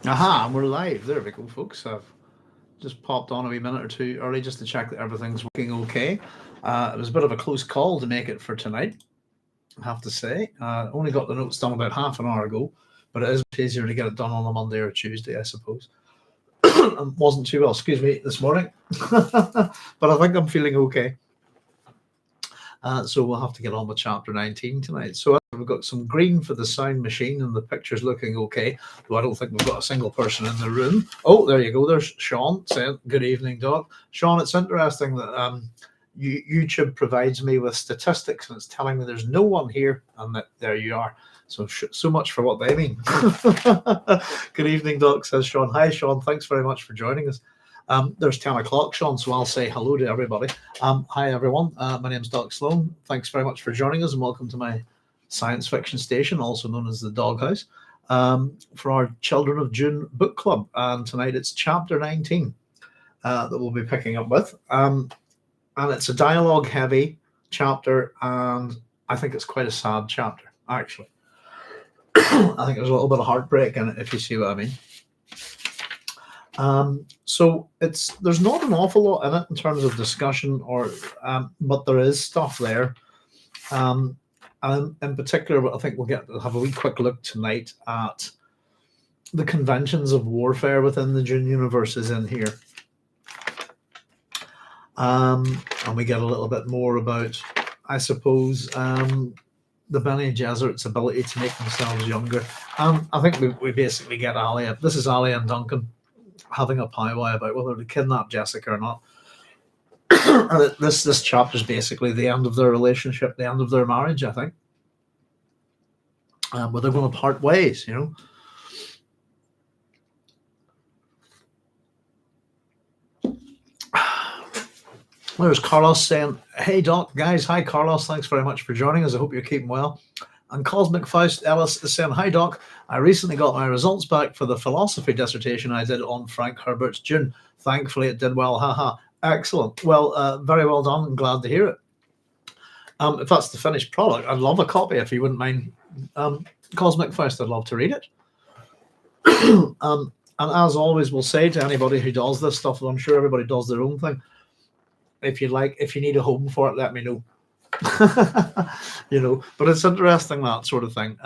Aha, and we're live. There we go, folks. I've just popped on a wee minute or two early just to check that everything's working okay. It was a bit of a close call to make it for tonight, I have to say. Only got the notes done about half an hour ago, but it is much easier to get it done on a Monday or Tuesday, I suppose. Wasn't too well, excuse me, this morning, but I think I'm feeling okay. So we'll have to get on with chapter 19 tonight. So we've got some green for the sound machine, and the picture's looking okay, though I don't think we've got a single person in the room. Oh, there you go. There's Sean saying, good evening, Doc. Sean, it's interesting that YouTube provides me with statistics, and it's telling me there's no one here, and that there you are. So much for what they mean. Good evening, Doc, says Sean. Hi, Sean. Thanks very much for joining us. There's 10 o'clock, Sean, so I'll say hello to everybody. Hi, everyone. My name's Doc Sloan. Thanks very much for joining us, and welcome to my science fiction station, also known as the Doghouse, for our Children of Dune book club. And tonight it's chapter 19 that we'll be picking up with. And it's a dialogue-heavy chapter, and I think it's quite a sad chapter, actually. I think there's a little bit of heartbreak in it, if you see what I mean. So there's not an awful lot in it in terms of discussion, but there is stuff there. And in particular, I think we'll have a wee quick look tonight at the conventions of warfare within the Dune universe is in here. And we get a little bit more about, I suppose, the Bene Gesserit's ability to make themselves younger. I think we basically get Alia. This is Alia and Duncan having a powwow about whether to kidnap Jessica or not. This chapter is basically the end of their relationship, the end of their marriage, I think. Where they're going to part ways, There's Carlos saying, hey, Doc, guys. Hi, Carlos. Thanks very much for joining us. I hope you're keeping well. And Cosmic Faust Ellis is saying, hi, Doc. I recently got my results back for the philosophy dissertation I did on Frank Herbert's Dune. Thankfully, it did well. Haha. Excellent. Well, very well done. I'm glad to hear it. If that's the finished product, I'd love a copy if you wouldn't mind. Cosmic Faust, I'd love to read it. And as always, we'll say to anybody who does this stuff, I'm sure everybody does their own thing. If you need a home for it, let me know. But it's interesting, that sort of thing.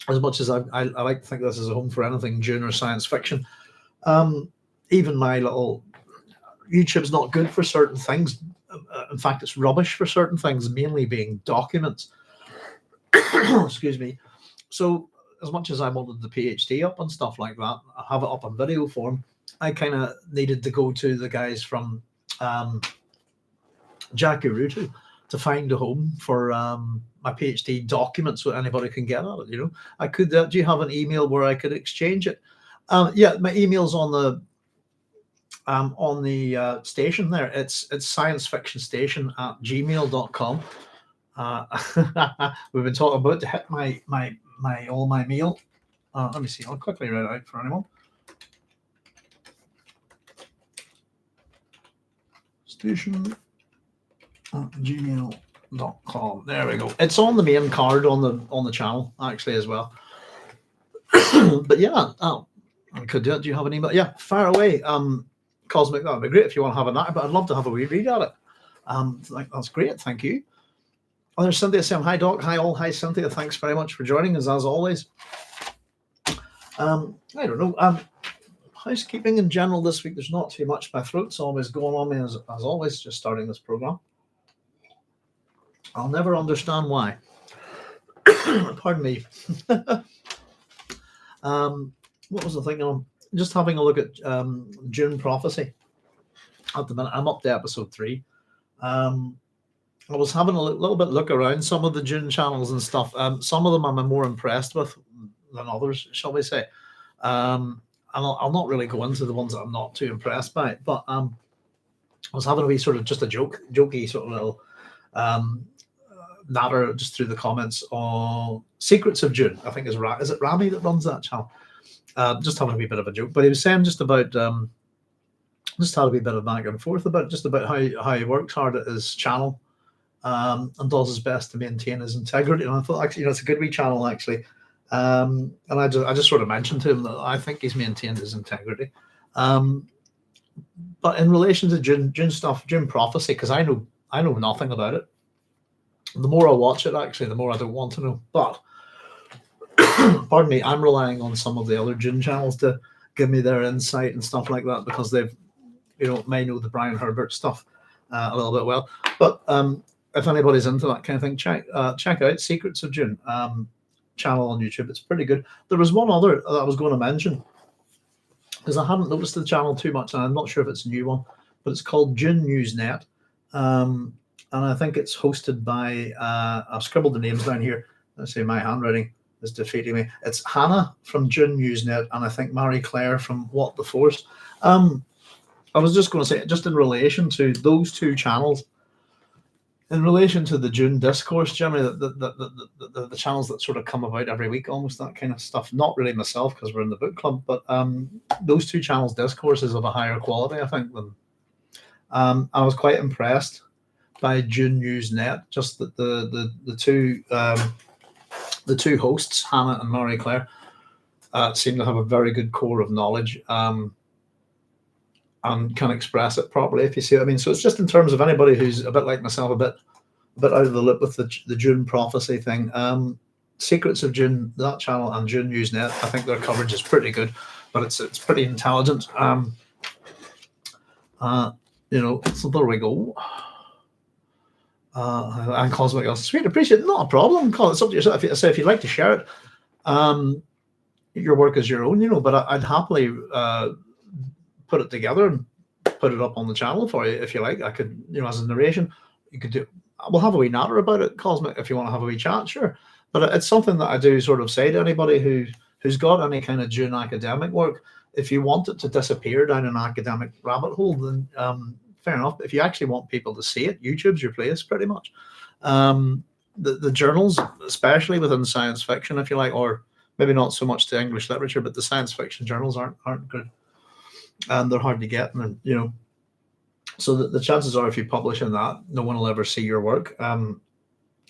As much as I like to think this is a home for anything Dune or science fiction, even my little YouTube's not good for certain things. In fact, it's rubbish for certain things, mainly being documents. Excuse me. So as much as I wanted the PhD up and stuff like that, I have it up in video form, I kind of needed to go to the guys from Jack Urutu to find a home for my PhD documents so anybody can get at it. I could. Do you have an email where I could exchange it? Yeah, my email's on the station there. It's sciencefictionstation@gmail.com. We've been talking about to hit my all my mail. Let me see. I'll quickly read it out for anyone. Station@gmail.com. There we go. It's on the main card on the channel actually as well. But yeah, I could do it. Do you have an email? Yeah, fire away. Cosmic, that would be great if you want to have a night, but I'd love to have a wee read at it. That's great, thank you. Oh, there's Cynthia saying, hi, Doc. Hi, all. Hi, Cynthia. Thanks very much for joining us, as always. I don't know. Housekeeping in general this week, there's not too much. My throat's always going on me, as always, just starting this program. I'll never understand why. Pardon me. What was the thing? I'm just having a look at Dune Prophecy at the minute. I'm up to episode 3. I was having a little bit look around some of the Dune channels and stuff. Some of them I'm more impressed with than others, shall we say. I'll not really go into the ones that I'm not too impressed by. But I was having a wee sort of just a jokey sort of little natter just through the comments on Secrets of Dune. I think is it Rami that runs that channel? Just having a wee bit of a joke. But he was saying just about just had a wee bit of back and forth about how he works hard at his channel and does his best to maintain his integrity. And I thought, actually, it's a good wee channel, actually. And I just sort of mentioned to him that I think he's maintained his integrity. But in relation to Dune stuff, Dune prophecy, because I know nothing about it. The more I watch it, actually, the more I don't want to know. But pardon me, I'm relying on some of the other Dune channels to give me their insight and stuff like that, because they've, may know the Brian Herbert stuff a little bit well. But if anybody's into that kind of thing, check out Secrets of Dune channel on YouTube. It's pretty good. There was one other that I was going to mention, because I haven't noticed the channel too much, and I'm not sure if it's a new one, but it's called Dune Newsnet. And I think it's hosted by, I've scribbled the names down here. Let's see, my handwriting is defeating me. It's Hannah from Dune Newsnet, and I think Marie Claire from What the Force. I was just going to say, just in relation to those two channels, in relation to the Dune discourse, generally the channels that sort of come about every week, almost that kind of stuff. Not really myself, because we're in the book club, but those two channels' discourse is of a higher quality, I think. Than I was quite impressed by Dune Newsnet. Just that the two hosts, Hannah and Marie Claire, seem to have a very good core of knowledge. And can express it properly, if you see what I mean. So it's just in terms of anybody who's a bit like myself, a bit out of the loop with the Dune prophecy thing. Secrets of Dune, that channel, and Dune Newsnet, I think their coverage is pretty good, but it's pretty intelligent. So there we go. And Cosmic else, sweet, appreciate it. Not a problem. Call it's up to yourself. If you'd like to share it, your work is your own, but I'd happily put it together and put it up on the channel for you if you like. I could, as a narration, you could do. We'll have a wee natter about it, Cosmic, if you want to have a wee chat, sure. But it's something that I do sort of say to anybody who's got any kind of Dune academic work. If you want it to disappear down an academic rabbit hole, then fair enough. If you actually want people to see it, YouTube's your place, pretty much. The journals, especially within science fiction, if you like, or maybe not so much to English literature, but the science fiction journals aren't good. And they're hard to get, and so the chances are, if you publish in that, no one will ever see your work. And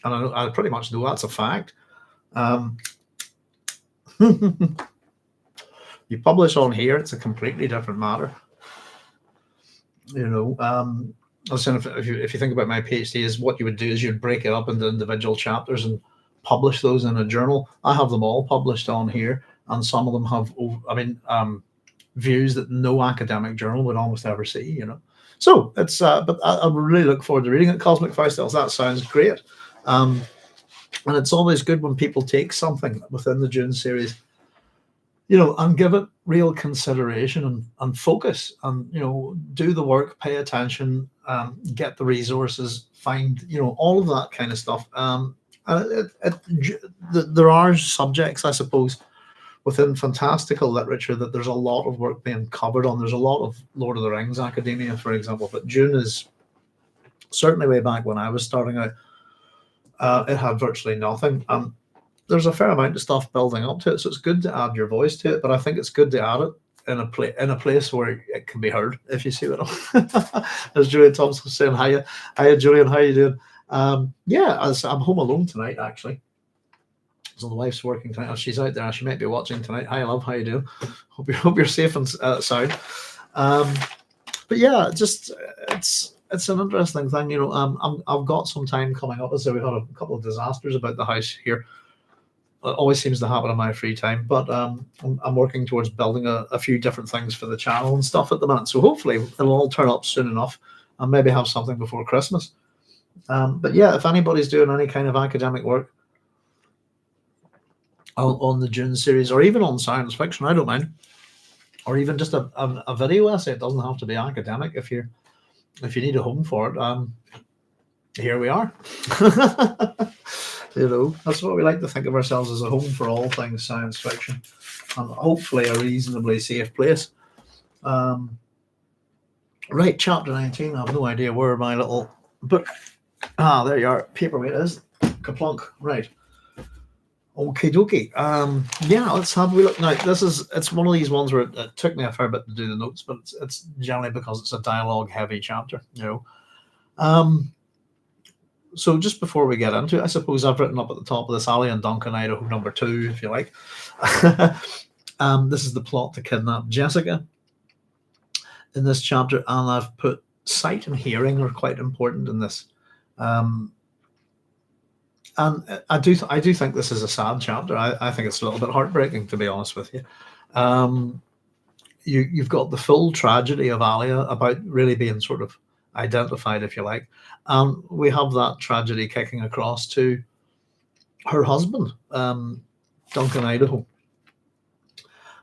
I pretty much know that's a fact. You publish on here, it's a completely different matter. I was saying, if you think about my PhD, is what you would do is you'd break it up into individual chapters and publish those in a journal. I have them all published on here, and some of them have, views that no academic journal would almost ever see, So it's, but I really look forward to reading it. Cosmic Faustels, that sounds great. And it's always good when people take something within the Dune series, and give it real consideration and focus, and, do the work, pay attention, get the resources, find, all of that kind of stuff. There are subjects, I suppose, within fantastical literature that there's a lot of work being covered on. There's a lot of Lord of the Rings academia, for example, but Dune is certainly, way back when I was starting out, it had virtually nothing. There's a fair amount of stuff building up to it, so it's good to add your voice to it, but I think it's good to add it in a place where it can be heard, if you see what I'm as Julian Thompson saying, hiya Julian, how you doing? I'm home alone tonight, actually. So the wife's working tonight. Oh, she's out there. She might be watching tonight. Hi, love. How you doing? Hope you're safe and sound. But yeah, just it's an interesting thing. I've got some time coming up. So we've had a couple of disasters about the house here. It always seems to happen in my free time. But I'm working towards building a few different things for the channel and stuff at the minute. So hopefully it'll all turn up soon enough, and maybe have something before Christmas. But yeah, if anybody's doing any kind of academic work on the Dune series, or even on science fiction, I don't mind, or even just a video essay. It doesn't have to be academic. If you need a home for it, here we are. That's what we like to think of ourselves, as a home for all things science fiction, and hopefully a reasonably safe place. Right, chapter 19. I have no idea where my little book. There you are. Paperweight is kaplunk. Right. Okie dokie. Let's have a wee look. Now, it's one of these ones where it took me a fair bit to do the notes, but it's generally because it's a dialogue heavy chapter, So just before we get into it, I suppose I've written up at the top of this Alia and Duncan Idaho #2, if you like. This is the plot to kidnap Jessica in this chapter, and I've put sight and hearing are quite important in this. And I do think this is a sad chapter. I think it's a little bit heartbreaking, to be honest with you. You've got the full tragedy of Alia about really being sort of identified, if you like, and we have that tragedy kicking across to her husband, Duncan Idaho,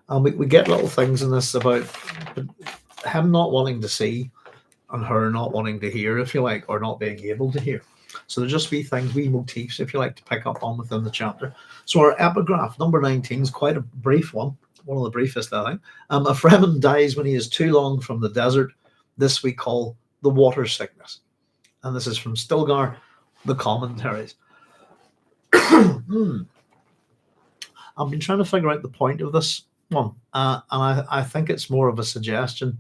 and we get little things in this about him not wanting to see and her not wanting to hear, if you like, or not being able to hear. So there's just wee things, wee motifs, if you like, to pick up on within the chapter. So our epigraph, number 19, is quite a brief one of the briefest, I think. A Fremen dies when he is too long from the desert. This we call the water sickness. And this is from Stilgar, the commentaries. I've been trying to figure out the point of this one, and I think it's more of a suggestion.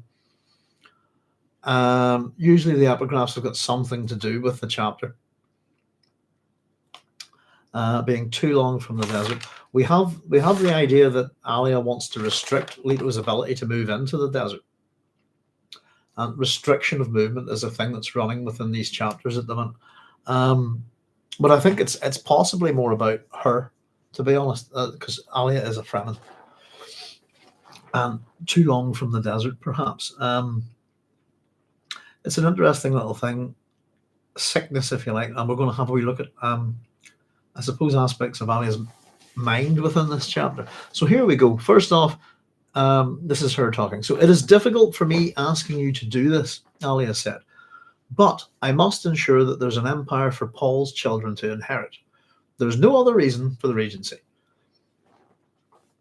Usually the epigraphs have got something to do with the chapter. Being too long from the desert. We have the idea that Alia wants to restrict Leto's ability to move into the desert. And restriction of movement is a thing that's running within these chapters at the moment. But I think it's possibly more about her, to be honest, because Alia is a Fremen. And too long from the desert, perhaps. It's an interesting little thing, sickness, if you like, and we're going to have a wee look at, I suppose, aspects of Alia's mind within this chapter. So here we go. First off, this is her talking. So it is difficult for me asking you to do this, Alia said, but I must ensure that there's an empire for Paul's children to inherit. There's no other reason for the regency.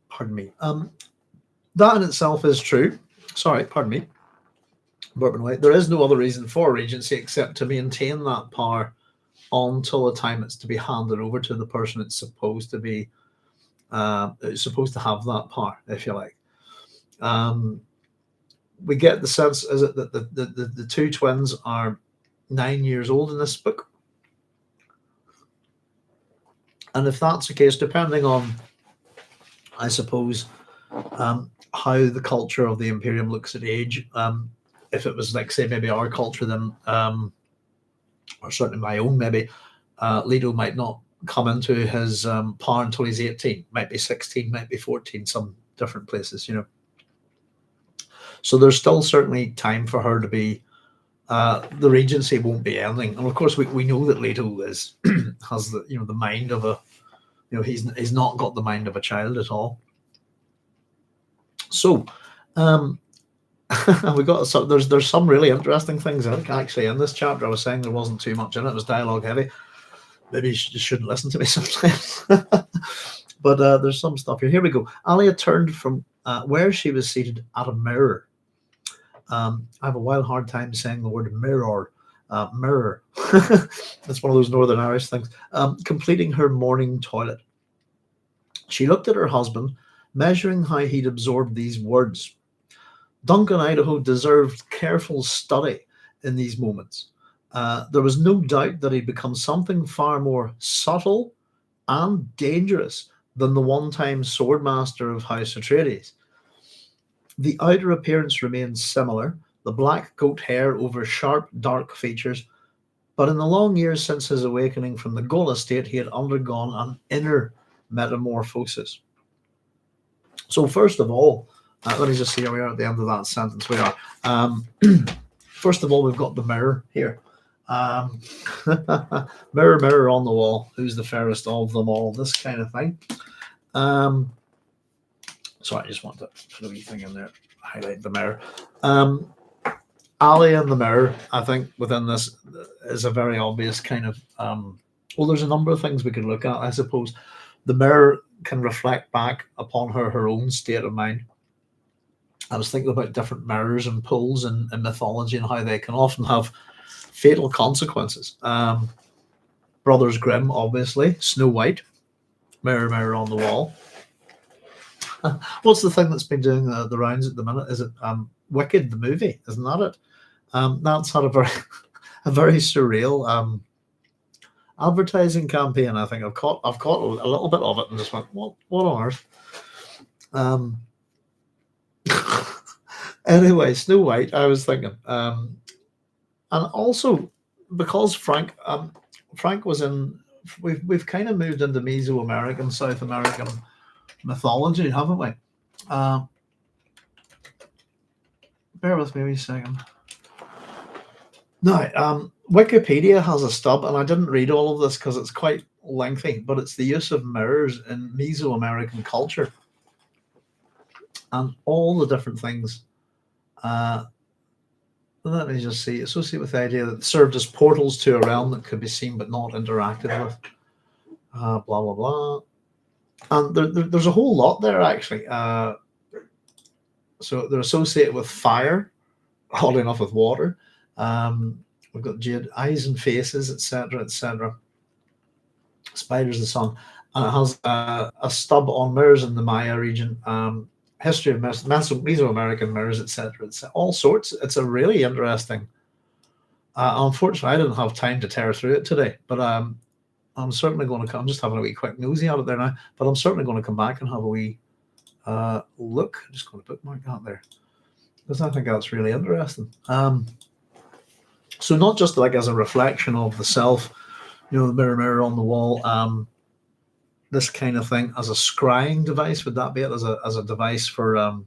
Pardon me. That in itself is true. Sorry, pardon me. Bourbon White. There is no other reason for regency except to maintain that power until the time it's to be handed over to the person it's supposed to be, it's supposed to have that power, if you like. We get the sense is it that the two twins are 9 years old in this book, and if that's the case, depending on, I suppose, how the culture of the Imperium looks at age, if it was like, say, maybe our culture, then or certainly my own, maybe Leto might not come into his power until he's 18, might be 16, might be 14, some different places, you know. So there's still certainly time for her to be, the regency won't be ending. And of course we know that Leto is has the, you know, the mind of a, you know, he's not got the mind of a child at all. So we got, so there's some really interesting things I think actually in this chapter. I was saying there wasn't too much in it. It was dialogue heavy. Maybe you just shouldn't listen to me sometimes. But there's some stuff here. Here we go. Alia turned from where she was seated at a mirror. I have a wild hard time saying the word mirror. Mirror. That's one of those Northern Irish things. Completing her morning toilet. She looked at her husband, measuring how he'd absorbed these words. Duncan Idaho deserved careful study in these moments. There was no doubt that he'd become something far more subtle and dangerous than the one-time swordmaster of House Atreides. The outer appearance remained similar, the black goat hair over sharp, dark features, but in the long years since his awakening from the Ghoul estate, he had undergone an inner metamorphosis. So first of all, let me just see how we are at the end of that sentence. We are. First of all, we've got the mirror here. Mirror, mirror on the wall, who's the fairest of them all? This kind of thing. Sorry, I just want to put a wee thing in there, highlight the mirror. Alia and the mirror, I think, within this is a very obvious kind of, well, there's a number of things we could look at, I suppose. The mirror can reflect back upon her own state of mind. I was thinking about different mirrors and pulls in mythology and how they can often have fatal consequences. Brothers Grimm, obviously, Snow White, mirror, mirror on the wall. What's the thing that's been doing the rounds at the minute? Is it Wicked, the movie? Isn't that it? That's had a very surreal advertising campaign. I think I've caught a little bit of it and just went, what on earth? Um, anyway, Snow White. I was thinking, and also because Frank was in. We've kind of moved into Mesoamerican, South American mythology, haven't we? Uh, bear with me a second. No, Wikipedia has a stub, and I didn't read all of this because it's quite lengthy, but it's the use of mirrors in Mesoamerican culture and all the different things. Uh, Let me just see. Associated with the idea that served as portals to a realm that could be seen but not interacted with. Blah, blah, blah. And there's a whole lot there, actually. So they're associated with fire, oddly enough, with water. We've got jade, eyes and faces, etc., etc. Spiders, the sun. And it has a stub on mirrors in the Maya region. History of Mesoamerican mirrors, etc. It's all sorts. It's a really interesting. Unfortunately, I didn't have time to tear through it today, but I'm certainly going to come. I'm just having a wee quick nosy at it there now, but I'm certainly going to come back and have a wee look. I'm just going to bookmark that there because I think that's really interesting. So not just like as a reflection of the self, the mirror on the wall. This kind of thing as a scrying device, would that be it? As a device for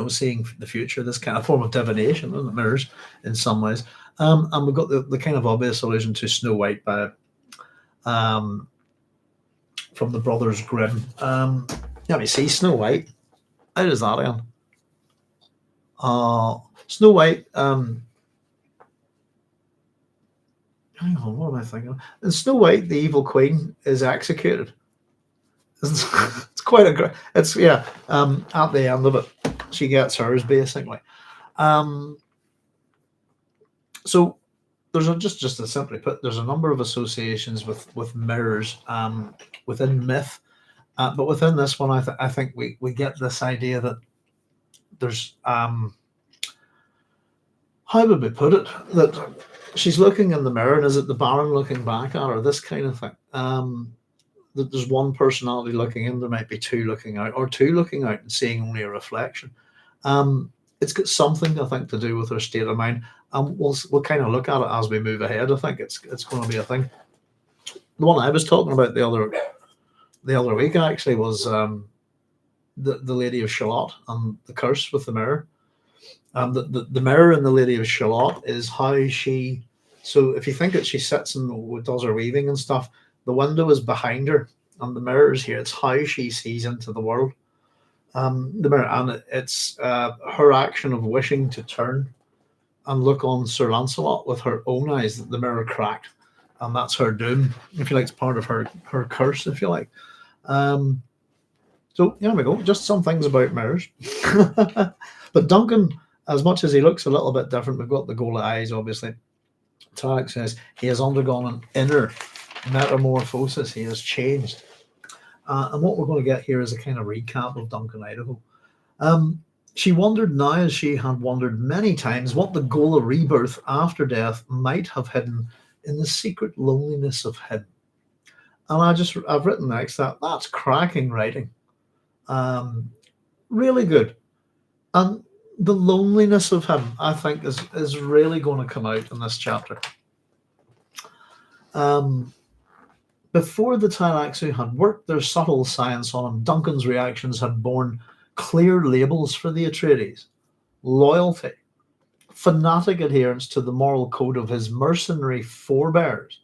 seeing the future, this kind of form of divination, isn't it? Mirrors in some ways. And we've got the kind of obvious allusion to Snow White by from the Brothers Grimm. Let me see, Snow White. How does that end? Snow White. Hang on, what am I thinking? In Snow White, the evil queen is executed. It's quite a. It's at the end of it, she gets hers basically. So there's just to simply put, there's a number of associations with mirrors within myth, but within this one, I think we get this idea that there's how would we put it, that she's looking in the mirror and is it the Baron looking back at her, this kind of thing. That there's one personality looking in, there might be two looking out, or two looking out and seeing only a reflection. It's got something, I think, to do with her state of mind, and we'll kind of look at it as we move ahead. I think it's going to be a thing. The one I was talking about the other week actually was the Lady of Shalott and the curse with the mirror. The mirror in the Lady of Shalott is how she. So if you think that she sits and does her weaving and stuff, the window is behind her, and the mirror is here. It's how she sees into the world. The mirror, and it's her action of wishing to turn and look on Sir Lancelot with her own eyes that the mirror cracked, and that's her doom. If you like, it's part of her curse, if you like. So here we go. Just some things about mirrors. But Duncan, as much as he looks a little bit different, we've got the goal of eyes, obviously. Tarek says he has undergone an inner metamorphosis. He has changed. And what we're going to get here is a kind of recap of Duncan Idaho. She wondered now, as she had wondered many times, what the goal of rebirth after death might have hidden in the secret loneliness of him. And I've written next that's cracking writing. Really good. And the loneliness of him, I think, is really going to come out in this chapter. Before the Tylaxu had worked their subtle science on him, Duncan's reactions had borne clear labels for the Atreides: loyalty, fanatic adherence to the moral code of his mercenary forebears,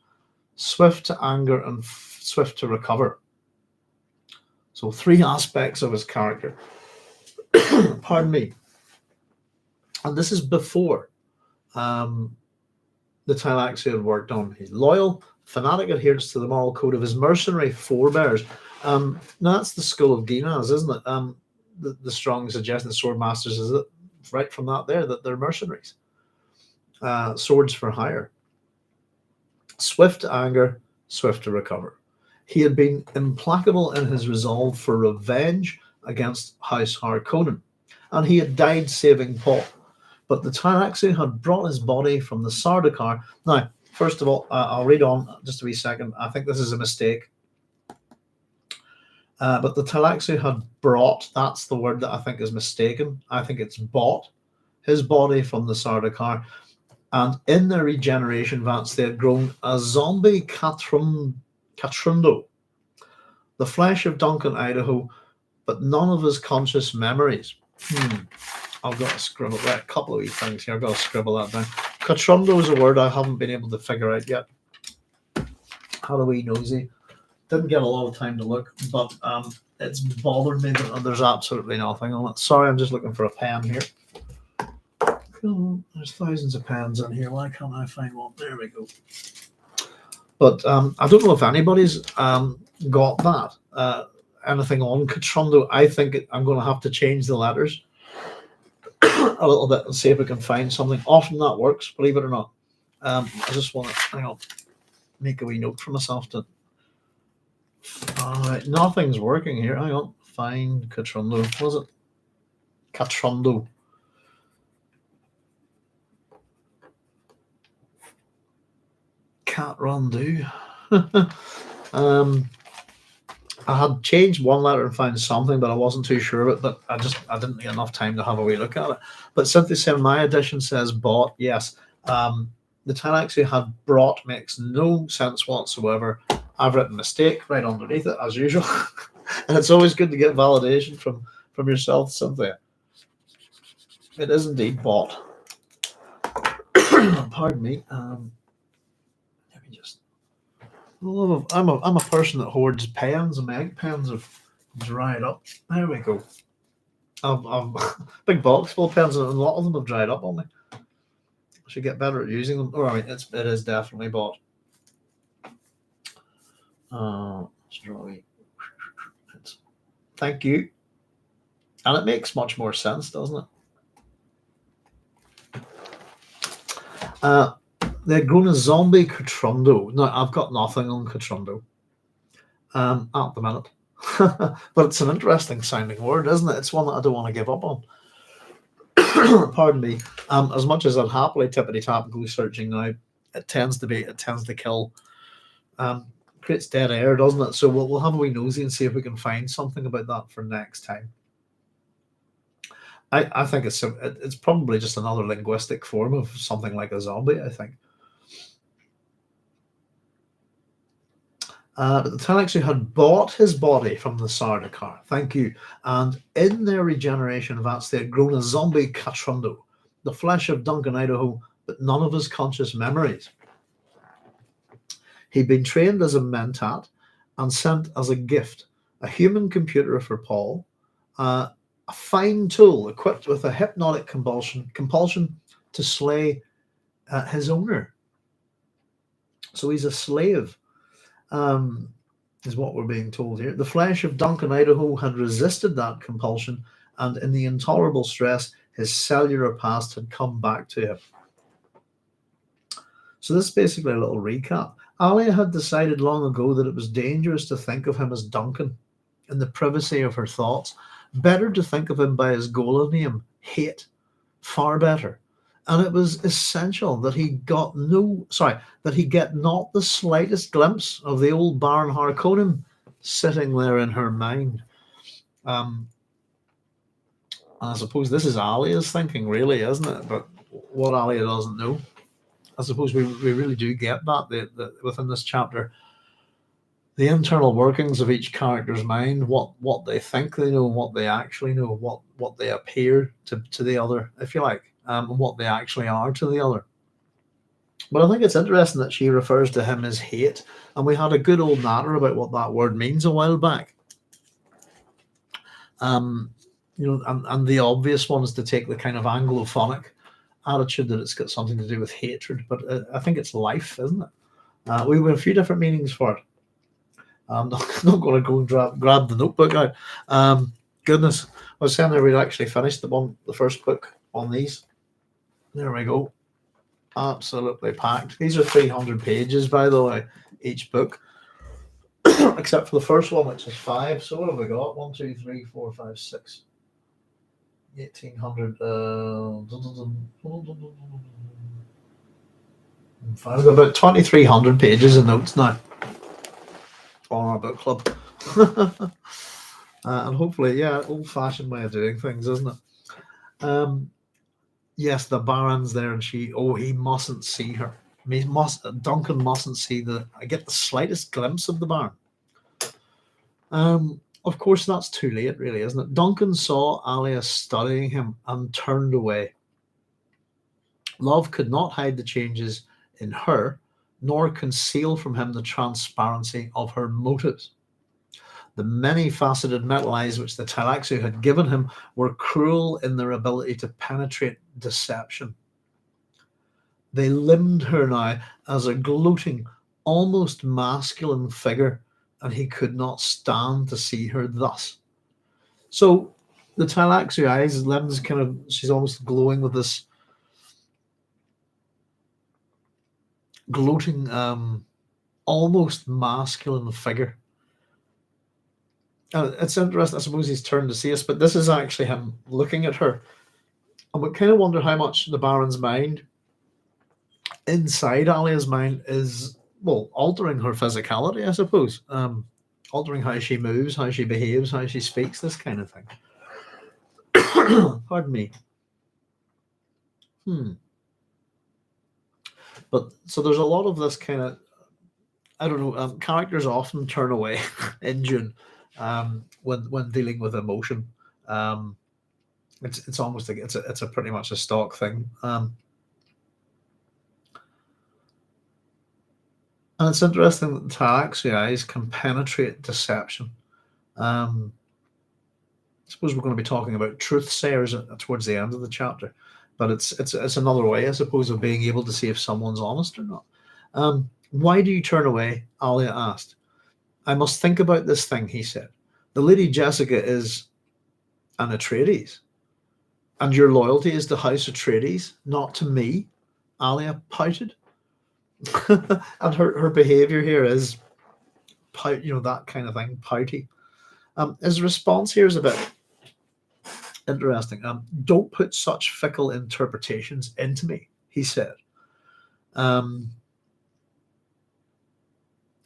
swift to anger and swift to recover. So three aspects of his character. Pardon me. And this is before the Tylaxu had worked on. He's loyal, fanatic adherence to the moral code of his mercenary forebears. Now that's the School of Ginaz, isn't it? The strong suggestion the sword masters is it right from that there that they're mercenaries, swords for hire. Swift to anger, swift to recover. He had been implacable in his resolve for revenge against House Harkonnen, and he had died saving Paul. But the Tylaxu had brought his body from the Sardaukar. Now, first of all, I'll read on just a wee second. I think this is a mistake. But the Talaxi had brought, that's the word that I think is mistaken. I think it's bought his body from the Sardaukar, and in their regeneration vats they had grown a zombie Catrundo, the flesh of Duncan Idaho, but none of his conscious memories. I've got to scribble that. A couple of wee things here. I've got to scribble that down. Catrundo is a word I haven't been able to figure out yet. How do we nosy? Didn't get a lot of time to look, but it's bothered me that there's absolutely nothing on it. Sorry, I'm just looking for a pen here. There's thousands of pens in here. Why can't I find one? There we go. But I don't know if anybody's got that. Anything on Catrundo. I think I'm going to have to change the letters a little bit and see if we can find something. Often that works, believe it or not. I just want to, hang on, make a wee note for myself to. Alright, nothing's working here. Hang on. Find Catrundo. Was it? Catrundo. Catrundo. I had changed one letter and found something, but I wasn't too sure of it. But I didn't get enough time to have a wee look at it. But Cynthia said my edition says bought. Yes. The Talaxi had brought makes no sense whatsoever. I've written mistake right underneath it as usual, and it's always good to get validation from yourself, Cynthia. It is indeed bought. Pardon me. Let me just. I'm a person that hoards pens, and my ink pens have dried up. There we go. I've big box full of pens, and a lot of them have dried up on me. I should get better at using them. Oh, I mean, it is definitely bought. Thank you. And it makes much more sense, doesn't it? They've grown a zombie Catrundo. No, I've got nothing on Catrundo at the minute. But it's an interesting sounding word, isn't it? It's one that I don't want to give up on. Pardon me. As much as I'd happily tippity tap go searching now, it tends to kill. Creates dead air, doesn't it? So we'll have a wee nosy and see if we can find something about that for next time. I think it's probably just another linguistic form of something like a zombie, I think. But the Talaxi had bought his body from the Sardaukar. Thank you. And in their regeneration vats, they had grown a zombie Catrundo, the flesh of Duncan Idaho, but none of his conscious memories. He'd been trained as a mentat and sent as a gift a human computer for Paul, a fine tool equipped with a hypnotic compulsion to slay his owner. So he's a slave, is what we're being told here. The flesh of Duncan Idaho had resisted that compulsion, and in the intolerable stress, his cellular past had come back to him. So this is basically a little recap. Alia had decided long ago that it was dangerous to think of him as Duncan in the privacy of her thoughts. Better to think of him by his Gola name, Hate. Far better. And it was essential that he get not the slightest glimpse of the old Baron Harkonnen sitting there in her mind. I suppose this is Alia's thinking, really, isn't it? But what Alia doesn't know. I suppose we really do get that within this chapter. The internal workings of each character's mind, what they think they know, what they actually know, what they appear to the other, if you like, and what they actually are to the other. But I think it's interesting that she refers to him as Hate, and we had a good old natter about what that word means a while back. And the obvious one is to take the kind of Anglophonic attitude that it's got something to do with hatred, but I think it's life, isn't it? We have a few different meanings for it. I'm not going to go and grab the notebook out. Goodness, I was saying that we'd actually finished the first book on these. There we go. Absolutely packed. These are 300 pages, by the way, each book, except for the first one, which is 5. So what have we got? 1, 2, 3, 4, 5, 6. 1800. I've got about 2,300 pages of notes now on our book club. And hopefully, yeah, old-fashioned way of doing things, isn't it? Yes, the Baron's there, and he mustn't see her. Duncan mustn't see I get the slightest glimpse of the Baron. Of course, that's too late, really, isn't it? Duncan saw Alia studying him and turned away. Love could not hide the changes in her, nor conceal from him the transparency of her motives. The many-faceted metal eyes which the Talaxu had given him were cruel in their ability to penetrate deception. They limned her now as a gloating, almost masculine figure, and he could not stand to see her thus. So the Talaxu eyes, limbs she's almost glowing with this gloating, almost masculine figure. It's interesting. I suppose he's turned to see us, but this is actually him looking at her. And we kind of wonder how much the Baron's mind, inside Alia's mind, is, well, altering her physicality, I suppose. Altering how she moves, how she behaves, how she speaks, this kind of thing. Pardon me. But so there's a lot of this kind of, I don't know, characters often turn away in Dune when dealing with emotion. It's almost like it's a pretty much a stock thing. And it's interesting that the Talaxi eyes can penetrate deception. I suppose we're going to be talking about truth sayers towards the end of the chapter, but it's another way, I suppose, of being able to see if someone's honest or not. Why do you turn away? Alia asked. I must think about this thing, he said. The Lady Jessica is an Atreides, and your loyalty is to House Atreides, not to me, Alia pouted. And her behavior here is that kind of thing, pouty. His response here is a bit interesting. Don't put such fickle interpretations into me, he said.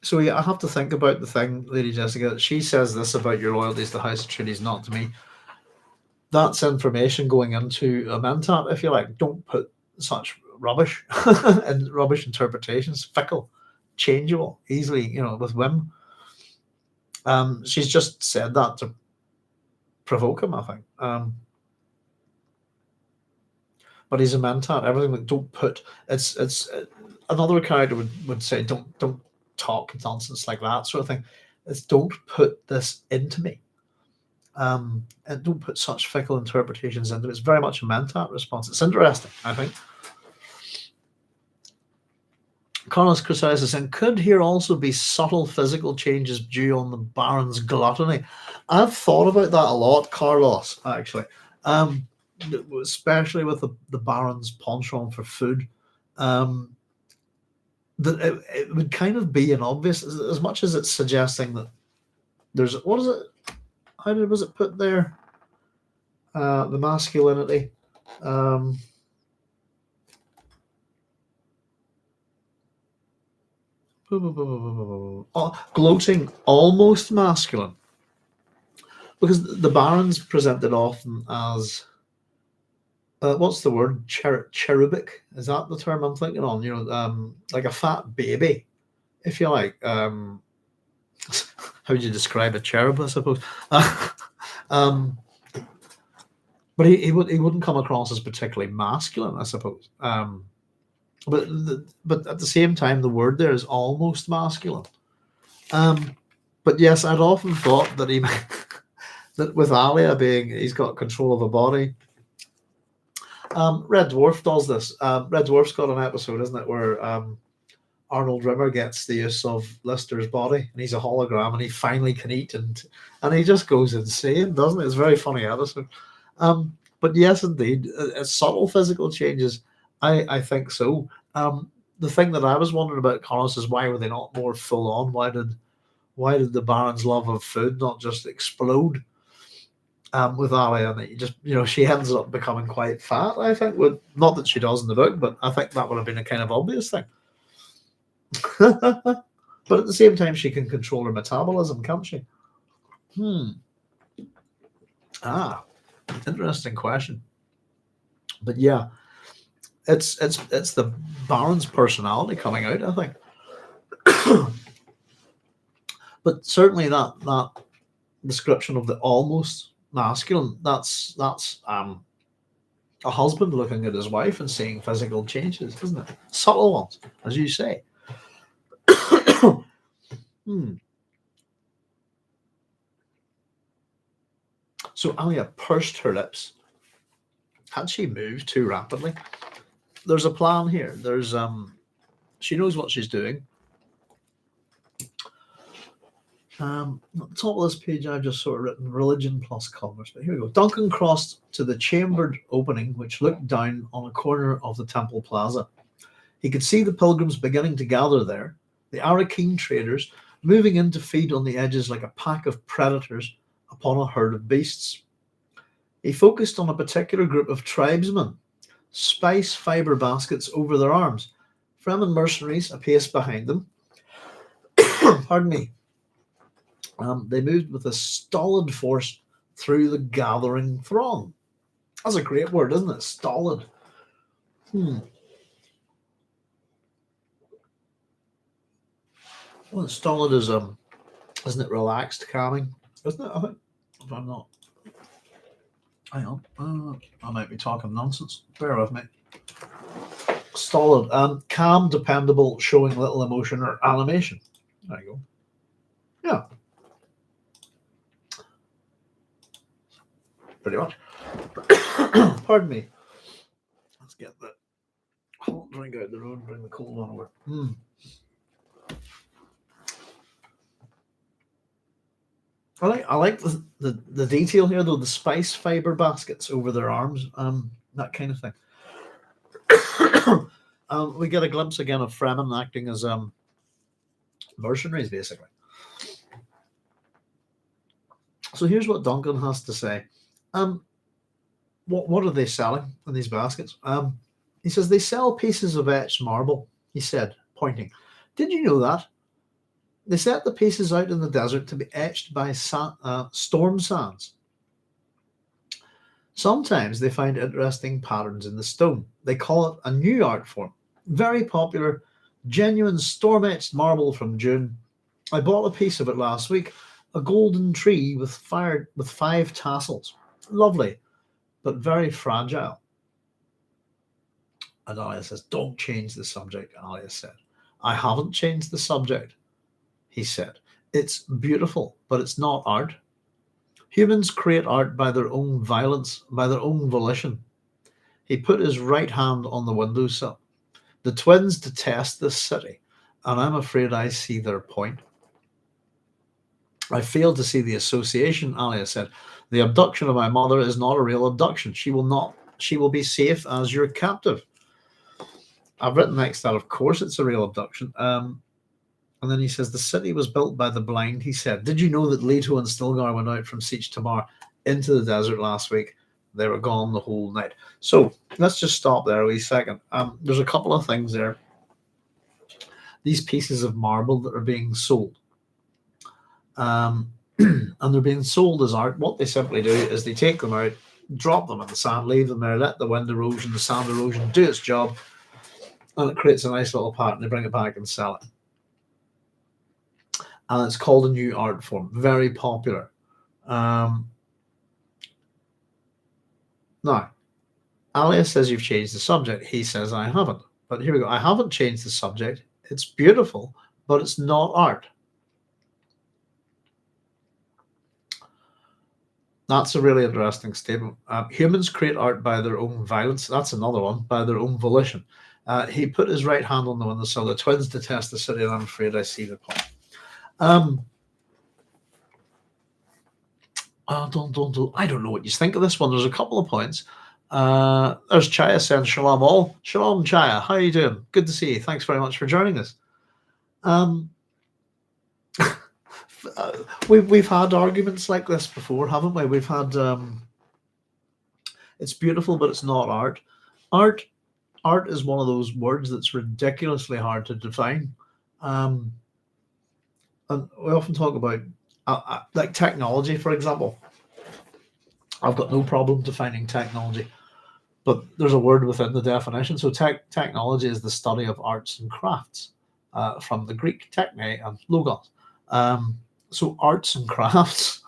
So yeah, I have to think about the thing, Lady Jessica. She says this about your loyalties to House Atreides, not to me. That's information going into a mentat, if you like. Don't put such rubbish and rubbish interpretations, fickle, changeable, easily, with whim. She's just said that to provoke him, I think. But he's a mentat. Everything that don't put it's another character would say don't talk nonsense like that sort of thing. It's don't put this into me. And don't put such fickle interpretations into it. It's very much a mentat response. It's interesting, I think. Carlos Crusoe is saying, could here also be subtle physical changes due on the Baron's gluttony? I've thought about that a lot, Carlos, actually. Especially with the Baron's penchant for food. That it would kind of be an obvious, as much as it's suggesting that there's, what is it? How was it put there? The masculinity. Gloating, almost masculine. Because the Baron's presented often as, what's the word? Cherubic? Is that the term I'm thinking on? Like a fat baby, if you like. How would you describe a cherub, I suppose? But he wouldn't come across as particularly masculine, I suppose. But at the same time, the word there is almost masculine. But yes, I'd often thought that that with Alia he's got control of a body. Red Dwarf does this. Red Dwarf's got an episode, isn't it, where Arnold Rimmer gets the use of Lister's body, and he's a hologram, and he finally can eat, and he just goes insane, doesn't it? It's a very funny episode. But yes, indeed, subtle physical changes. I think so. The thing that I was wondering about, Carlos, is why were they not more full on? Why did the Baron's love of food not just explode with Alia, and that she ends up becoming quite fat? I think not that she does in the book, but I think that would have been a kind of obvious thing. But at the same time, she can control her metabolism, can't she? Hmm. Ah, interesting question. But yeah, it's the Baron's personality coming out, I think. But certainly that description of the almost masculine, that's a husband looking at his wife and seeing physical changes, isn't it? Subtle ones, as you say. Hmm. So Alia pursed her lips. Had she moved too rapidly? There's a plan here. She knows what she's doing. At the top of this page, I've just sort of written religion plus commerce. But here we go. Duncan crossed to the chambered opening, which looked down on a corner of the temple plaza. He could see the pilgrims beginning to gather there, the Arrakis traders moving in to feed on the edges like a pack of predators upon a herd of beasts. He focused on a particular group of tribesmen, spice fibre baskets over their arms, Fremen mercenaries a pace behind them. Pardon me. They moved with a stolid force through the gathering throng. That's a great word, isn't it? Stolid. Well, stolid is isn't it relaxed, calming? Isn't it? I think. If I'm not. Hang on. I might be talking nonsense. Bear with me. Stolid. Calm, dependable, showing little emotion or animation. There you go. Yeah. Pretty much. Pardon me. Let's get the hot drink out the road and bring the cold one over. I like the detail here though, the spice fiber baskets over their arms, that kind of thing. We get a glimpse again of Fremen acting as mercenaries, basically. So here's what Duncan has to say. What are they selling in these baskets? He says they sell pieces of etched marble. He said, pointing. Did you know that? They set the pieces out in the desert to be etched by storm sands. Sometimes they find interesting patterns in the stone. They call it a new art form. Very popular, genuine storm-etched marble from Dune. I bought a piece of it last week. A golden tree with 5 tassels. Lovely, but very fragile. And Alia says, don't change the subject, Alia said. I haven't changed the subject. He said, it's beautiful, but it's not art. Humans create art by their own violence, by their own volition. He put his right hand on the windowsill. The twins detest this city, and I'm afraid I see their point. I fail to see the association, Alia said. The abduction of my mother is not a real abduction. She will be safe as your captive. I've written next that, of course, it's a real abduction. And then he says, the city was built by the blind, he said. Did you know that Leto and Stilgar went out from Siege Tamar into the desert last week? They were gone the whole night. So let's just stop there a wee second. There's a couple of things there. These pieces of marble that are being sold. And they're being sold as art. What they simply do is they take them out, drop them in the sand, leave them there, let the wind erosion, the sand erosion do its job, and it creates a nice little pattern. They bring it back and sell it. And it's called a new art form. Very popular. Now, Alia says you've changed the subject. He says I haven't. But here we go. I haven't changed the subject. It's beautiful, but it's not art. That's a really interesting statement. Humans create art by their own violence. That's another one, by their own volition. He put his right hand on the windowsill. The twins detest the city, and I'm afraid I see the point. I don't know what you think of this one. There's a couple of points. There's Chaya saying shalom all. Shalom Chaya, how are you doing? Good to see you. Thanks very much for joining us. We've had arguments like this before, haven't we? We've had it's beautiful, but it's not art. Art is one of those words that's ridiculously hard to define. Um, and we often talk about like technology, for example. I've got no problem defining technology, but there's a word within the definition. So technology is the study of arts and crafts, from the Greek techne and logos. Um, so arts and crafts,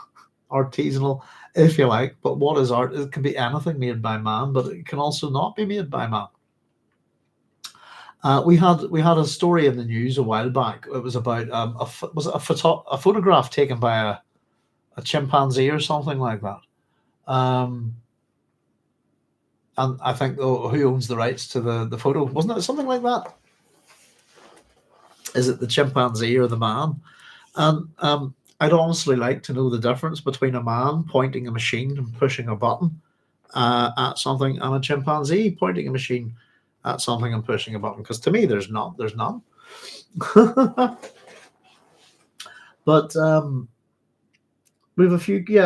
artisanal, if you like. But what is art? It can be anything made by man, but it can also not be made by man. We had a story in the news a while back. It was about was it a photograph taken by a chimpanzee or something like that. Um, and I think, oh, who owns the rights to the photo? Wasn't it something like that? Is it the chimpanzee or the man? And I'd honestly like to know the difference between a man pointing a machine and pushing a button at something, and a chimpanzee pointing a machine at something and pushing a button. Because to me, there's none. But we have a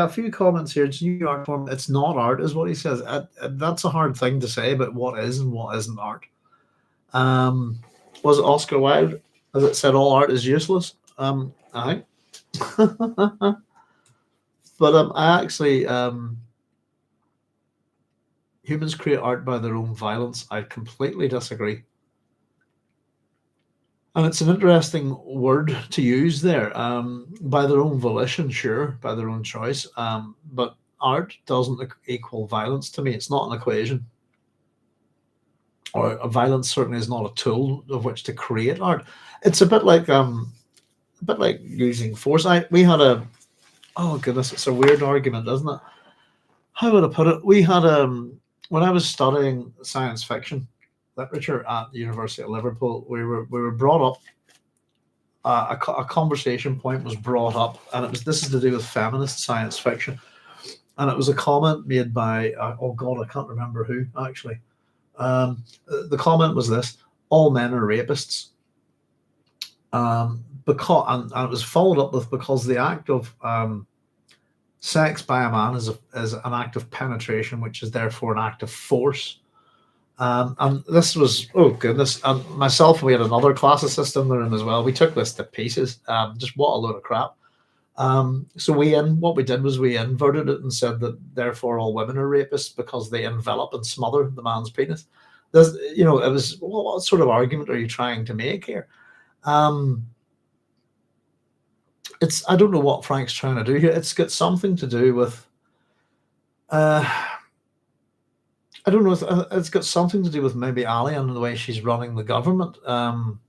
few comments here. It's new art form. It's not art, is what he says. That's a hard thing to say, but what is and what isn't art? Um, was it Oscar Wilde, as it said, all art is useless? I think. But I actually, humans create art by their own violence. I completely disagree. And it's an interesting word to use there. By their own volition, sure, by their own choice. But art doesn't equal violence to me. It's not an equation. Or violence certainly is not a tool of which to create art. It's a bit like using force. We had a oh goodness, it's a weird argument, isn't it? How would I put it? We had when I was studying science fiction literature at the University of Liverpool, we were brought up. A conversation point was brought up, and it was this is to do with feminist science fiction, and it was a comment made by oh god, I can't remember who actually. The comment was this: all men are rapists. Because and it was followed up with because the act of sex by a man is an act of penetration, which is therefore an act of force. And this was, oh goodness, and myself, we had another class assistant in the room as well. We took this to pieces. Just what a load of crap. So what we did was we inverted it and said that therefore all women are rapists because they envelop and smother the man's penis. It was, well, what sort of argument are you trying to make here? Um, it's I don't know what Frank's trying to do here. It's got something to do with uh, I don't know. It's got something to do with maybe Alia and the way she's running the government. I'm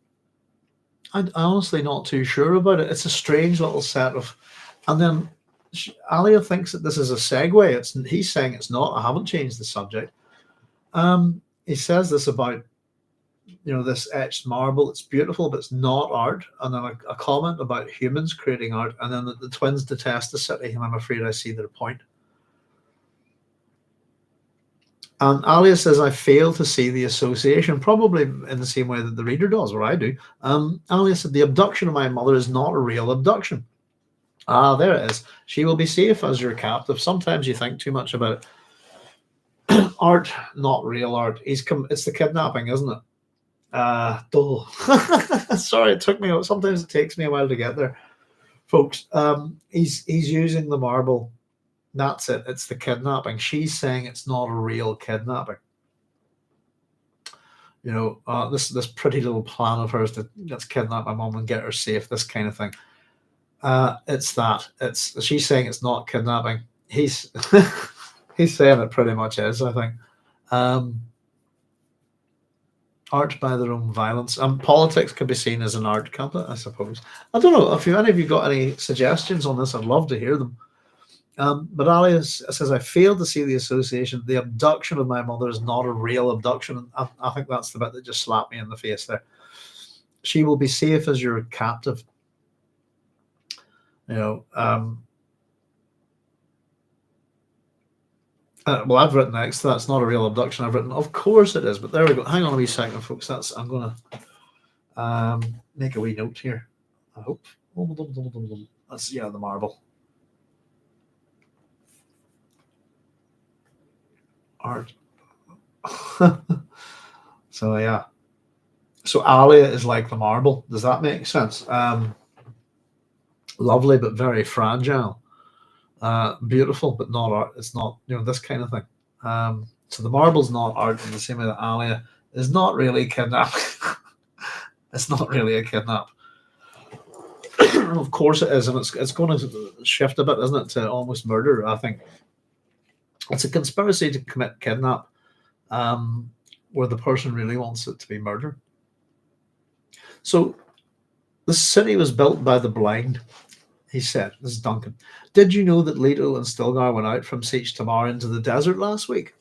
honestly not too sure about it. It's a strange little set of, and then Alia thinks that this is a segue. He's saying it's not. I haven't changed the subject. He says this about this etched marble. It's beautiful, but it's not art. And then a comment about humans creating art, and then the twins detest the city, and I'm afraid I see their point. And Alia says, I fail to see the association, probably in the same way that the reader does, or I do. Alia said, the abduction of my mother is not a real abduction. Ah, there it is. She will be safe as your captive. Sometimes you think too much about it. Art, not real art. It's the kidnapping, isn't it? Dull. Sorry, it took me. Sometimes it takes me a while to get there, folks. He's using the marble. That's it. It's the kidnapping. She's saying it's not a real kidnapping. This pretty little plan of hers to let's kidnap my mom and get her safe. This kind of thing. It's that. She's saying it's not kidnapping. He's he's saying it pretty much is. I think. Art by their own violence. Politics could be seen as an art, can't it? I suppose. I don't know if any of you got any suggestions on this. I'd love to hear them. But Alia says, I failed to see the association. The abduction of my mother is not a real abduction. I think that's the bit that just slapped me in the face there. She will be safe as your captive. Well, I've written next. That's not a real abduction. I've written, of course it is. But there we go. Hang on a wee second, folks. I'm going to make a wee note here. I hope. That's, the marble. Art. So, yeah. So Alia is like the marble. Does that make sense? Lovely but very fragile. Beautiful but not art. It's not, this kind of thing. So the marble's not art in the same way that Alia is not really kidnap. It's not really a kidnap. Of course it is, and it's going to shift a bit, isn't it, to almost murder. I think it's a conspiracy to commit kidnap, where the person really wants it to be murder. So the city was built by the blind, he said. This is Duncan. Did you know that Leto and Stilgar went out from Siege Tamar into the desert last week?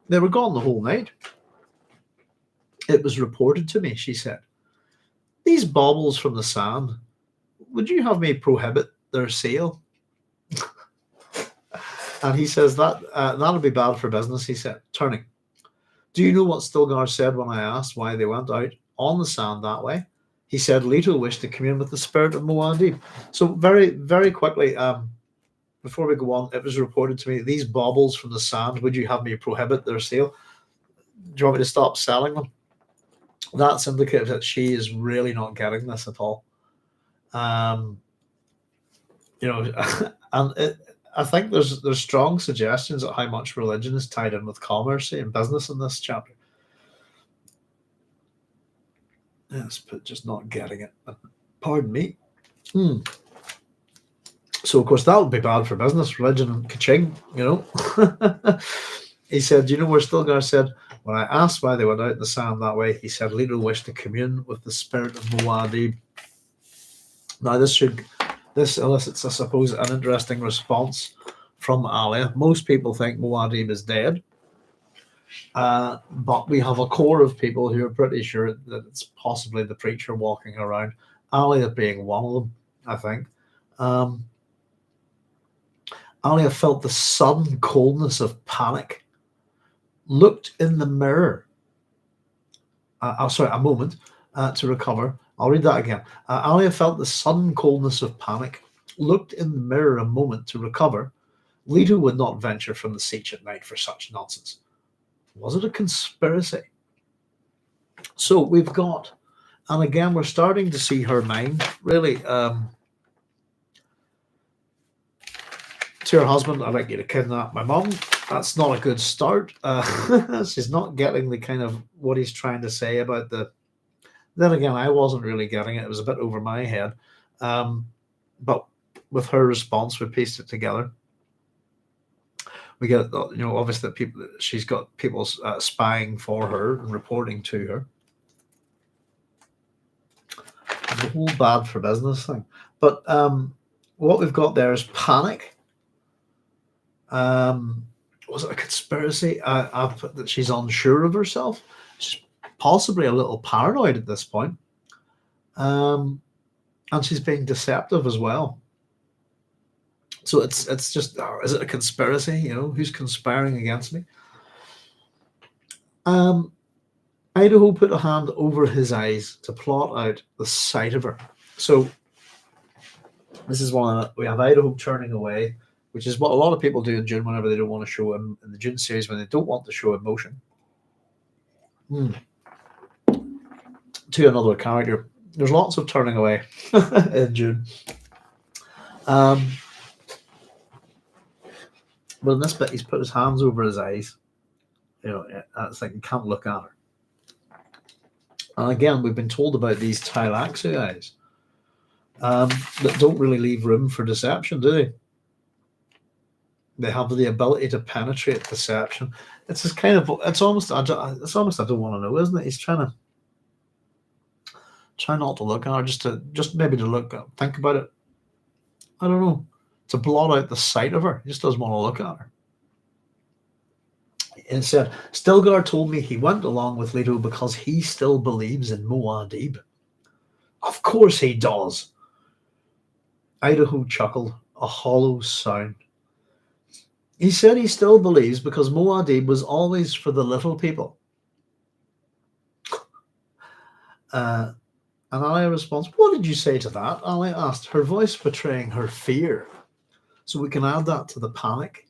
They were gone the whole night. It was reported to me, she said. These baubles from the sand, would you have me prohibit their sale? And he says that'll be bad for business, he said, turning. Do you know what Stilgar said when I asked why they went out on the sand that way? He said Leto wished to commune with the spirit of Muad'Dib. So very, very quickly, before we go on, it was reported to me, these baubles from the sand, would you have me prohibit their sale? Do you want me to stop selling them? That's indicative that she is really not getting this at all. And I think there's strong suggestions of how much religion is tied in with commerce and business in this chapter. Yes, but just not getting it. Pardon me. So, of course, that would be bad for business, religion, and ka-ching, He said, do you know where Stilgar said, when I asked why they went out in the sand that way, he said, Leto wished to commune with the spirit of Muad'Dib. Now, this elicits, I suppose, an interesting response from Alia. Most people think Muad'Dib is dead. But we have a core of people who are pretty sure that it's possibly the preacher walking around, Alia being one of them, I think. Alia felt the sudden coldness of panic, looked in the mirror. A moment to recover. I'll read that again. Alia felt the sudden coldness of panic, looked in the mirror a moment to recover. Leto would not venture from the siege at night for such nonsense. Was it a conspiracy? So we've got, and again, we're starting to see her mind really. To her husband, I'd like you to kidnap my mum. That's not a good start. She's not getting the kind of what he's trying to say about the. Then again, I wasn't really getting it. It was a bit over my head. But with her response, we pieced it together. We get, obviously that she's got people spying for her and reporting to her. The whole bad for business thing. But what we've got there is panic. Was it a conspiracy? I put that she's unsure of herself. She's possibly a little paranoid at this point. And she's being deceptive as well. So it's just, is it a conspiracy? Who's conspiring against me? Idaho put a hand over his eyes to plot out the sight of her. So this is we have Idaho turning away, which is what a lot of people do in Dune whenever they don't want to show him in the Dune series, when they don't want to show emotion to another character. There's lots of turning away in Dune. But in this bit, he's put his hands over his eyes. It's like you can't look at her. And again, we've been told about these Tylaxu eyes that don't really leave room for deception, do they? They have the ability to penetrate deception. It's just kind of, it's almost I don't want to know, isn't it? He's trying not to look at her, just maybe to think about it. I don't know. To blot out the sight of her. He just doesn't want to look at her. It said, Stilgar told me he went along with Leto because he still believes in Muad'Dib. Of course he does. Idaho chuckled, a hollow sound. He said he still believes because Muad'Dib was always for the little people. And Alia responds, what did you say to that? Alia asked, her voice betraying her fear. So we can add that to the panic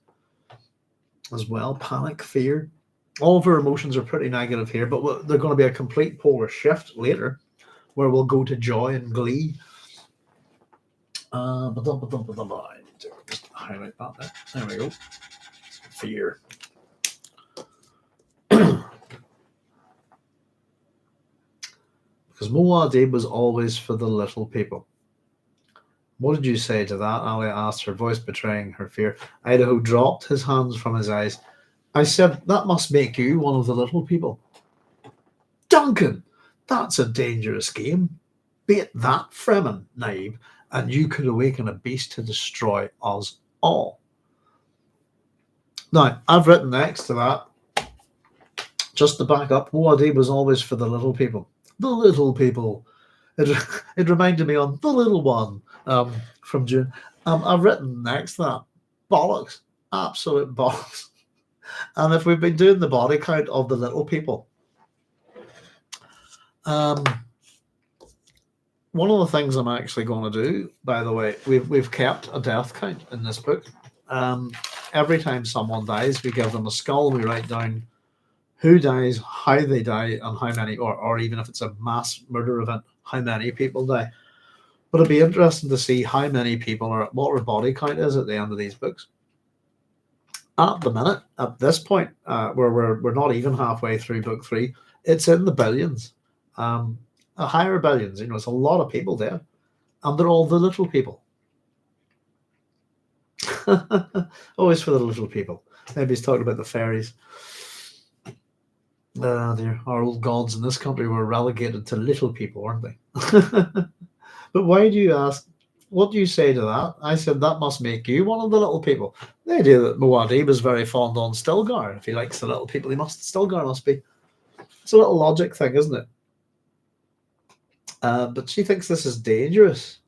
as well. Panic, fear. All of our emotions are pretty negative here, but they're going to be a complete polar shift later, where we'll go to joy and glee. Just highlight that there. There we go. Fear. Because Muad'Dib was always for the little people. What did you say to that? Alia asked, her voice betraying her fear. Idaho dropped his hands from his eyes. I said, that must make you one of the little people. Duncan, that's a dangerous game. Be it that Fremen, Naib, and you could awaken a beast to destroy us all. Now, I've written next to that, just to back up, Muad'Dib was always for the little people. The little people. It reminded me on The Little One from Dune. I've written next to that, bollocks, absolute bollocks. And if we've been doing the body count of the little people, one of the things I'm actually going to do, by the way, we've kept a death count in this book. Every time someone dies, we give them a skull. We write down who dies, how they die, and how many, or even if it's a mass murder event, how many people die. But it'd be interesting to see how many people are, what our body count is at the end of these books. At the minute, at this point, where we're not even halfway through book 3, it's in the billions, a higher billions. It's a lot of people there, and they're all the little people. Always for the little people. Maybe he's talking about the fairies. Dear, our old gods in this country were relegated to little people, weren't they? But why do you ask? What do you say to that? I said, that must make you one of the little people. The idea that Muad'Dib is very fond on Stilgar. If he likes the little people, Stilgar must be. It's a little logic thing, isn't it? But she thinks this is dangerous.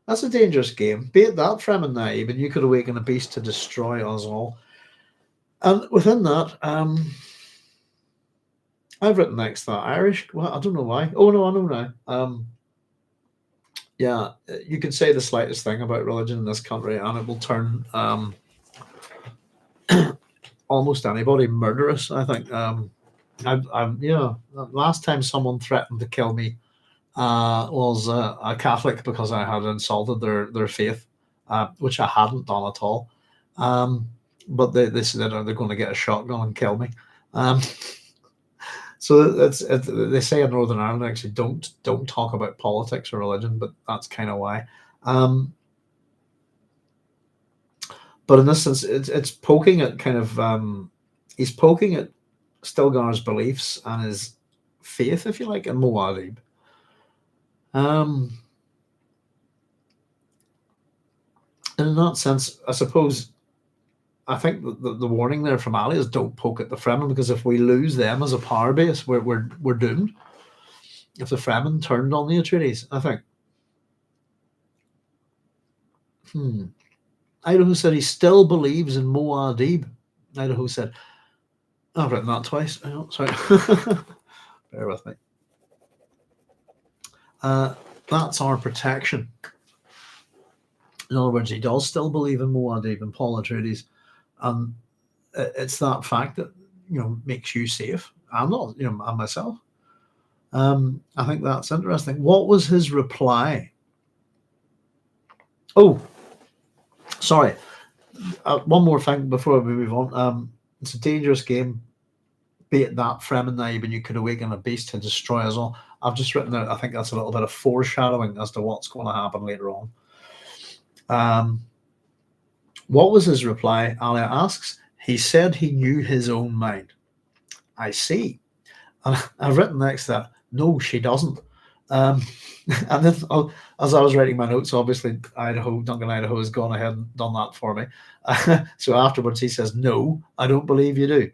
That's a dangerous game. Be it that Fremen Naib, and you could awaken a beast to destroy us all. And within that, I've written next to that Irish. Well, I don't know why. Oh no, I know now. Yeah, you can say the slightest thing about religion in this country, and it will turn almost anybody murderous. I think. Last time someone threatened to kill me was a Catholic because I had insulted their faith, which I hadn't done at all. But they said they're going to get a shotgun and kill me. So they say in Northern Ireland actually don't talk about politics or religion, but that's kind of why. But in this sense, it's poking at kind of he's poking at Stilgar's beliefs and his faith, if you like, in Muad'Dib. And in that sense, I suppose, I think the warning there from Alia is don't poke at the Fremen, because if we lose them as a power base, we're doomed. If the Fremen turned on the Atreides, I think. Idaho said he still believes in Muad'Dib. Idaho said, I've written that twice. Oh, sorry. Bear with me. That's our protection. In other words, he does still believe in Muad'Dib and Paul Atreides. And it's that fact that, makes you safe. I'm not, I'm myself. I think that's interesting. What was his reply? Oh, sorry. One more thing before we move on. It's a dangerous game. Be it that Fremen Naib, and you could awaken a beast to destroy us all. I've just written out, I think that's a little bit of foreshadowing as to what's going to happen later on. What was his reply? Alia asks. He said he knew his own mind. I see. And I've written next to that, no, she doesn't. And then, as I was writing my notes, obviously Duncan Idaho has gone ahead and done that for me. So afterwards he says, no, I don't believe you do.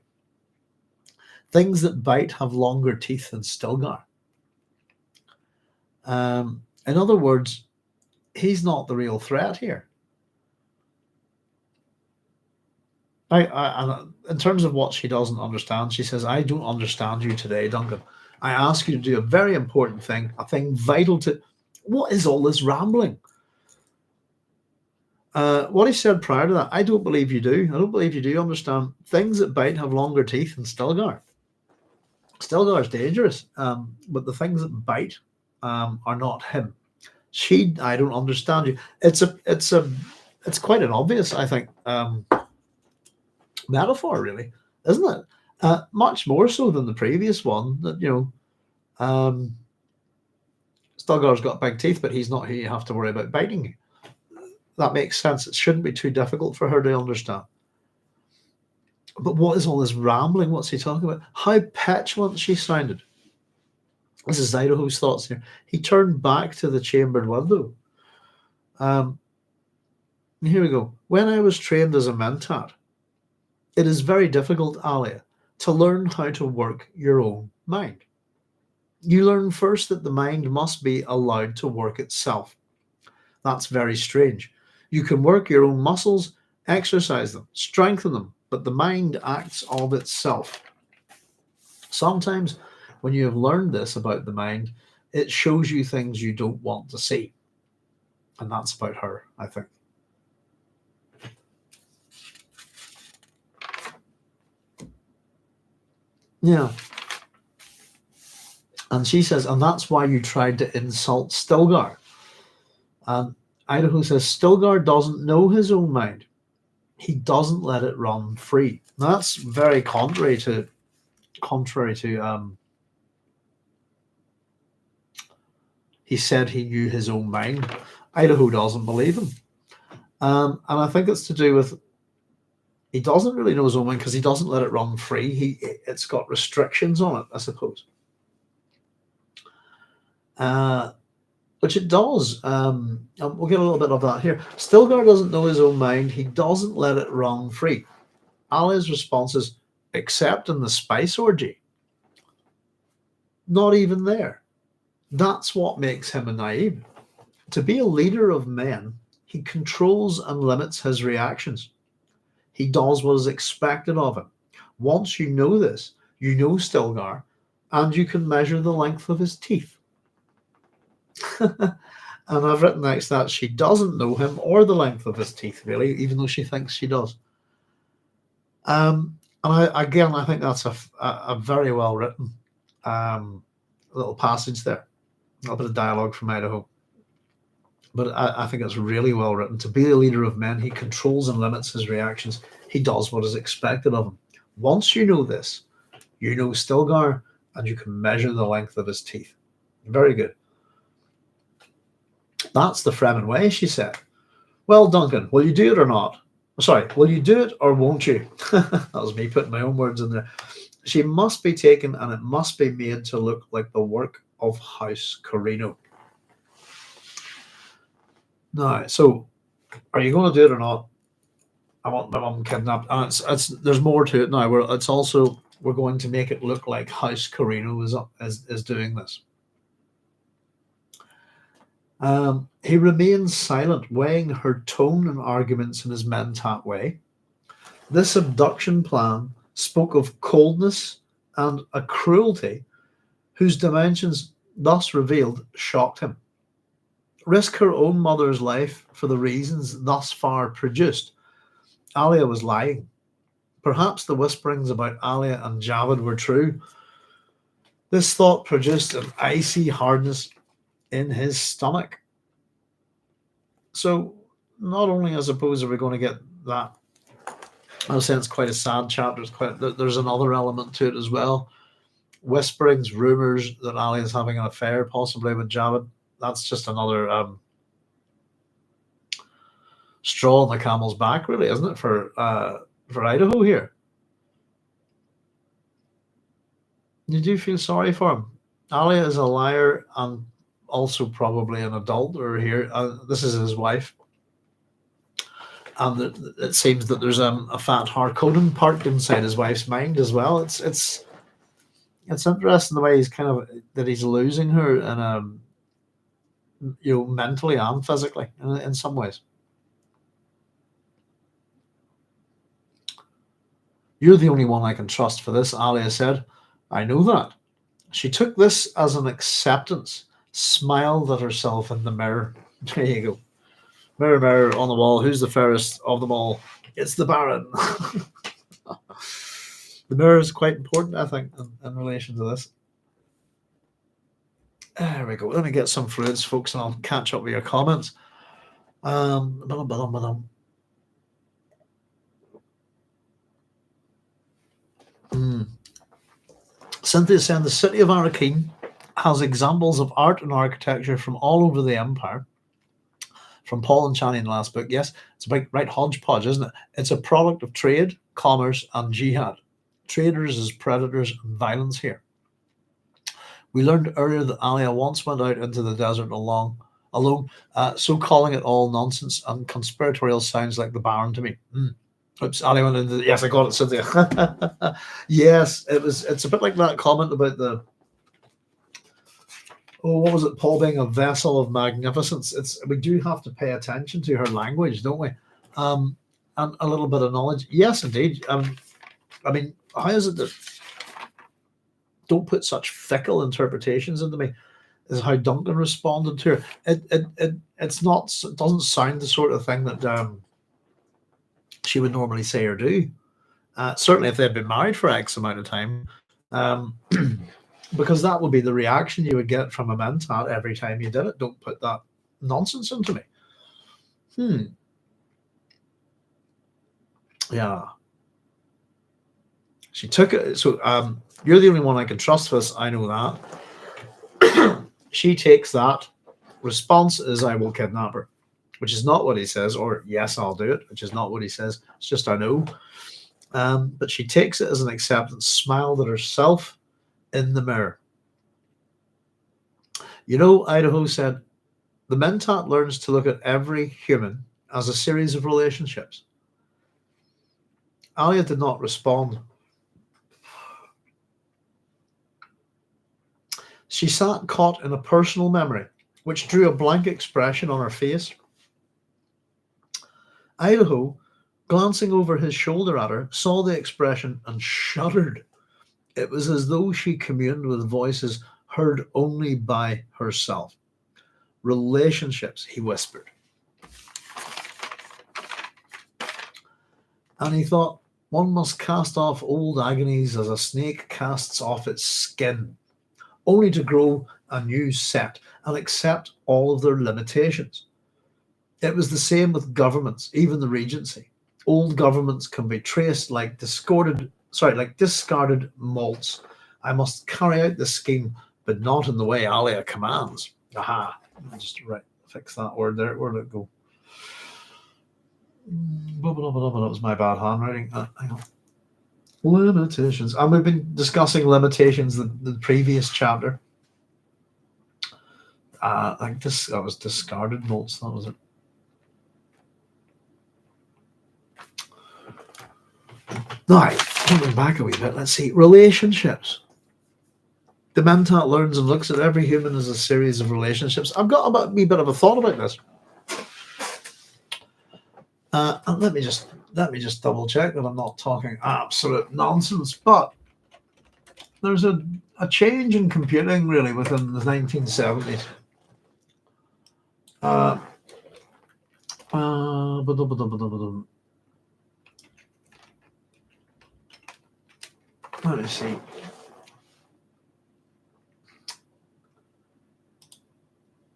Things that bite have longer teeth than Stilgar. In other words, he's not the real threat here. In terms of what she doesn't understand, she says, I don't understand you today, Duncan. I ask you to do a very important thing, a thing vital to... What is all this rambling? What he said prior to that, I don't believe you do. I don't believe you do understand. Things that bite have longer teeth than Stilgar. Stilgar is dangerous, but the things that bite are not him. I don't understand you. It's quite an obvious, I think, metaphor, really, isn't it? Much more so than the previous one. That Stilgar's got big teeth, but he's not who you have to worry about biting you. That makes sense. It shouldn't be too difficult for her to understand. But what is all this rambling? What's he talking about? How petulant she sounded. This is Idaho's thoughts here. He turned back to the chambered window. Here we go. When I was trained as a mentat, it is very difficult, Alia, to learn how to work your own mind. You learn first that the mind must be allowed to work itself. That's very strange. You can work your own muscles, exercise them, strengthen them, but the mind acts of itself. Sometimes, when you have learned this about the mind, it shows you things you don't want to see. And that's about her, I think. Yeah. And she says, and that's why you tried to insult Stilgar. And Idaho says, Stilgar doesn't know his own mind. He doesn't let it run free. Now, that's very contrary to he said he knew his own mind. Idaho doesn't believe him. And I think it's to do with he doesn't really know his own mind because he doesn't let it run free. It's got restrictions on it, I suppose. Which it does. We'll get a little bit of that here. Stilgar doesn't know his own mind. He doesn't let it run free. Alia's response is, except in the spice orgy. Not even there. That's what makes him a naib. To be a leader of men, he controls and limits his reactions. He does what is expected of him. Once you know this, you know Stilgar, and you can measure the length of his teeth. And I've written next to that she doesn't know him or the length of his teeth, really, even though she thinks she does. And I think that's a very well written little passage there. A little bit of dialogue from Idaho. But I think it's really well written. To be a leader of men, he controls and limits his reactions. He does what is expected of him. Once you know this, you know Stilgar, and you can measure the length of his teeth. Very good. That's the Fremen way, she said. Well, Duncan, will you do it or not? Sorry, will you do it or won't you? That was me putting my own words in there. She must be taken and it must be made to look like the work of House Corrino. Now, so are you going to do it or not? I want my mum kidnapped. And there's more to it now. We're going to make it look like House Corrino is doing this. He remains silent, weighing her tone and arguments in his mentat way. This abduction plan spoke of coldness and a cruelty whose dimensions, thus revealed, shocked him. Risk her own mother's life for the reasons thus far produced. Alia was lying. Perhaps the whisperings about Alia and Javid were true. This thought produced an icy hardness in his stomach. So, not only, I suppose, are we going to get that, in a sense, quite a sad chapter, there's another element to it as well. Whisperings, rumours that Alia is having an affair, possibly with Javid. That's just another straw on the camel's back, really, isn't it, for Idaho here? You do feel sorry for him. Alia is a liar and also probably an adulterer here. This is his wife. And it seems that there's a fat Harkonnen parked inside his wife's mind as well. It's interesting the way he's losing her and mentally and physically in some ways. You're the only one I can trust for this, Alia said. I know that. She took this as an acceptance, smiled at herself in the mirror. There you go. Mirror, mirror on the wall, who's the fairest of them all? It's the Baron. The mirror is quite important, I think, in relation to this. There we go. Let me get some fruits, folks, and I'll catch up with your comments. Cynthia saying the city of Arrakis has examples of art and architecture from all over the empire. From Paul and Channing last book, yes, it's a big right hodgepodge, isn't it? It's a product of trade, commerce, and jihad. Traders as predators and violence here. We learned earlier that Alia once went out into the desert alone, so calling it all nonsense and conspiratorial sounds like the Baron to me. Oops, Alia went into yes, I got it, Cynthia. Yes, it's a bit like that comment about the what was it, Paul being a vessel of magnificence. We do have to pay attention to her language, don't we? And a little bit of knowledge. Yes, indeed. I mean, how is it that don't put such fickle interpretations into me? Is how Duncan responded to her. It's not. It doesn't sound the sort of thing that she would normally say or do. Certainly, if they'd been married for X amount of time. Because that would be the reaction you would get from a mentat every time you did it. Don't put that nonsense into me. Yeah. She took it. So you're the only one I can trust for this. I know that. She takes that. Response is, I will kidnap her, which is not what he says, or yes, I'll do it, which is not what he says. It's just, I know. But she takes it as an acceptance, smiled at herself in the mirror. You know, Idaho said, the mentat learns to look at every human as a series of relationships. Alia did not respond. She sat caught in a personal memory, which drew a blank expression on her face. Idaho, glancing over his shoulder at her, saw the expression and shuddered. It was as though she communed with voices heard only by herself. Relationships, he whispered. And he thought, one must cast off old agonies as a snake casts off its skin, only to grow a new set and accept all of their limitations. It was the same with governments, even the Regency. Old governments can be traced like discarded malts. I must carry out the scheme, but not in the way Alia commands. Aha. Just fix that word there. Where did it go? That was my bad handwriting. Hang on. Limitations. And we've been discussing limitations the previous chapter. Like this, that was discarded malts. That was it. Now, coming back a wee bit, let's see. Relationships. The mentat learns and looks at every human as a series of relationships. I've got a wee bit of a thought about this. And let me just double check that I'm not talking absolute nonsense. But there's a change in computing really within the 1970s. Let me see.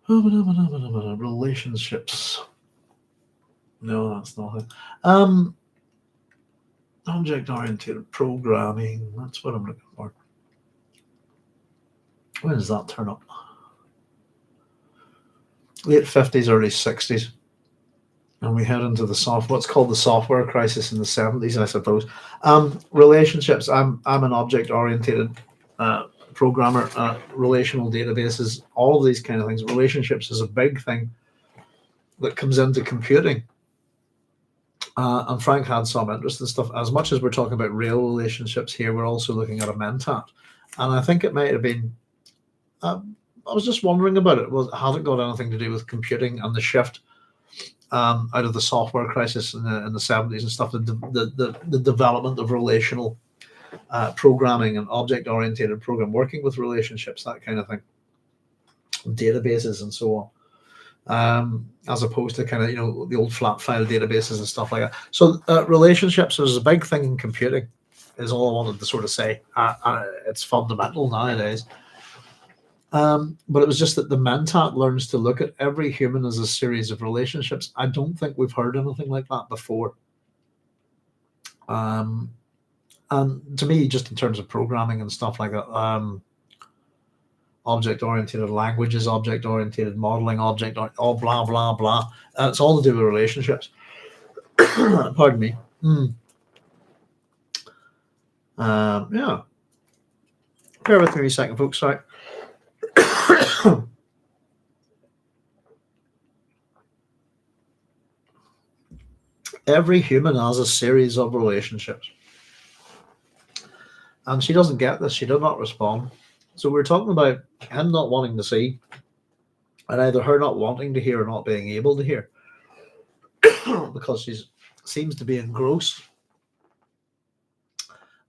Relationships. No, that's not it. Object-oriented programming. That's what I'm looking for. When does that turn up? Late 50s, early 60s. And we head into what's called the software crisis in the 70s, I suppose. Relationships. I'm an object-oriented programmer. Relational databases, all of these kind of things. Relationships is a big thing that comes into computing. And Frank had some interest in stuff. As much as we're talking about real relationships here, we're also looking at a mentat. And I think it might have been, I was just wondering about it. Had it got anything to do with computing and the shift out of the software crisis in the 70s and stuff, the development of relational programming and object-oriented program, working with relationships, that kind of thing, databases and so on. as opposed to kind of the old flat file databases and stuff like that. So relationships is a big thing in computing. Is all I wanted to sort of say. It's fundamental nowadays. But it was just that the Mentat learns to look at every human as a series of relationships. I don't think we've heard anything like that before. Um, and to me, just in terms of programming and stuff like that, object-oriented languages, object-oriented modeling, all blah blah blah. It's all to do with relationships. Pardon me. Yeah. Bear with me a second, folks. Sorry. Every human has a series of relationships. And she doesn't get this. She did not respond. So we're talking about him not wanting to see, and either her not wanting to hear or not being able to hear, because she seems to be engrossed.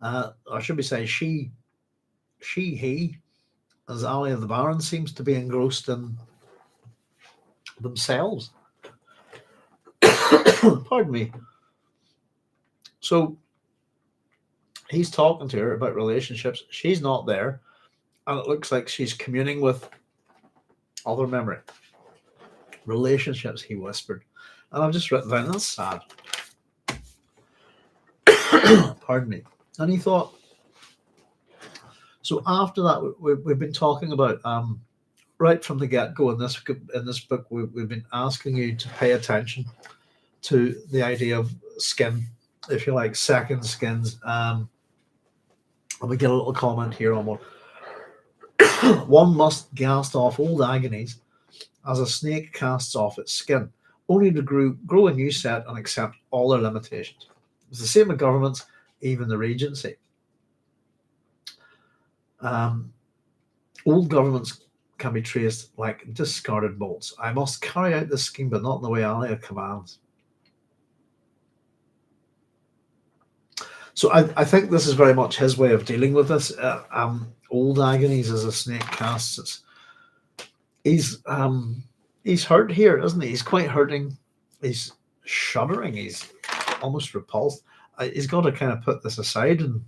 Or should we say he, as Alia the Baron, seems to be engrossed in themselves. Pardon me. So he's talking to her about relationships. She's not there. And it looks like she's communing with other memory. Relationships, he whispered. And I've just written down, that's sad. Pardon me. And he thought, so after that, we've been talking about, right from the get-go in this book, we've been asking you to pay attention to the idea of skin, if you like, second skins. And we get a little comment here on one. One must cast off old agonies as a snake casts off its skin, only to grow a new set and accept all their limitations. It's the same with governments, even the Regency. Old governments can be traced like discarded bolts. I must carry out this scheme, but not in the way Alia commands. So I think this is very much his way of dealing with this. Old agonies as a snake casts. He's hurt here, isn't he? He's quite hurting. He's shuddering. He's almost repulsed. He's got to kind of put this aside and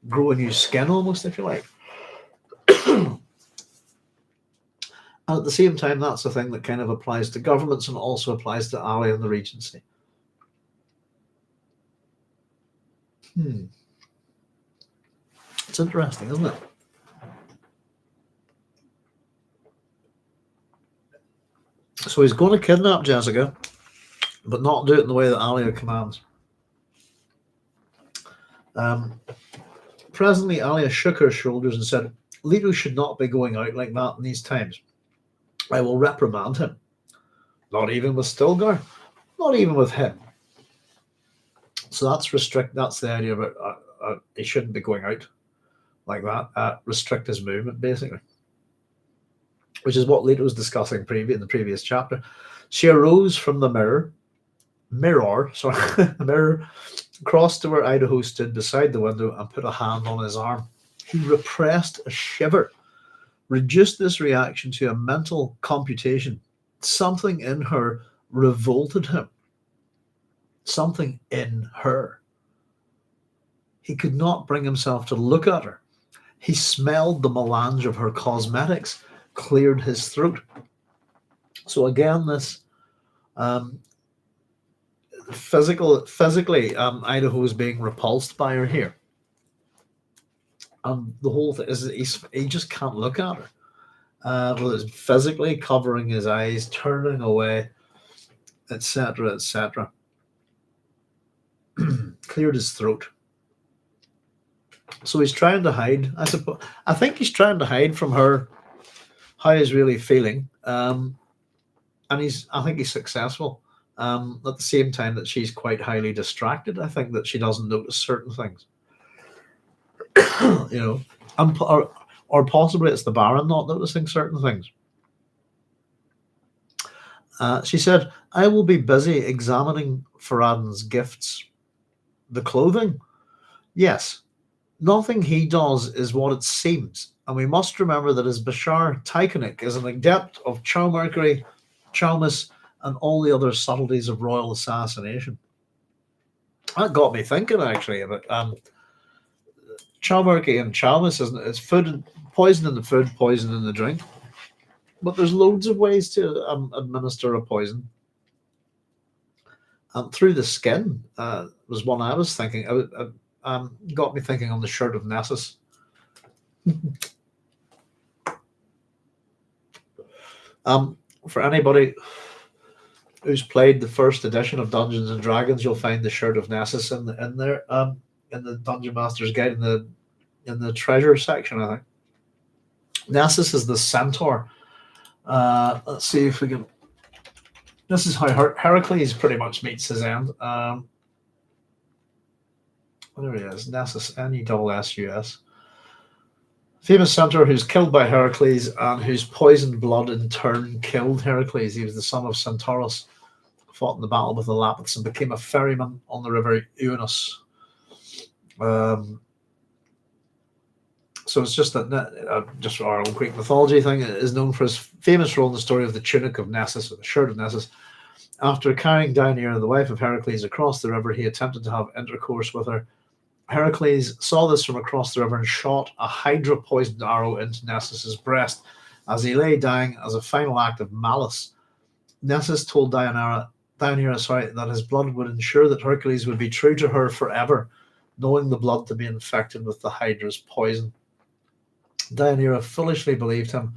grow a new skin, almost, if you like. And at the same time, that's a thing that kind of applies to governments and also applies to Alia and the Regency. It's interesting, isn't it? So he's going to kidnap Jessica, but not do it in the way that Alia commands. Presently, Alia shook her shoulders and said, Leto should not be going out like that in these times. I will reprimand him. Not even with Stilgar, not even with him. So that's the idea of it. He shouldn't be going out like that. Restrict his movement, basically. Which is what Leto was discussing in the previous chapter. She arose from the mirror, crossed to where Idaho stood beside the window and put a hand on his arm. He repressed a shiver, reduced this reaction to a mental computation. Something in her revolted him. Something in her. He could not bring himself to look at her. He smelled the melange of her cosmetics, cleared his throat. So again, this physically, Idaho is being repulsed by her here. And the whole thing is he just can't look at her. Well, it's physically covering his eyes, turning away, etc., etc. Cleared his throat. So he's trying to hide. I think he's trying to hide from her how he's really feeling, and I think he's successful. At the same time that she's quite highly distracted, I think that she doesn't notice certain things. Or possibly it's the Baron not noticing certain things. She said, I will be busy examining Faradin's gifts. The clothing? Yes. Nothing he does is what it seems, and we must remember that as Bashar Tychonik is an adept of Chaumerkery, Chalmis, and all the other subtleties of royal assassination. That got me thinking actually about Chaumerkery and Chalmis, isn't it? It's food, poison in the food, poison in the drink. But there's loads of ways to administer a poison. Through the skin was one I was thinking. Got me thinking on the shirt of Nessus. For anybody who's played the first edition of Dungeons and Dragons, you'll find the shirt of Nessus in there in the Dungeon Master's Guide in the treasure section. I think Nessus is the centaur. Let's see if we can. This is how Heracles pretty much meets his end. There he is, Nessus, Nessus. Famous centaur who's killed by Heracles and whose poisoned blood in turn killed Heracles. He was the son of Centaurus, fought in the battle with the Lapiths and became a ferryman on the river Eunos. So it's just that, just our own Greek mythology thing, is known for his famous role in the story of the tunic of Nessus, or the shirt of Nessus. After carrying Deianira, the wife of Heracles, across the river, he attempted to have intercourse with her. Heracles saw this from across the river and shot a hydra-poisoned arrow into Nessus's breast as he lay dying as a final act of malice. Nessus told Deianira that his blood would ensure that Hercules would be true to her forever, knowing the blood to be infected with the hydra's poison. Deianira foolishly believed him.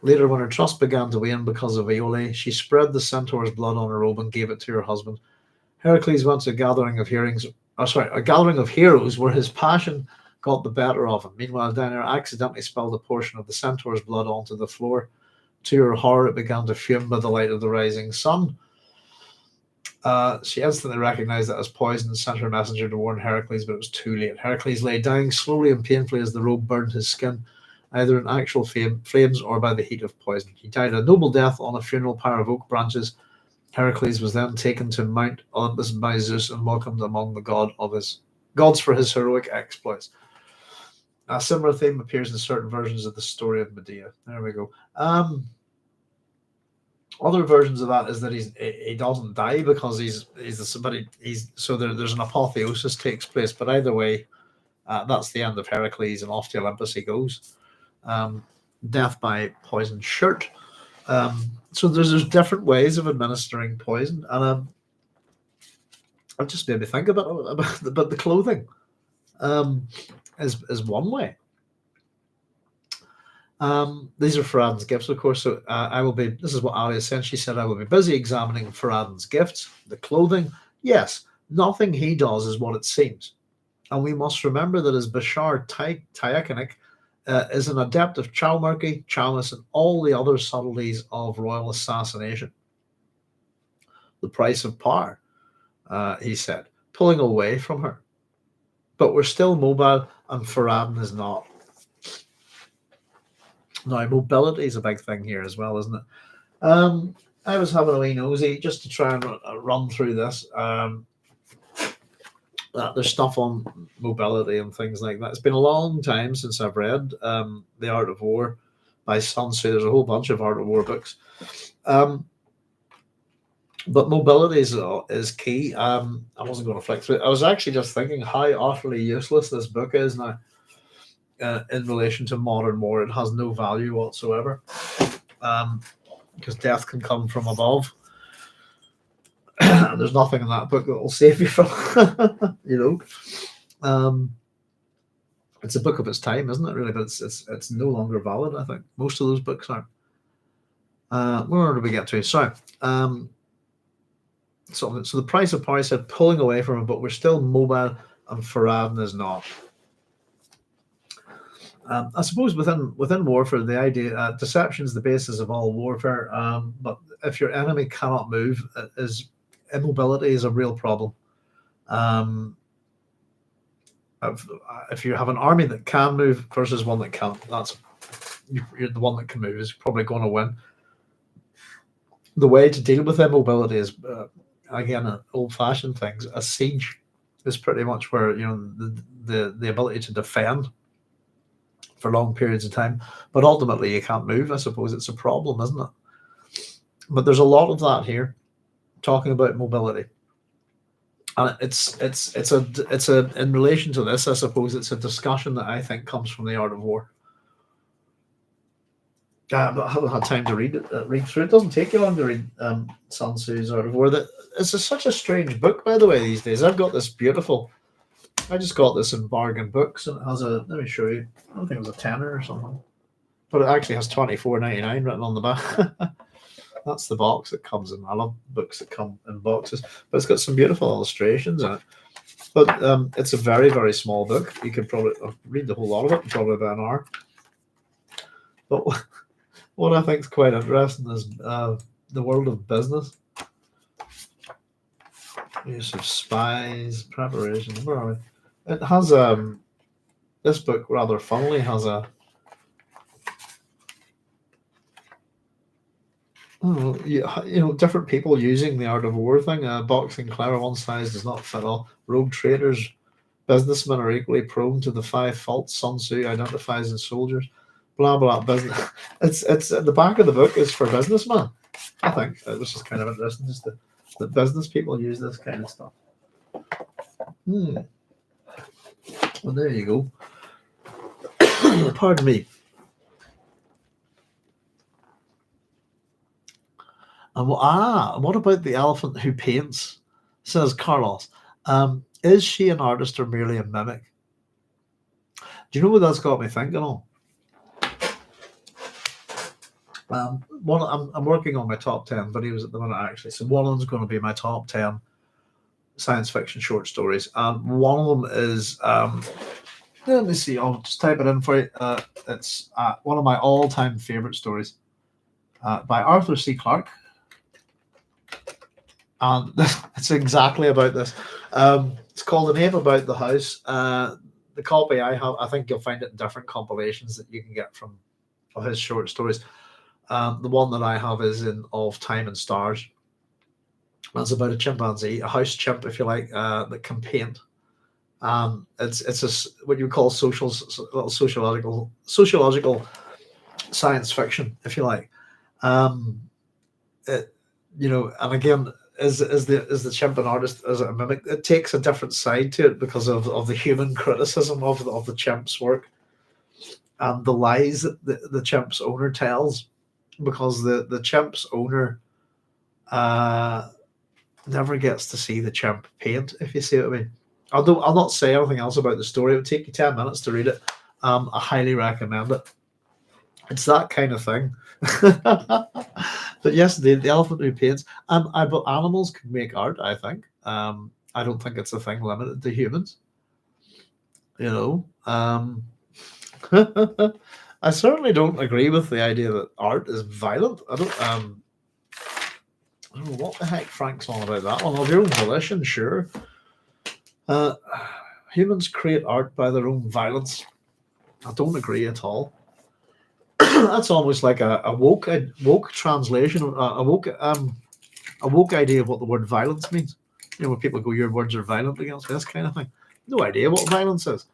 Later, when her trust began to wane because of Iole, she spread the centaur's blood on her robe and gave it to her husband. Heracles went to a gathering of heroes where his passion got the better of him. Meanwhile, Deianira accidentally spilled a portion of the centaur's blood onto the floor. To her horror, it began to fume by the light of the rising sun. She instantly recognized that as poison and sent her messenger to warn Heracles, but it was too late. Heracles lay dying slowly and painfully as the robe burned his skin, either in actual flames or by the heat of poison. He died a noble death on a funeral pyre of oak branches. Heracles was then taken to Mount Olympus by Zeus and welcomed among the gods for his heroic exploits. A similar theme appears in certain versions of the story of Medea. There we go. Other versions of that is that he doesn't die because there's an apotheosis takes place. But either way, that's the end of Heracles, and off to Olympus he goes. Death by poisoned shirt. So there's different ways of administering poison, and it just made me think about the clothing. Is one way. These are Farad'n's gifts, of course. So this is what Alia said. She said, I will be busy examining Farad'n's gifts. The clothing, yes, nothing he does is what it seems. And we must remember that as Bashar Tychonik is an adept of Chaumerkery, Chalmis, and all the other subtleties of royal assassination. The price of power, he said, pulling away from her. But we're still mobile, and Farad is not. Now, mobility is a big thing here as well, isn't it? I was having a wee nosy just to try and run through this. There's stuff on mobility and things like that. It's been a long time since I've read The Art of War by Sun Tzu. There's a whole bunch of Art of War books. But mobility is key. I wasn't going to flick through it. I was actually just thinking how utterly useless this book is now in relation to modern war. It has no value whatsoever because death can come from above. There's nothing in that book that will save you from, it's a book of its time, isn't it? Really, but it's no longer valid. I think most of those books aren't. Where did we get to? So the price of power, said, pulling away from it, but we're still mobile, and Farad is not. I suppose within warfare, the idea deception is the basis of all warfare. But if your enemy cannot move, immobility is a real problem. If you have an army that can move versus one that can't, you're the one that can move is probably going to win. The way to deal with immobility is again an old-fashioned thing, a siege. is pretty much where the ability to defend for long periods of time, but ultimately you can't move. I suppose it's a problem, isn't it? But there's a lot of that here, talking about mobility, and it's a in relation to this, I suppose it's a discussion that I think comes from the art of war. But I haven't had time to read through. It doesn't take you long to read Sun Tzu's Art of War. That such a strange book, by the way. These days, I've got this beautiful. I just got this in Bargain Books, and it has a. Let me show you. I don't think it was a tenner or something, but it actually has 24.99 written on the back. That's the box it comes in. I love books that come in boxes, but it's got some beautiful illustrations in it. But it's a very, very small book. You could probably read the whole lot of it in probably about an hour. But what I think is quite interesting is the world of business. Use of spies, preparation. Where are we? It has this book rather funnily has a different people using the art of war thing. Boxing clever, one size does not fit all. Rogue traders, businessmen are equally prone to the five faults Sun Tzu identifies in soldiers. Blah blah business. It's at the back of the book is for businessmen. I think it was just kind of interesting, just that business people use this kind of stuff. Well, there you go. Pardon me. And what about the elephant who paints? Says Carlos. Is she an artist or merely a mimic? Do you know what that's got me thinking on? I'm working on my top 10 videos at the minute, actually. So one of them's going to be my top 10 science fiction short stories, and one of them is let me see. I'll just type it in for you. It's one of my all-time favorite stories by Arthur C. Clarke, and it's exactly about this. It's called "An Ape About the House." The copy I have, I think you'll find it in different compilations that you can get from of his short stories. The one that I have is in Of Time and Stars. It's about a chimpanzee, a house chimp, if you like, that can paint. It's a what you would call sociological science fiction, if you like. And again, is the chimp an artist? Is it a mimic? It takes a different side to it because of the human criticism of the chimp's work and the lies that the chimp's owner tells, because the chimp's owner never gets to see the chimp paint, if you see what I mean. Although I'll not say anything else about the story. It would take you 10 minutes to read it. I highly recommend it. It's that kind of thing. But yes, the elephant who paints. But animals can make art, I think. I don't think it's a thing limited to humans. I certainly don't agree with the idea that art is violent. I don't know what the heck Frank's on about that one. Of your own volition, sure. Humans create art by their own violence. I don't agree at all. That's almost like a woke translation, a woke idea of what the word violence means. When people go, "Your words are violent against me," this kind of thing. No idea what violence is.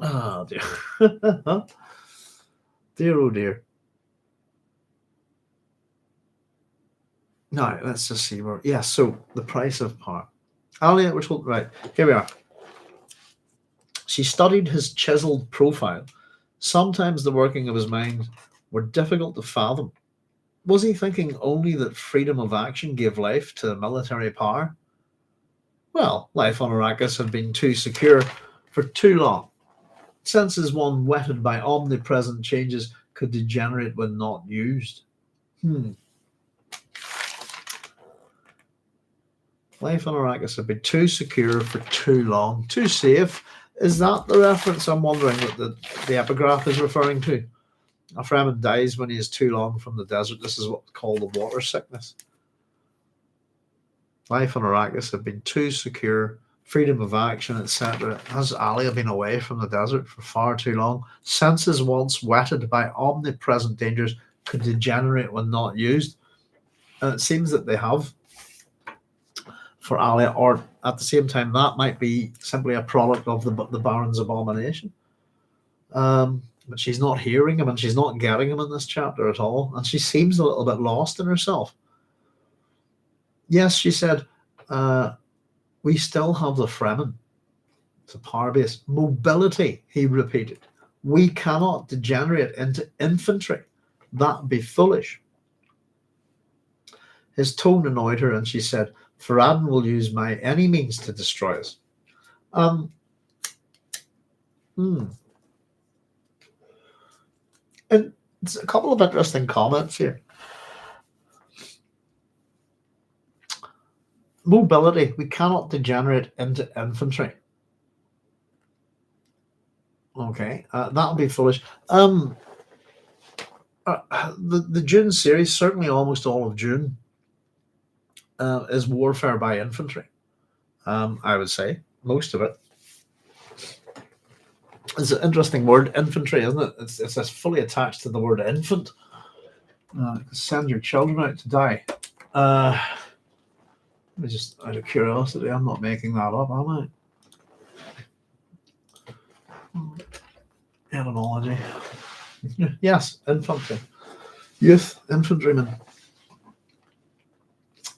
Oh dear. Dear oh dear. Now let's just see where. Yeah, so the price of power. Alia, we're told right. Here we are. She studied his chiseled profile. Sometimes the working of his mind were difficult to fathom. Was he thinking only that freedom of action gave life to military power? Well, life on Arrakis had been too secure for too long. Senses one whetted by omnipresent changes could degenerate when not used. Life on Arrakis had been too secure for too long. Too safe. Is that the reference, I'm wondering, that the epigraph is referring to? A Fremen dies when he is too long from the desert. This is what's called the water sickness. Life on Arrakis had been too secure. Freedom of action, etc. Has Alia been away from the desert for far too long? Senses once whetted by omnipresent dangers could degenerate when not used. And it seems that they have. for Alia, or at the same time that might be simply a product of the Baron's abomination. But she's not hearing him and she's not getting him in this chapter at all, and she seems a little bit lost in herself. Yes, she said, we still have the Fremen. It's a power base. Mobility, he repeated. We cannot degenerate into infantry. That'd be foolish. His tone annoyed her, and she said, Farad'n will use any means to destroy us. And it's a couple of interesting comments here. Mobility, we cannot degenerate into infantry. Okay, that'll be foolish. The Dune series, certainly almost all of Dune, is warfare by infantry. I would say most of it. It's an interesting word, infantry, isn't it? It's fully attached to the word infant. Send your children out to die. Just out of curiosity, I'm not making that up, am I? Etymology. Yes, infantry. Youth, infantryman.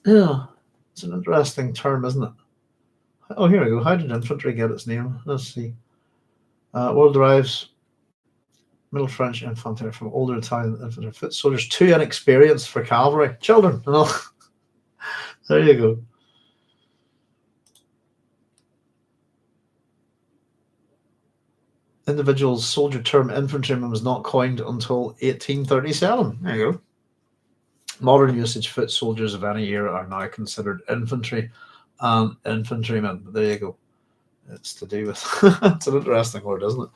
Yeah, it's an interesting term, isn't it? Oh, here we go. How did infantry get its name? Let's see. Word derives Middle French infantry from older Italian infantry. Foot soldiers, too inexperienced for cavalry. Children, you know. There you go. Individual's soldier term infantryman was not coined until 1837. There you go. Modern usage, foot soldiers of any era are now considered infantry and infantrymen. There you go. It's to do with it's an interesting word, isn't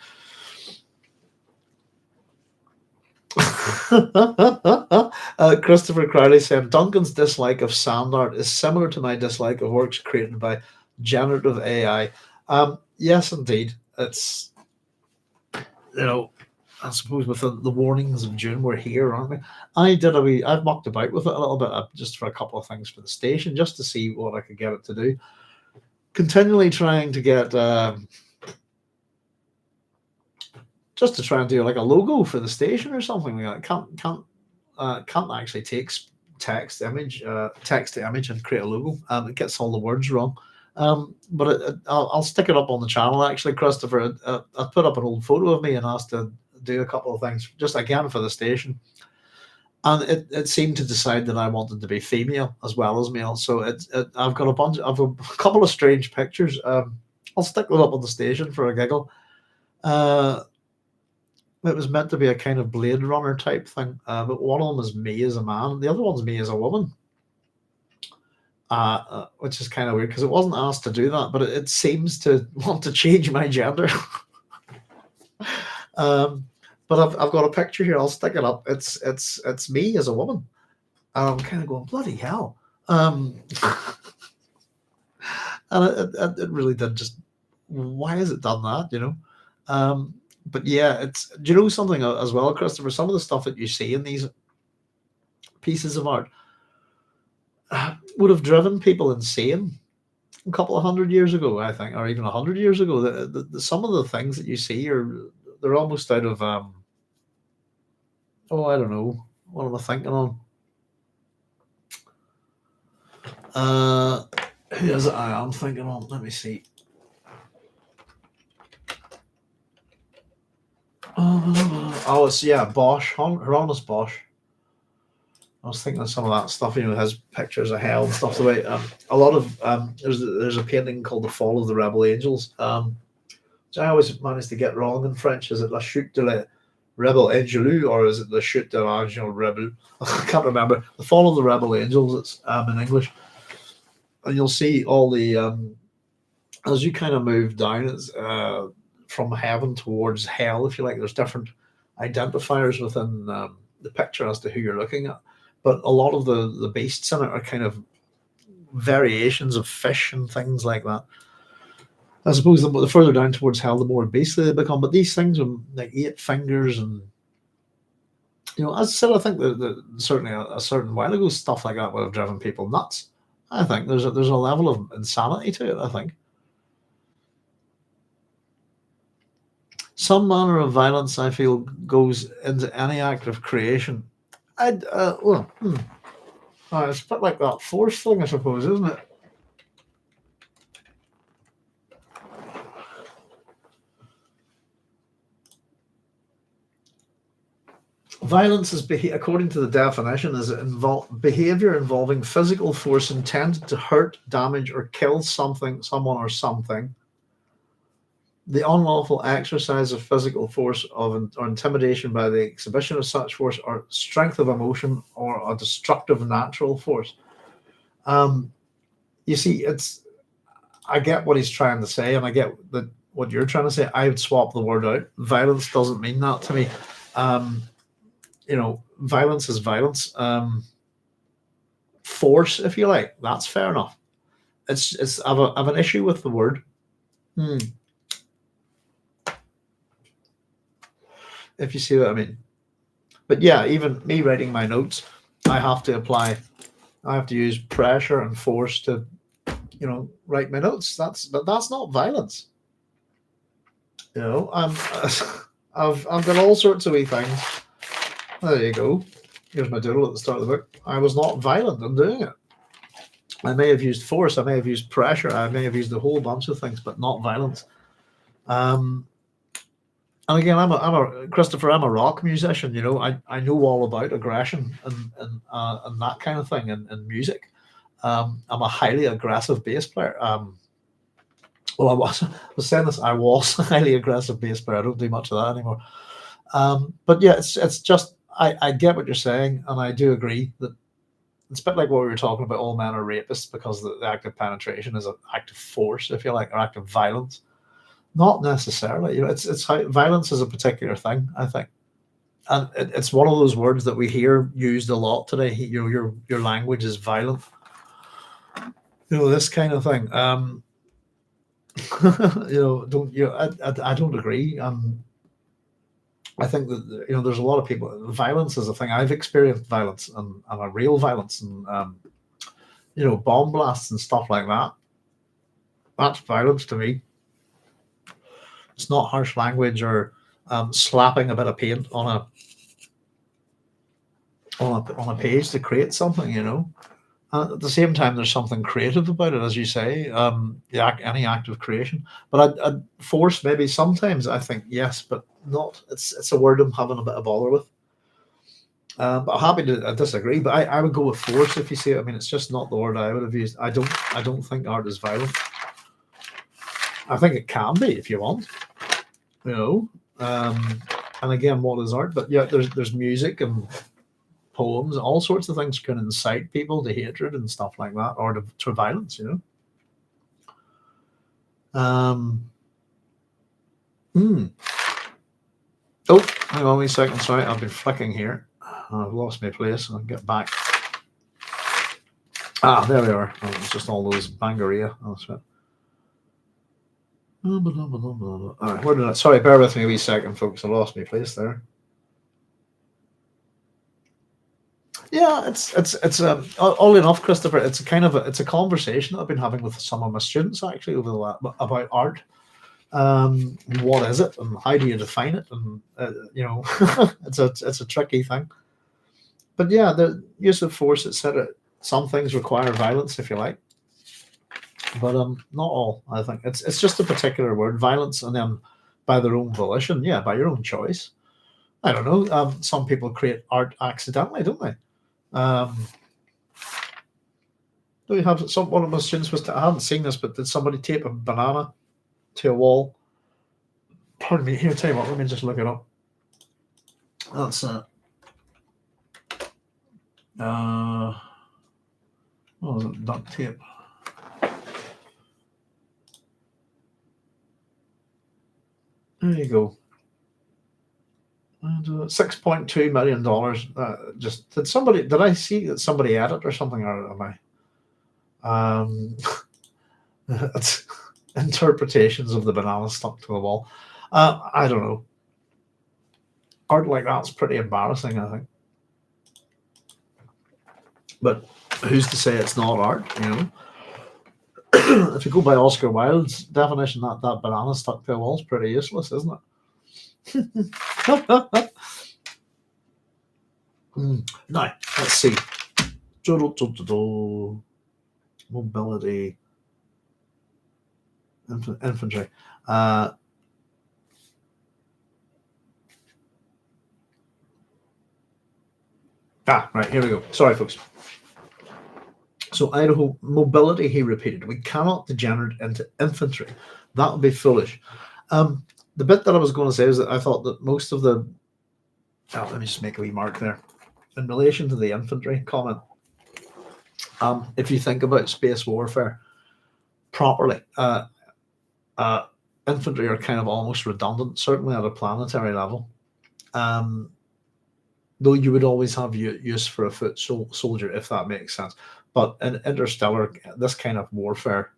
it? Christopher Crowley said, Duncan's dislike of sand art is similar to my dislike of works created by generative AI. Yes, indeed. It's, I suppose with the warnings of Dune, we're here, aren't we? I've mucked about with it a little bit just for a couple of things for the station, just to see what I could get it to do. Continually trying to get just to try and do like a logo for the station or something like that. Can't actually take text to image and create a logo. It gets all the words wrong. But I'll stick it up on the channel. Actually, Christopher, I put up an old photo of me and asked to do a couple of things just again for the station, and it seemed to decide that I wanted to be female as well as male. So I've got a couple of strange pictures. I'll stick them up on the station for a giggle. It was meant to be a kind of Blade Runner type thing, but one of them is me as a man, and the other one's me as a woman. Which is kind of weird because it wasn't asked to do that, but it seems to want to change my gender. But I've got a picture here. I'll stick it up. It's me as a woman. I'm kind of going, bloody hell. And it really did just. Why has it done that? But yeah, do you know something as well, Christopher? Some of the stuff that you see in these pieces of art would have driven people insane a couple of 100 years ago, I think, or even 100 years ago. Some of the things that you see they're almost out of I don't know, what am I thinking on? Who is it I am thinking on? Let me see. It's Bosch, Hieronymus Bosch. I was thinking of some of that stuff, his pictures of hell and stuff. The way a lot of there's a painting called The Fall of the Rebel Angels, which I always manage to get wrong in French. Is it La Chute de la Rebel Angelou, or is it La Chute de l'Angel Rebel? I can't remember. The Fall of the Rebel Angels. It's in English, and you'll see all the as you kind of move down, it's from heaven towards hell, if you like. There's different identifiers within the picture as to who you're looking at. But a lot of the beasts in it are kind of variations of fish and things like that. I suppose the further down towards hell, the more beastly they become. But these things with like 8 fingers and, as I said, I think that certainly a certain while ago, stuff like that would have driven people nuts. I think there's a level of insanity to it. I think some manner of violence, I feel, goes into any act of creation. Well, it's a bit like that force thing, I suppose, isn't it? Violence is, according to the definition, is behavior involving physical force intended to hurt, damage, or kill something, someone, or something. The unlawful exercise of physical force or intimidation by the exhibition of such force or strength of emotion or a destructive natural force. You see, I get what he's trying to say, and I get that what you're trying to say. I would swap the word out. Violence doesn't mean that to me. Violence is violence. Force, if you like, that's fair enough. I have an issue with the word. If you see what I mean. But yeah, even me writing my notes, I have to use pressure and force to, write my notes. But that's not violence. I've got all sorts of wee things. There you go. Here's my doodle at the start of the book. I was not violent in doing it. I may have used force, I may have used pressure, I may have used a whole bunch of things, but not violence. And again, I'm a rock musician. I know all about aggression and that kind of thing in music. I'm a highly aggressive bass player. Well, I was saying this. I was a highly aggressive bass player. I don't do much of that anymore. But yeah, it's just I get what you're saying, and I do agree that it's a bit like what we were talking about. All men are rapists because the act of penetration is an act of force, if you like, or act of violence. Not necessarily. It's how violence is a particular thing, I think, and it's one of those words that we hear used a lot today. Your language is violent. This kind of thing. Don't you? I don't agree. I think that there's a lot of people. Violence is a thing. I've experienced violence and a real violence and bomb blasts and stuff like that. That's violence to me. It's not harsh language or slapping a bit of paint on a page to create something. And at the same time, there's something creative about it, as you say. Any act of creation, but I'd force maybe sometimes. I think yes, but not. It's a word I'm having a bit of bother with. But I'm happy to disagree. But I would go with force if you see it. I mean, it's just not the word I would have used. I don't think art is violent. I think it can be if you want. And again, what is art? But yeah, there's music and poems, all sorts of things can incite people to hatred and stuff like that, or to violence. Oh, hang on a second. Sorry, I've been flicking here. I've lost my place. I'll get back. There we are. It's just all those Bangaria. That's it. All right, where did I? Sorry, bear with me a wee second, folks. I lost my place there. Yeah, it's all enough, Christopher. It's a conversation that I've been having with some of my students actually about art. What is it, and how do you define it? And it's a tricky thing. But yeah, the use of force, etc. Some things require violence, if you like, but not all. I think it's just a particular word, violence, and then by their own volition, by your own choice. I don't know. Some people create art accidentally, don't they? Do we have one of my students I haven't seen this, but did somebody tape a banana to a wall? Pardon me. Here, tell you what. Let me just look it up. That's what was it? Duct tape. There you go. And $6.2 million. Did I see that somebody had it or something? Or am I? It's interpretations of the banana stuck to the wall. I don't know. Art like that's pretty embarrassing, I think. But who's to say it's not art? You know, if you go by Oscar Wilde's definition, that banana stuck to a wall is pretty useless, isn't it? Now, let's see. Mobility, infantry. Right, here we go. Sorry, folks. So Idaho, mobility, he repeated. We cannot degenerate into infantry. That would be foolish. The bit that I was going to say is that I thought that most of the... let me just make a wee mark there. In relation to the infantry comment, if you think about space warfare properly, infantry are kind of almost redundant, certainly at a planetary level. Though you would always have use for a foot soldier, if that makes sense. But in interstellar, this kind of warfare,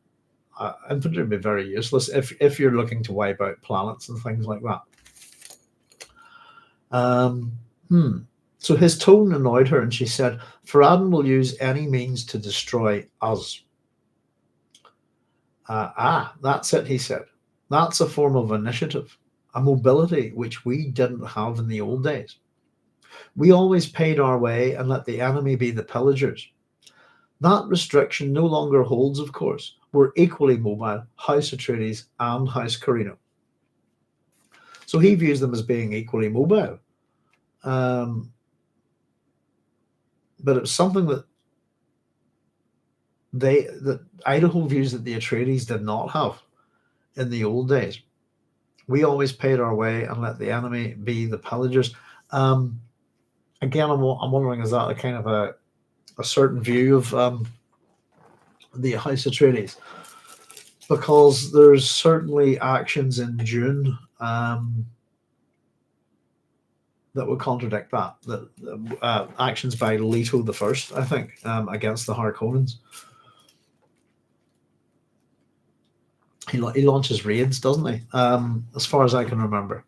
infantry would be very useless if you're looking to wipe out planets and things like that. So his tone annoyed her, and she said, Farad'n will use any means to destroy us. That's it, he said. That's a form of initiative, a mobility which we didn't have in the old days. We always paid our way and let the enemy be the pillagers. That restriction no longer holds, of course. We're equally mobile, House Atreides and House Corrino. So he views them as being equally mobile. But it's something that Idaho views that the Atreides did not have in the old days. We always paid our way and let the enemy be the pillagers. Again, I'm wondering, is that a kind of a certain view of the House Atreides? Because there's certainly actions in Dune that would contradict that. Actions by Leto the First, I think, against the Harkonnens. He launches raids, doesn't he? As far as I can remember.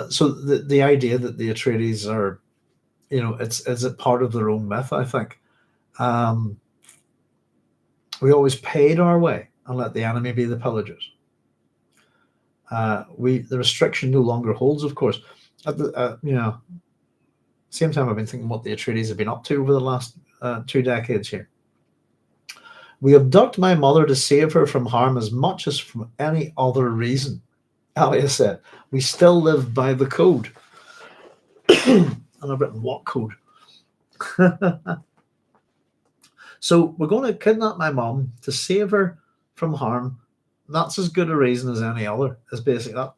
So the idea that the Atreides are, it's a part of their own myth, I think. We always paid our way and let the enemy be the pillagers. The restriction no longer holds, of course. At the same time, I've been thinking what the Atreides have been up to over the last 2 decades here. We abduct my mother to save her from harm as much as from any other reason, Alia said. We still live by the code. And I've written, what code? So we're going to kidnap my mom to save her from harm. That's as good a reason as any other. Is basically that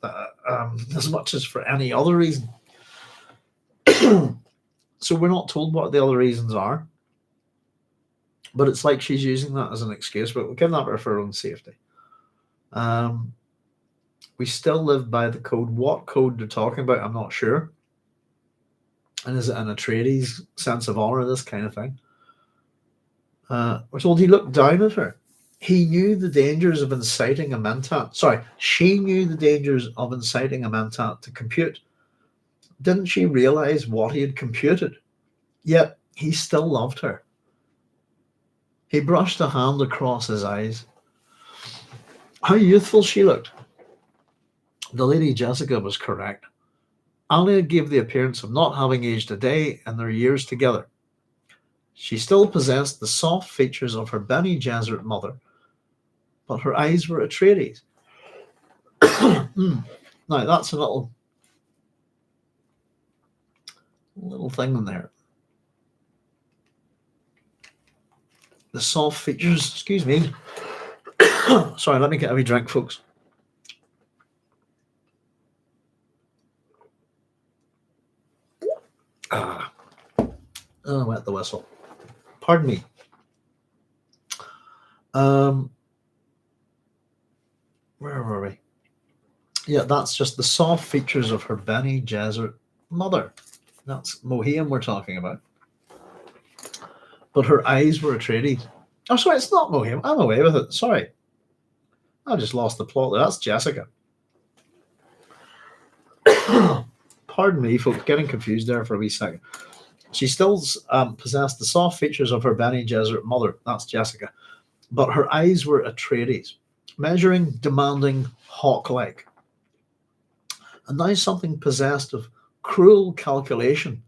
as much as for any other reason. So we're not told what the other reasons are. But it's like she's using that as an excuse. But we'll kidnap her for her own safety. We still live by the code. What code they're talking about, I'm not sure. And is it an Atreides sense of honor, this kind of thing? We're told he looked down at her. He knew the dangers of inciting a mentat. Sorry, she knew the dangers of inciting a mentat to compute. Didn't she realize what he had computed? Yet he still loved her. He brushed a hand across his eyes. How youthful she looked. The Lady Jessica was correct. Alia gave the appearance of not having aged a day in their years together. She still possessed the soft features of her Bene Gesserit mother, but her eyes were Atreides. Now, that's a little thing in there. The soft features, excuse me. Sorry, let me get a wee drink, folks. Oh, wet the whistle. Pardon me. Where were we? Yeah, that's just the soft features of her Bene Gesserit mother. That's Mohiam we're talking about. But her eyes were Atreides. Oh, sorry, it's not Mohiam. I'm away with it. Sorry. I just lost the plot there. That's Jessica. Pardon me, folks. Getting confused there for a wee second. She still possessed the soft features of her Bene Gesserit mother, that's Jessica, but her eyes were Atreides, measuring, demanding, hawk-like. And now something possessed of cruel calculation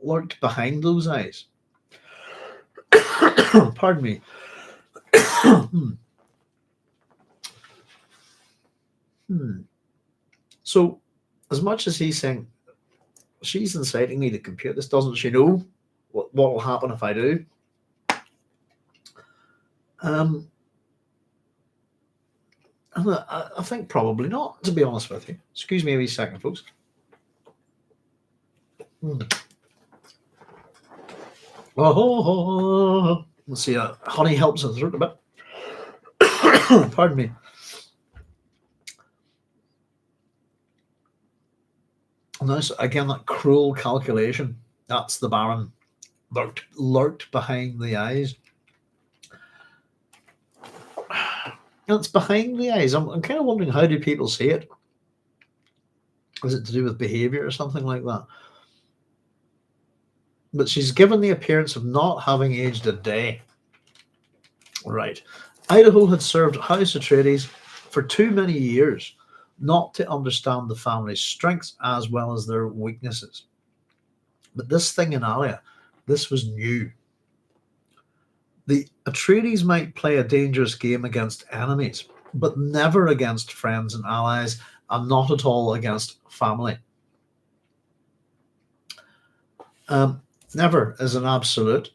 lurked behind those eyes. Pardon me. So, as much as he's saying, she's inciting me to compute this, doesn't she know what will happen if I do? And I think probably not, to be honest with you. Excuse me a wee second, folks. Oh, let's see, honey helps the throat a bit. Pardon me. And this, again, that cruel calculation. That's the Baron lurked behind the eyes. And it's behind the eyes. I'm kind of wondering, how do people see it? Is it to do with behavior or something like that? But she's given the appearance of not having aged a day. Right. Idaho had served House Atreides for too many years not to understand the family's strengths as well as their weaknesses. But this thing in Alia, this was new. The Atreides might play a dangerous game against enemies, but never against friends and allies, and not at all against family. Never is an absolute.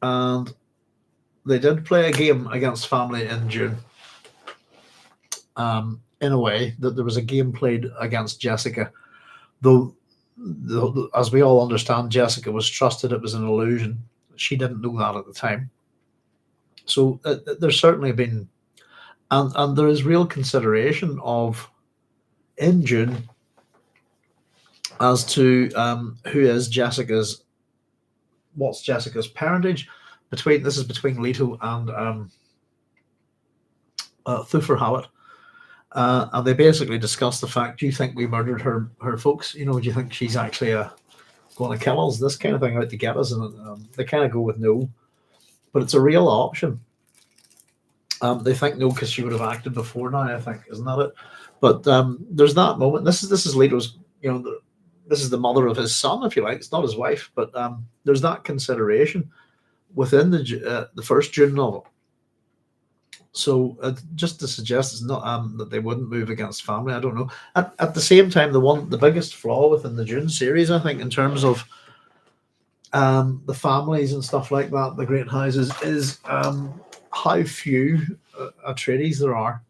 And they did play a game against family in Dune. In a way, that there was a game played against Jessica, though, as we all understand, Jessica was trusted it was an illusion. She didn't know that at the time. So there's certainly been, and there is real consideration of, in Dune, as to what's Jessica's parentage. This is between Leto and Thufir Hawat. And they basically discuss the fact, do you think we murdered her folks? Do you think she's actually going to kill us? This kind of thing, out to get us? And they kind of go with no. But it's a real option. They think no, because she would have acted before now, I think. Isn't that it? But there's that moment. This is Leto's, this is the mother of his son, if you like. It's not his wife. But there's that consideration within the first Dune novel. So just to suggest it's not that they wouldn't move against family, I don't know. At the same time, the biggest flaw within the Dune series, I think, in terms of the families and stuff like that, the great houses, is how few Atreides there are.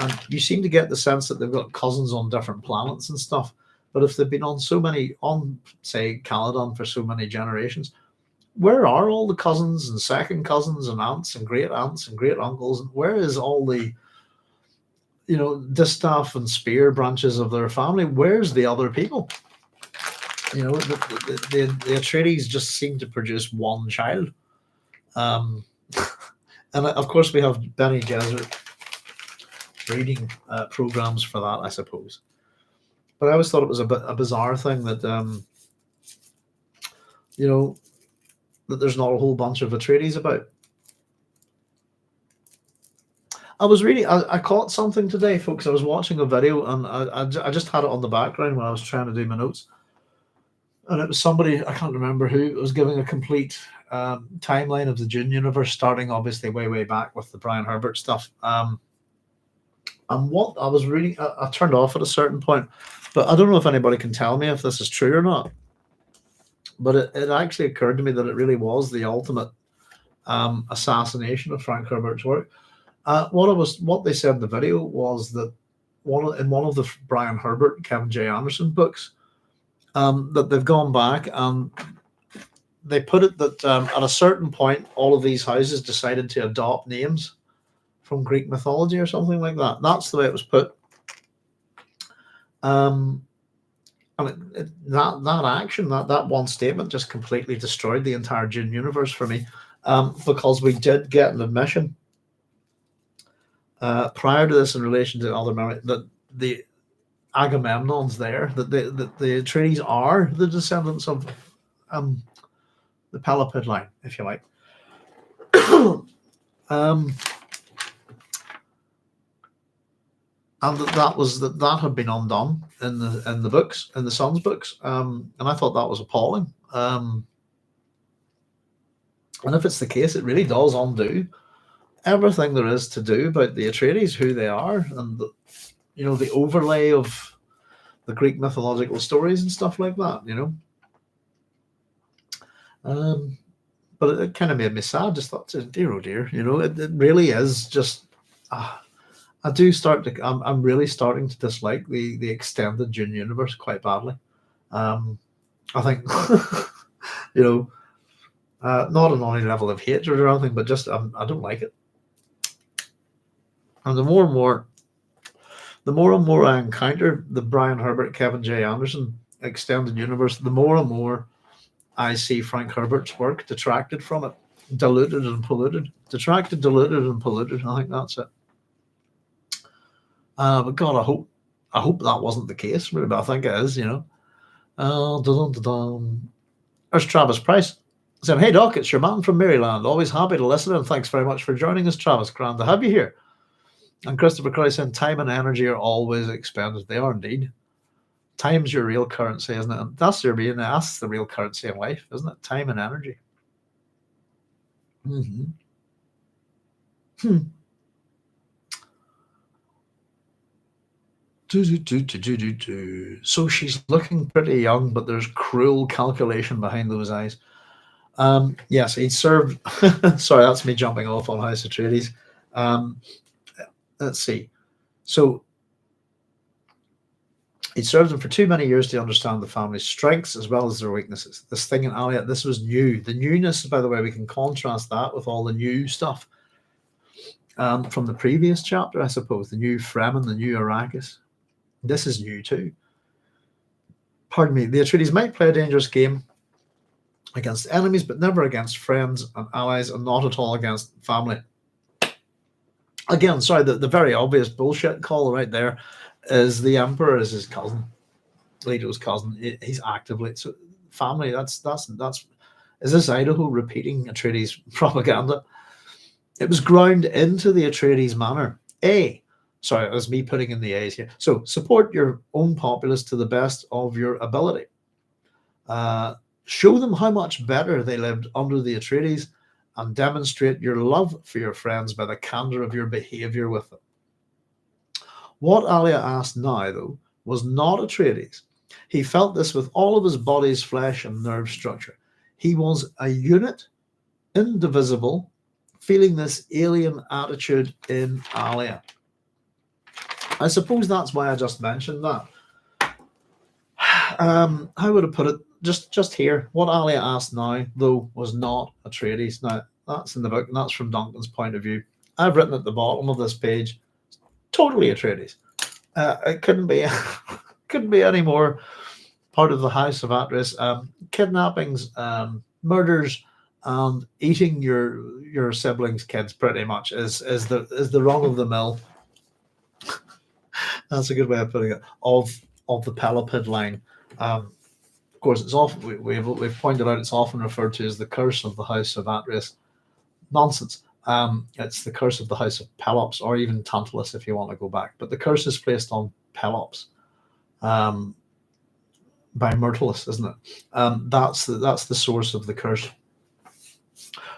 And you seem to get the sense that they've got cousins on different planets and stuff. But if they've been on say, Caladan for so many generations, where are all the cousins and second cousins and aunts and great uncles? And where is all the, distaff and spear branches of their family? Where's the other people? The Atreides just seem to produce one child. And of course we have Bene Gesserit breeding programs for that, I suppose. But I always thought it was a bizarre thing that, that there's not a whole bunch of Atreides about. I caught something today, folks. I was watching a video, and I just had it on the background when I was trying to do my notes. And it was somebody, I can't remember who, was giving a complete timeline of the Dune universe, starting obviously way back with the Brian Herbert stuff. And what I was reading, I turned off at a certain point, but I don't know if anybody can tell me if this is true or not. But it actually occurred to me that it really was the ultimate assassination of Frank Herbert's work. What they said in the video was that in one of the Brian Herbert, Kevin J. Anderson books, that they've gone back and they put it that at a certain point, all of these houses decided to adopt names from Greek mythology or something like that. That's the way it was put. That action, that one statement, just completely destroyed the entire Dune universe for me, because we did get an admission prior to this in relation to other memory that the Agamemnon's there, that the Atreides are the descendants of the Pelopid line, if you like. And that had been undone in the books, in the Son's books, and I thought that was appalling. And if it's the case, it really does undo everything there is to do about the Atreides, who they are, and the overlay of the Greek mythological stories and stuff like that. But it kind of made me sad. Just thought, dear, oh dear, it really is just. I do I'm really starting to dislike the extended Dune universe quite badly. I think, not on any level of hatred or anything, but just I don't like it. And the more and more I encounter the Brian Herbert, Kevin J. Anderson extended universe, the more and more I see Frank Herbert's work detracted from it, diluted and polluted. Detracted, diluted, and polluted. I think that's it. But God, I hope that wasn't the case, really, but I think it is. There's Travis Price saying, "Hey Doc, it's your man from Maryland. Always happy to listen, and thanks very much for joining us, Travis. Grand to have you here." And Christopher Croy saying, "Time and energy are always expended. They are indeed. Time's your real currency, isn't it? And that's the real currency in life, isn't it? Time and energy." So she's looking pretty young, but there's cruel calculation behind those eyes. Yes, he'd served. Sorry, that's me jumping off on House Atreides. Let's see. So he'd served them for too many years to understand the family's strengths as well as their weaknesses. This thing in Alia, this was new. The newness, by the way, we can contrast that with all the new stuff from the previous chapter, I suppose. The new Fremen, the new Arrakis. This is new too. Pardon me. The Atreides might play a dangerous game against enemies, but never against friends and allies, and not at all against family. Again, sorry, the very obvious bullshit call right there is the Emperor is his cousin, Leto's cousin. He's actively so family. That's is this Idaho repeating Atreides propaganda? It was ground into the Atreides manner. Sorry, it was me putting in the A's here. So support your own populace to the best of your ability. Show them how much better they lived under the Atreides, and demonstrate your love for your friends by the candor of your behavior with them. What Alia asked now, though, was not Atreides. He felt this with all of his body's flesh and nerve structure. He was a unit, indivisible, feeling this alien attitude in Alia. I suppose that's why I just mentioned that. How would I put it? Just here, what Alia asked now, though, was not Atreides. Now, that's in the book, and that's from Duncan's point of view. I've written at the bottom of this page, totally Atreides. It couldn't be any more part of the House of Atreides. Kidnappings, murders, and eating your siblings' kids, pretty much, is the run of the mill. That's a good way of putting it. Of the Pelopid line. Of course, it's often we've pointed out it's often referred to as the curse of the House of Atreides. Nonsense. It's the curse of the House of Pelops, or even Tantalus, if you want to go back. But the curse is placed on Pelops by Myrtilus, isn't it? That's the source of the curse.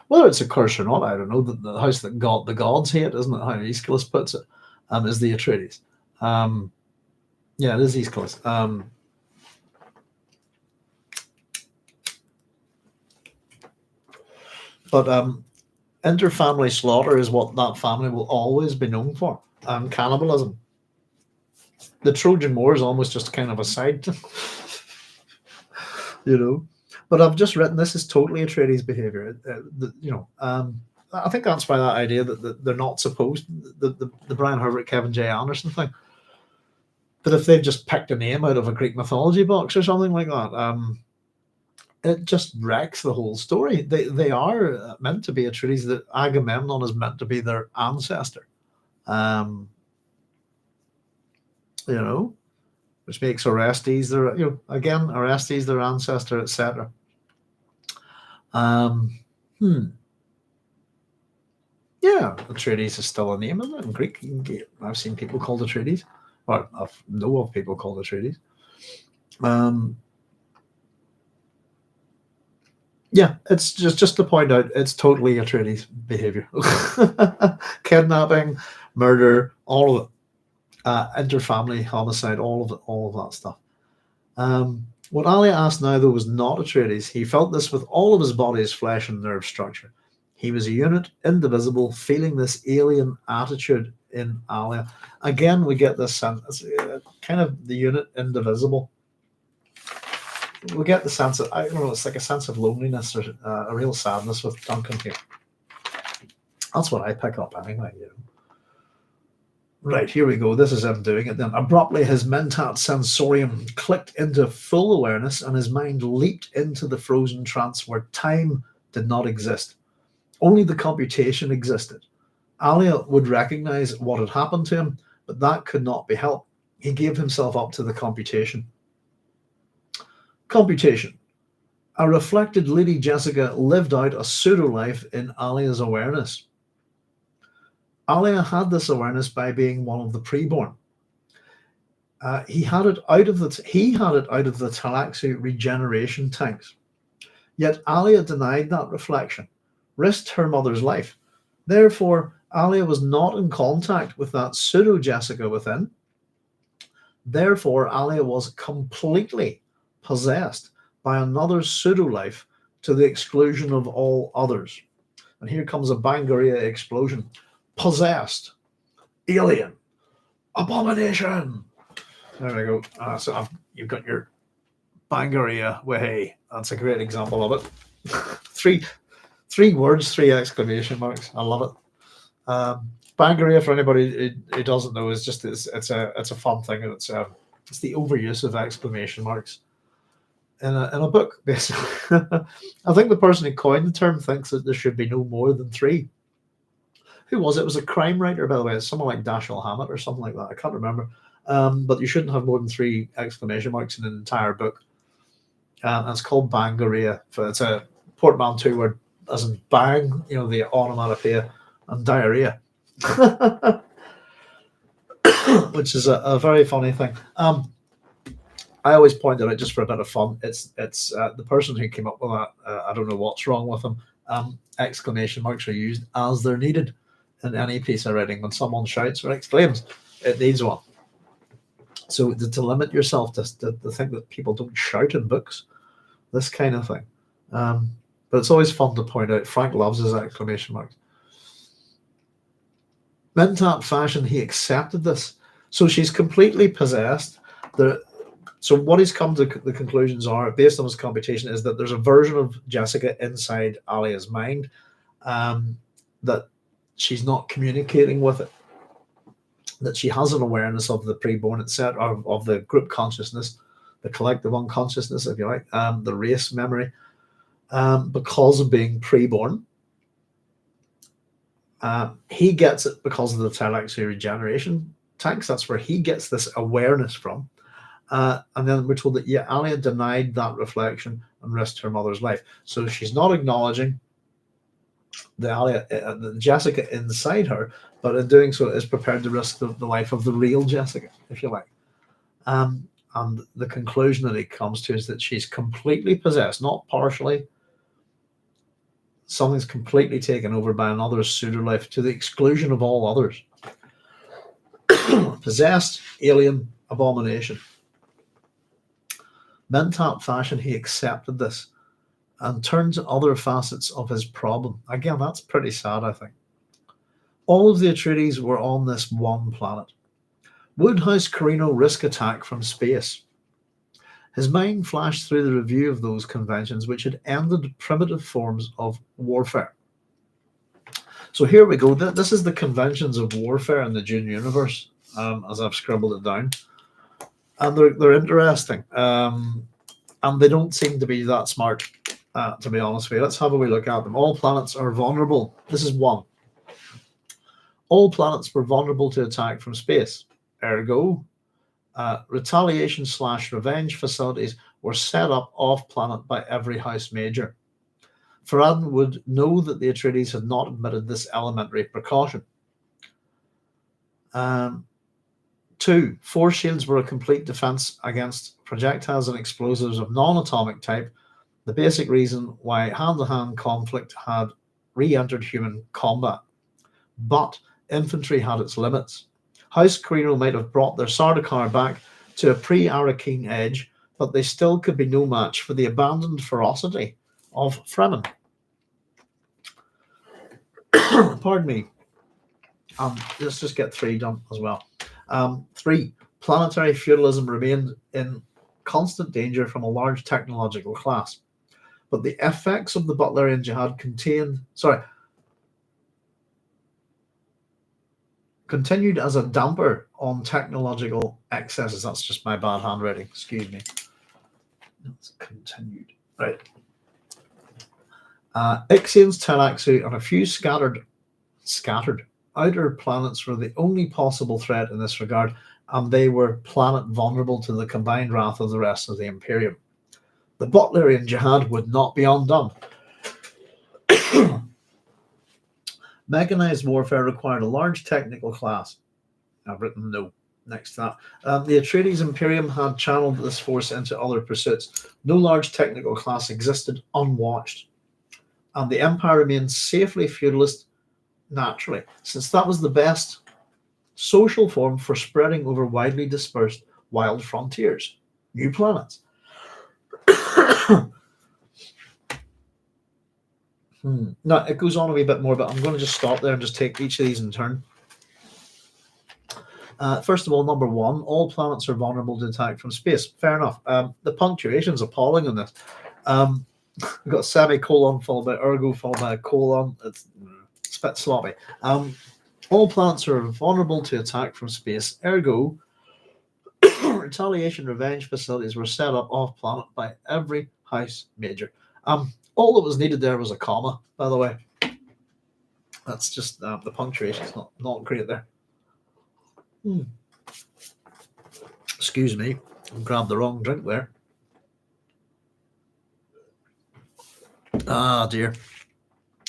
Whether it's a curse or not, I don't know. The house that the gods hate, isn't it? How Aeschylus puts it, is the Atreides. Yeah, it is Aeschylus. But interfamily slaughter is what that family will always be known for. Cannibalism. The Trojan War is almost just kind of a side, But I've just written this is totally Atreides behavior. I think that's why that idea that they're not supposed the Brian Herbert, Kevin J. Anderson thing. But if they've just picked a name out of a Greek mythology box or something like that, it just wrecks the whole story. They are meant to be Atreides. That Agamemnon is meant to be their ancestor. which makes Orestes their, again, Orestes their ancestor, etc. Yeah, Atreides is still a name, isn't it? In Greek, I've seen people called Atreides, or I know of people called Atreides. Yeah, it's just to point out, it's totally Atreides behavior. Kidnapping, murder, all of it. Interfamily homicide, all of that stuff. What Alia asked now, though, was not Atreides. He felt this with all of his body's flesh and nerve structure. He was a unit, indivisible, feeling this alien attitude in Alia. Again, we get this sense, kind of the unit, indivisible. We get the sense of, I don't know, it's like a sense of loneliness or a real sadness with Duncan here. That's what I pick up anyway. Right, here we go. This is him doing it then. Abruptly, his mentat sensorium clicked into full awareness and his mind leaped into the frozen trance where time did not exist. Only the computation existed. Alia would recognize what had happened to him, but that could not be helped. He gave himself up to the computation. Computation. A reflected Lady Jessica lived out a pseudo-life in Alia's awareness. Alia had this awareness by being one of the preborn. He had it out of the Talaxi regeneration tanks. Yet Alia denied that reflection, risked her mother's life. Therefore, Alia was not in contact with that pseudo Jessica within. Therefore, Alia was completely possessed by another pseudo-life to the exclusion of all others. And here comes a Bangaria explosion. Possessed. Alien. Abomination. There we go. You've got your Bangaria way. That's a great example of it. three words, 3 exclamation marks. I love it. Bangaria, for anybody who doesn't know, is just it's a fun thing. It's the overuse of exclamation marks in a book, basically. I think the person who coined the term thinks that there should be no more than 3. Who was it? It was a crime writer, by the way. It's someone like Dashiell Hammett or something like that. I can't remember. But you shouldn't have more than 3 exclamation marks in an entire book. And it's called Bangaria. It's a portmanteau word, as in bang, the onomatopoeia, and diarrhea. Which is a very funny thing. I always point it out just for a bit of fun. It's the person who came up with that. I don't know what's wrong with them. Exclamation marks are used as they're needed in any piece of writing. When someone shouts or exclaims, it needs one. So to limit yourself to think that people don't shout in books, this kind of thing. But it's always fun to point out. Frank loves his exclamation marks. Mentat fashion, he accepted this. So she's completely possessed. So what he's come to the conclusions are, based on his computation, is that there's a version of Jessica inside Alia's mind that she's not communicating with it, that she has an awareness of the preborn, etc., of the group consciousness, the collective unconsciousness, if you like, the race memory, because of being preborn. He gets it because of the Talaxi regeneration tanks. That's where he gets this awareness from. And then we're told that, Alia denied that reflection and risked her mother's life. So she's not acknowledging the Jessica inside her, but in doing so is prepared to risk the life of the real Jessica, if you like. And the conclusion that he comes to is that she's completely possessed, not partially. Something's completely taken over by another pseudo-life to the exclusion of all others. Possessed, alien, abomination. Mentat fashion, he accepted this and turned to other facets of his problem. Again, that's pretty sad, I think. All of the Atreides were on this one planet. Would House Carino risk attack from space? His mind flashed through the review of those conventions which had ended primitive forms of warfare. So here we go. This is the conventions of warfare in the Dune universe, as I've scribbled it down. And they're interesting. And they don't seem to be that smart, to be honest with you. Let's have a wee look at them. All planets are vulnerable. This is one. All planets were vulnerable to attack from space. Ergo, retaliation/revenge facilities were set up off planet by every House Major. Farad'n would know that the Atreides had not admitted this elementary precaution. 2. Force shields were a complete defense against projectiles and explosives of non-atomic type, the basic reason why hand-to-hand conflict had re-entered human combat. But infantry had its limits. House Carino might have brought their Sardaukar back to a pre-Arrakeen edge, but they still could be no match for the abandoned ferocity of Fremen. Pardon me. Let's just get 3 done as well. 3. Planetary feudalism remained in constant danger from a large technological class, but the effects of the Butlerian Jihad continued as a damper on technological excesses. That's just my bad handwriting. Excuse me. It's continued. Right. Ixians, Taraxu, and a few scattered outer planets were the only possible threat in this regard, and they were planet vulnerable to the combined wrath of the rest of the Imperium. The Butlerian Jihad would not be undone. Mechanized warfare required a large technical class. I've written no next to that. The Atreides Imperium had channeled this force into other pursuits. No large technical class existed unwatched, and the Empire remained safely feudalist naturally, since that was the best social form for spreading over widely dispersed wild frontiers, new planets. No, it goes on a wee bit more, but I'm going to just stop there and just take each of these in turn. First of all, number 1, all planets are vulnerable to attack from space. Fair enough. The punctuation's appalling on this. We've got semicolon followed by ergo followed by a colon. It's a bit sloppy. All planets are vulnerable to attack from space. Ergo, retaliation revenge facilities were set up off planet by every House Major. All that was needed there was a comma, by the way. That's just the punctuation's not great there. Excuse me, I grabbed the wrong drink there. Ah, dear.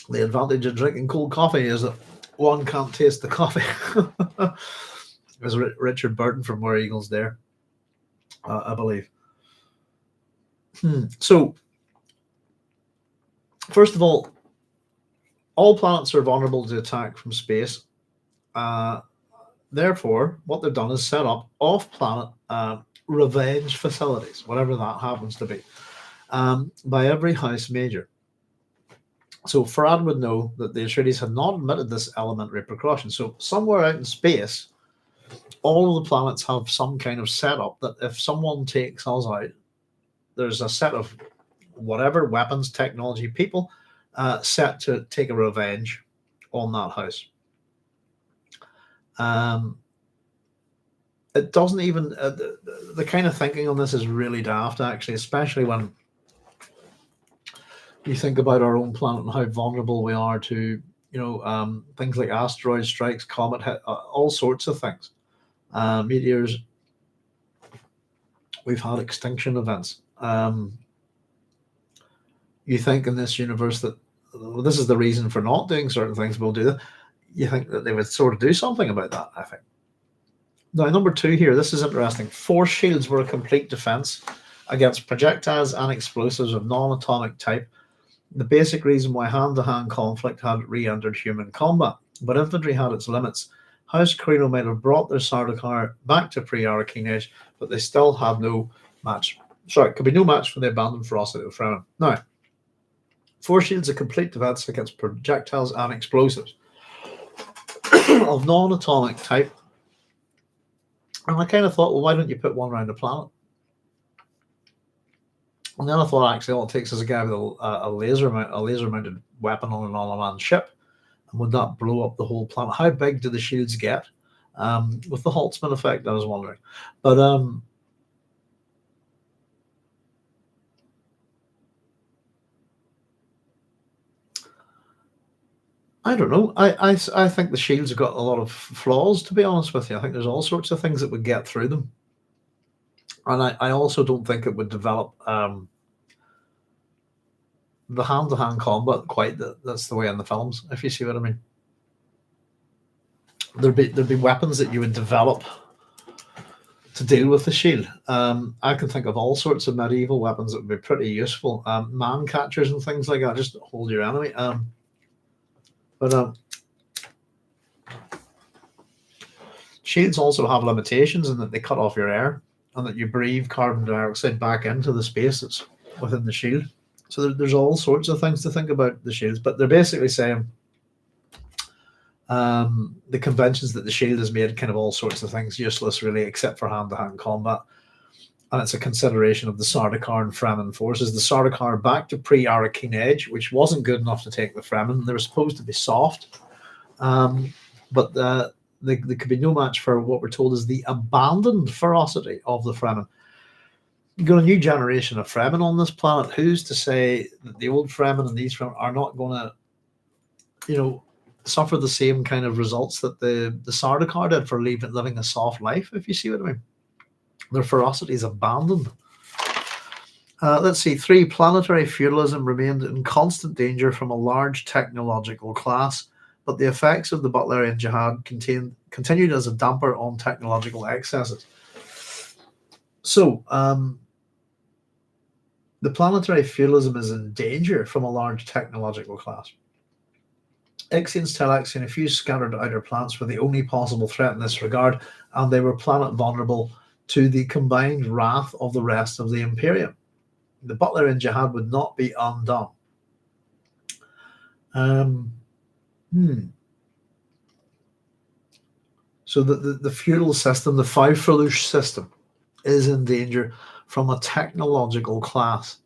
The advantage of drinking cold coffee is that one can't taste the coffee. There's Richard Burton from Where Eagles Dare, I believe. So, first of all planets are vulnerable to attack from space. Therefore, what they've done is set up off-planet revenge facilities, whatever that happens to be, by every House Major. So Farad would know that the Atreides had not admitted this elementary precaution. So somewhere out in space, all of the planets have some kind of setup that if someone takes us out, there's a set of whatever weapons, technology, people set to take a revenge on that house. It doesn't even the kind of thinking on this is really daft, actually, especially when you think about our own planet and how vulnerable we are to things like asteroid strikes, comet hit, all sorts of things, meteors. We've had extinction events. You think in this universe that this is the reason for not doing certain things, we'll do that. You think that they would sort of do something about that, I think. Now, number 2 here, this is interesting. Force shields were a complete defense against projectiles and explosives of non-atomic type, the basic reason why hand-to-hand conflict had re-entered human combat. But infantry had its limits. House Carino might have brought their Sardaukar back to pre-Arrakeen age, but they still had no match. Sorry, could be no match for the abandoned ferocity of Fremen. Now, force shields are complete defense against projectiles and explosives of non-atomic type. And I kind of thought, well, why don't you put one around the planet? And then I thought, actually, all it takes is a guy with a laser-mounted weapon on an all-man ship. And would that blow up the whole planet? How big do the shields get? With the Holtzman effect, I was wondering. But I don't know. I think the shields have got a lot of flaws, to be honest with you. I think there's all sorts of things that would get through them. And I also don't think it would develop the hand-to-hand combat quite that's the way in the films, if you see what I mean. There'd be weapons that you would develop to deal with the shield. I can think of all sorts of medieval weapons that would be pretty useful. Man catchers and things like that, just to hold your enemy. But shields also have limitations in that they cut off your air and that you breathe carbon dioxide back into the space that's within the shield. So there's all sorts of things to think about the shields, but they're basically saying the conventions that the shield has made kind of all sorts of things useless, really, except for hand-to-hand combat. And it's a consideration of the Sardaukar and Fremen forces. The Sardaukar back to pre-Arrakeen Age, which wasn't good enough to take the Fremen. They were supposed to be soft, but they could be no match for what we're told is the abandoned ferocity of the Fremen. You've got a new generation of Fremen on this planet. Who's to say that the old Fremen and these Fremen are not going to, suffer the same kind of results that the Sardaukar did for living a soft life, if you see what I mean? Their ferocity is abandoned. Let's see. 3, planetary feudalism remained in constant danger from a large technological class, but the effects of the Butlerian Jihad continued as a damper on technological excesses. So, the planetary feudalism is in danger from a large technological class. Ixians tell Ixian a few scattered outer planets were the only possible threat in this regard, and they were planet vulnerable to the combined wrath of the rest of the Imperium. The Butlerian Jihad would not be undone. So the feudal system, the Faufaluche system, is in danger from a technological class.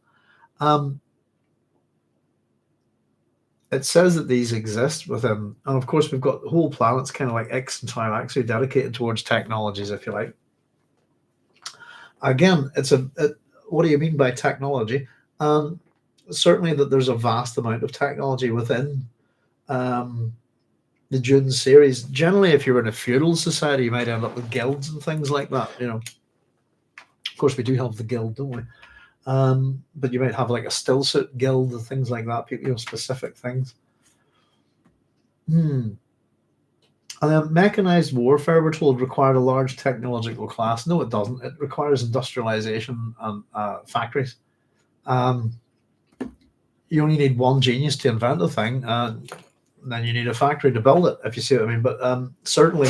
It says that these exist within, and of course we've got whole planets kind of like X and Trilaxia dedicated towards technologies, if you like. Again, what do you mean by technology? Certainly that there's a vast amount of technology within the Dune series. Generally, if you're in a feudal society, you might end up with guilds and things like that. Of course, we do have the guild, don't we? But you might have like a stillsuit guild and things like that, specific things. And then mechanized warfare, we're told, required a large technological class. No, it doesn't. It requires industrialization and factories. You only need one genius to invent a thing, and then you need a factory to build it, if you see what I mean. But certainly,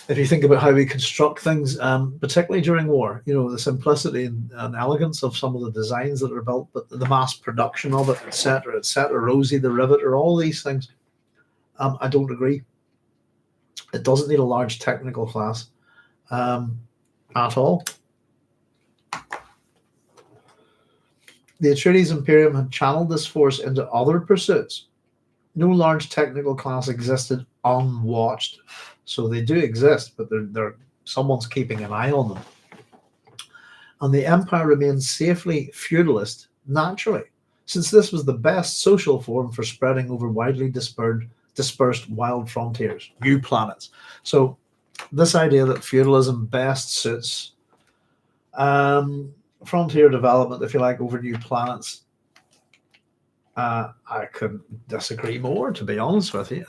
if you think about how we construct things, particularly during war, the simplicity and elegance of some of the designs that are built, but the mass production of it, etc., Rosie the Riveter, all these things, I don't agree. It doesn't need a large technical class at all. The Atreides Imperium had channeled this force into other pursuits. No large technical class existed unwatched. So they do exist, but someone's keeping an eye on them. And the Empire remains safely feudalist naturally, since this was the best social form for spreading over widely dispersed wild frontiers, new planets. So this idea that feudalism best suits frontier development, if you like, over new planets, I couldn't disagree more, to be honest with you.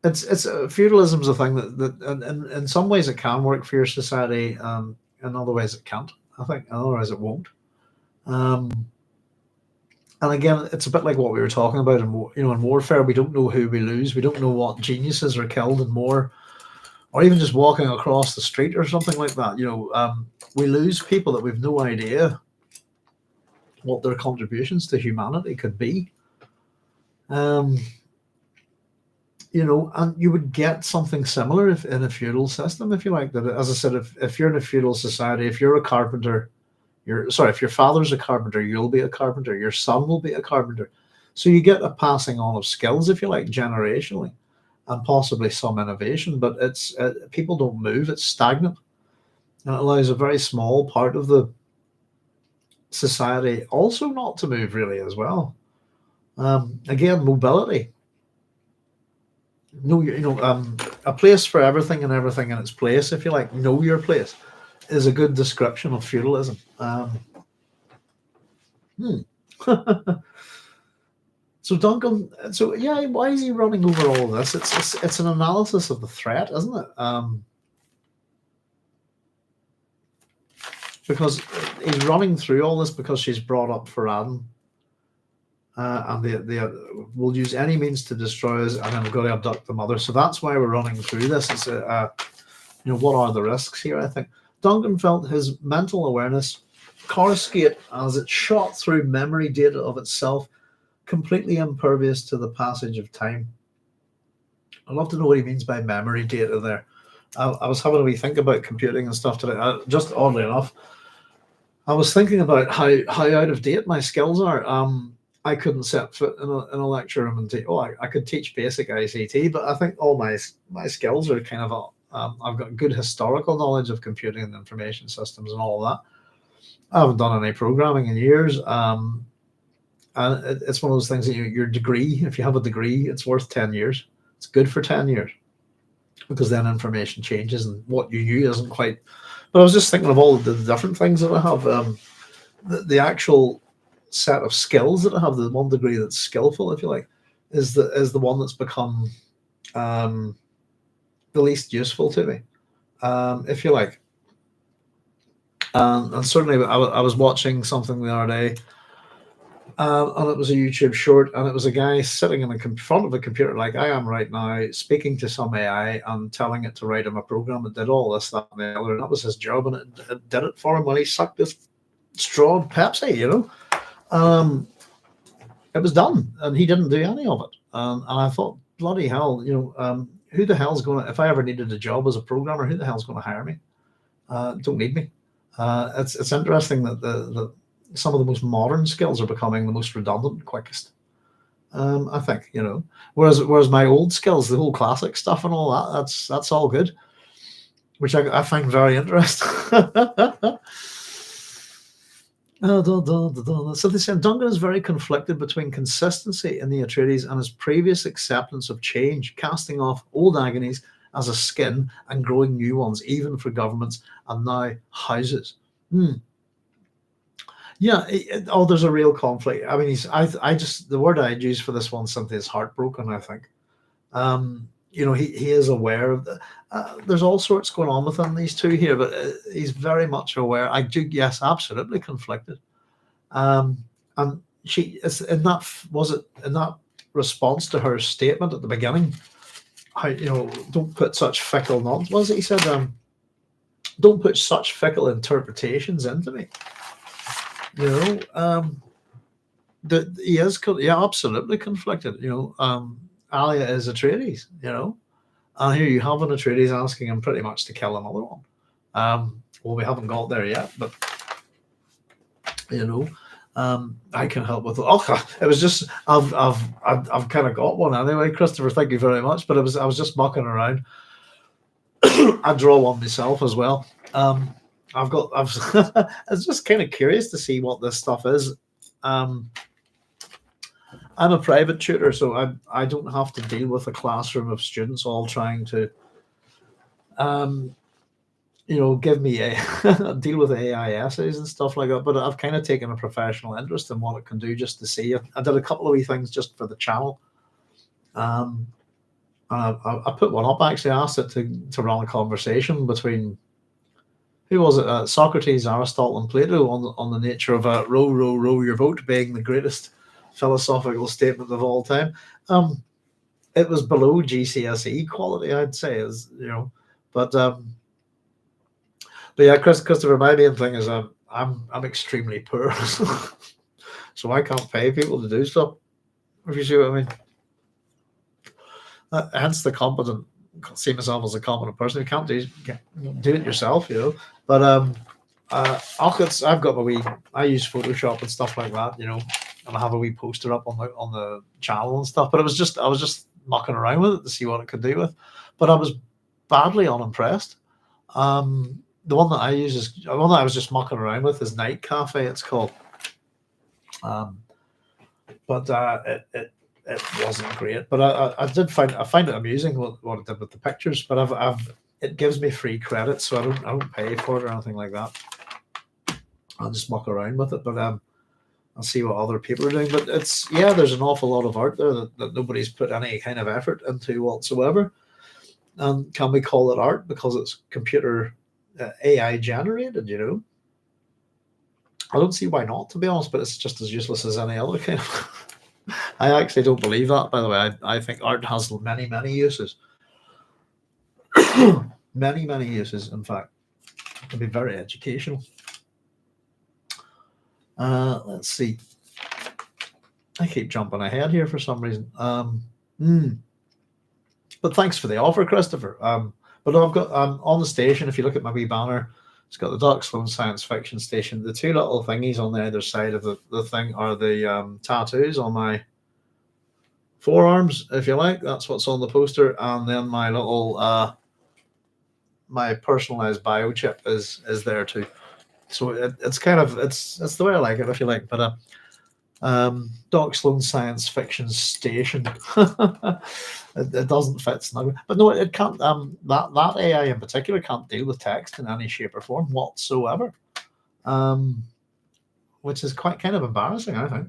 It's feudalism's a thing that in some ways it can work for your society, in other ways it can't. I think in other ways it won't. And again, it's a bit like what we were talking about in warfare. We don't know who we lose. We don't know what geniuses are killed in war, or even just walking across the street or something like that. We lose people that we've no idea what their contributions to humanity could be. And you would get something similar if in a feudal system, if you like. That, as I said, if you're in a feudal society, if you're a carpenter, if your father's a carpenter, you'll be a carpenter. Your son will be a carpenter. So you get a passing on of skills, if you like, generationally, and possibly some innovation. But it's people don't move; it's stagnant, and it allows a very small part of the society also not to move really as well. Again, mobility. a place for everything and everything in its place, if you like. Know your place is a good description of feudalism. Hmm. So Duncan, so yeah, why is he running over all of this? It's an analysis of the threat, isn't it? Because he's running through all this because she's brought up for Adam, and they will use any means to destroy us, and then we've got to abduct the mother. So that's why we're running through this. It's what are the risks here? I think Duncan felt his mental awareness coruscate as it shot through memory data of itself, completely impervious to the passage of time. I'd love to know what he means by memory data there. I was having a wee think about computing and stuff today. Just oddly enough, I was thinking about how out of date my skills are. I couldn't set foot in a lecture room and I could teach basic ICT, but I think all my skills are kind of I've got good historical knowledge of computing and information systems and all that. I haven't done any programming in years. And it's one of those things that your degree, if you have a degree, it's worth 10 years. It's good for 10 years because then information changes and what you knew isn't quite. But I was just thinking of all the different things that I have. The actual set of skills that I have, the one degree that's skillful, if you like, is the one that's become the least useful to me, if you like. And certainly, I was watching something the other day, and it was a YouTube short, and it was a guy sitting in front of a computer like I am right now, speaking to some AI and telling it to write him a program that did all this, that, and the other. And that was his job, and it did it for him when he sucked this straw of Pepsi, It was done, and he didn't do any of it. And I thought, bloody hell, who the hell's going to, if I ever needed a job as a programmer, who the hell's going to hire me? Don't need me. It's interesting that some of the most modern skills are becoming the most redundant and quickest. I think, whereas my old skills, the whole classic stuff and all that, that's all good, which I find very interesting. So they said Duncan is very conflicted between consistency in the Atreides and his previous acceptance of change, casting off old agonies as a skin and growing new ones, even for governments and now houses. Yeah. There's a real conflict. I mean, the word I'd use for this one simply is heartbroken, I think. He is aware of there's all sorts going on within these two here, but he's very much aware. Yes, absolutely conflicted. And she is in that, was it in that response to her statement at the beginning? How, don't put such fickle nonsense. Was it he said, don't put such fickle interpretations into me. He is, absolutely conflicted. Alia is Atreides, and here you have an Atreides asking him pretty much to kill another one. Well, we haven't got there yet, but I can help with it. Oh, it was just I've kind of got one anyway, Christopher. Thank you very much. But I was just mucking around. I draw one myself as well. I was just kind of curious to see what this stuff is. I'm a private tutor, so I don't have to deal with a classroom of students all trying to, give me deal with AI essays and stuff like that. But I've kind of taken a professional interest in what it can do just to see. I did a couple of wee things just for the channel. I put one up actually. I asked it to run a conversation between, who was it? Socrates, Aristotle, and Plato on the nature of row, row, row your boat being the greatest philosophical statement of all time. It was below GCSE quality, I'd say, but yeah, Christopher, my main thing is I'm extremely poor, so I can't pay people to do stuff. If you see what I mean. Hence the competent. See myself as a competent person who can't do it yourself, But I've got my wee. I use Photoshop and stuff like that, and I have a wee poster up on the channel and stuff. But I was just mucking around with it to see what it could do with. But I was badly unimpressed. The one that I use is the one that I was just mucking around with is Night Cafe. It's called. But it wasn't great. But I find it amusing what it did with the pictures. But it gives me free credit, so I don't pay for it or anything like that. I'll just muck around with it. But I'll see what other people are doing. But there's an awful lot of art there that nobody's put any kind of effort into whatsoever. And can we call it art because it's computer AI generated? I don't see why not, to be honest. But it's just as useless as any other kind of. I actually don't believe that, by the way. I think art has many, many uses. Many, many uses, in fact. It can be very educational. Let's see. I keep jumping ahead here for some reason. But thanks for the offer, Christopher. But I've got on the station, if you look at my wee banner, it's got the Doc Sloan Science Fiction Station. The two little thingies on the other side of the thing are the tattoos on my forearms, if you like. That's what's on the poster. And then my little my personalized biochip is there too. So it's kind of it's the way I like it, if you like. But Doc Sloan Science Fiction Station. It doesn't fit snug, but no, it can't. That AI in particular can't deal with text in any shape or form whatsoever, which is quite kind of embarrassing, I think.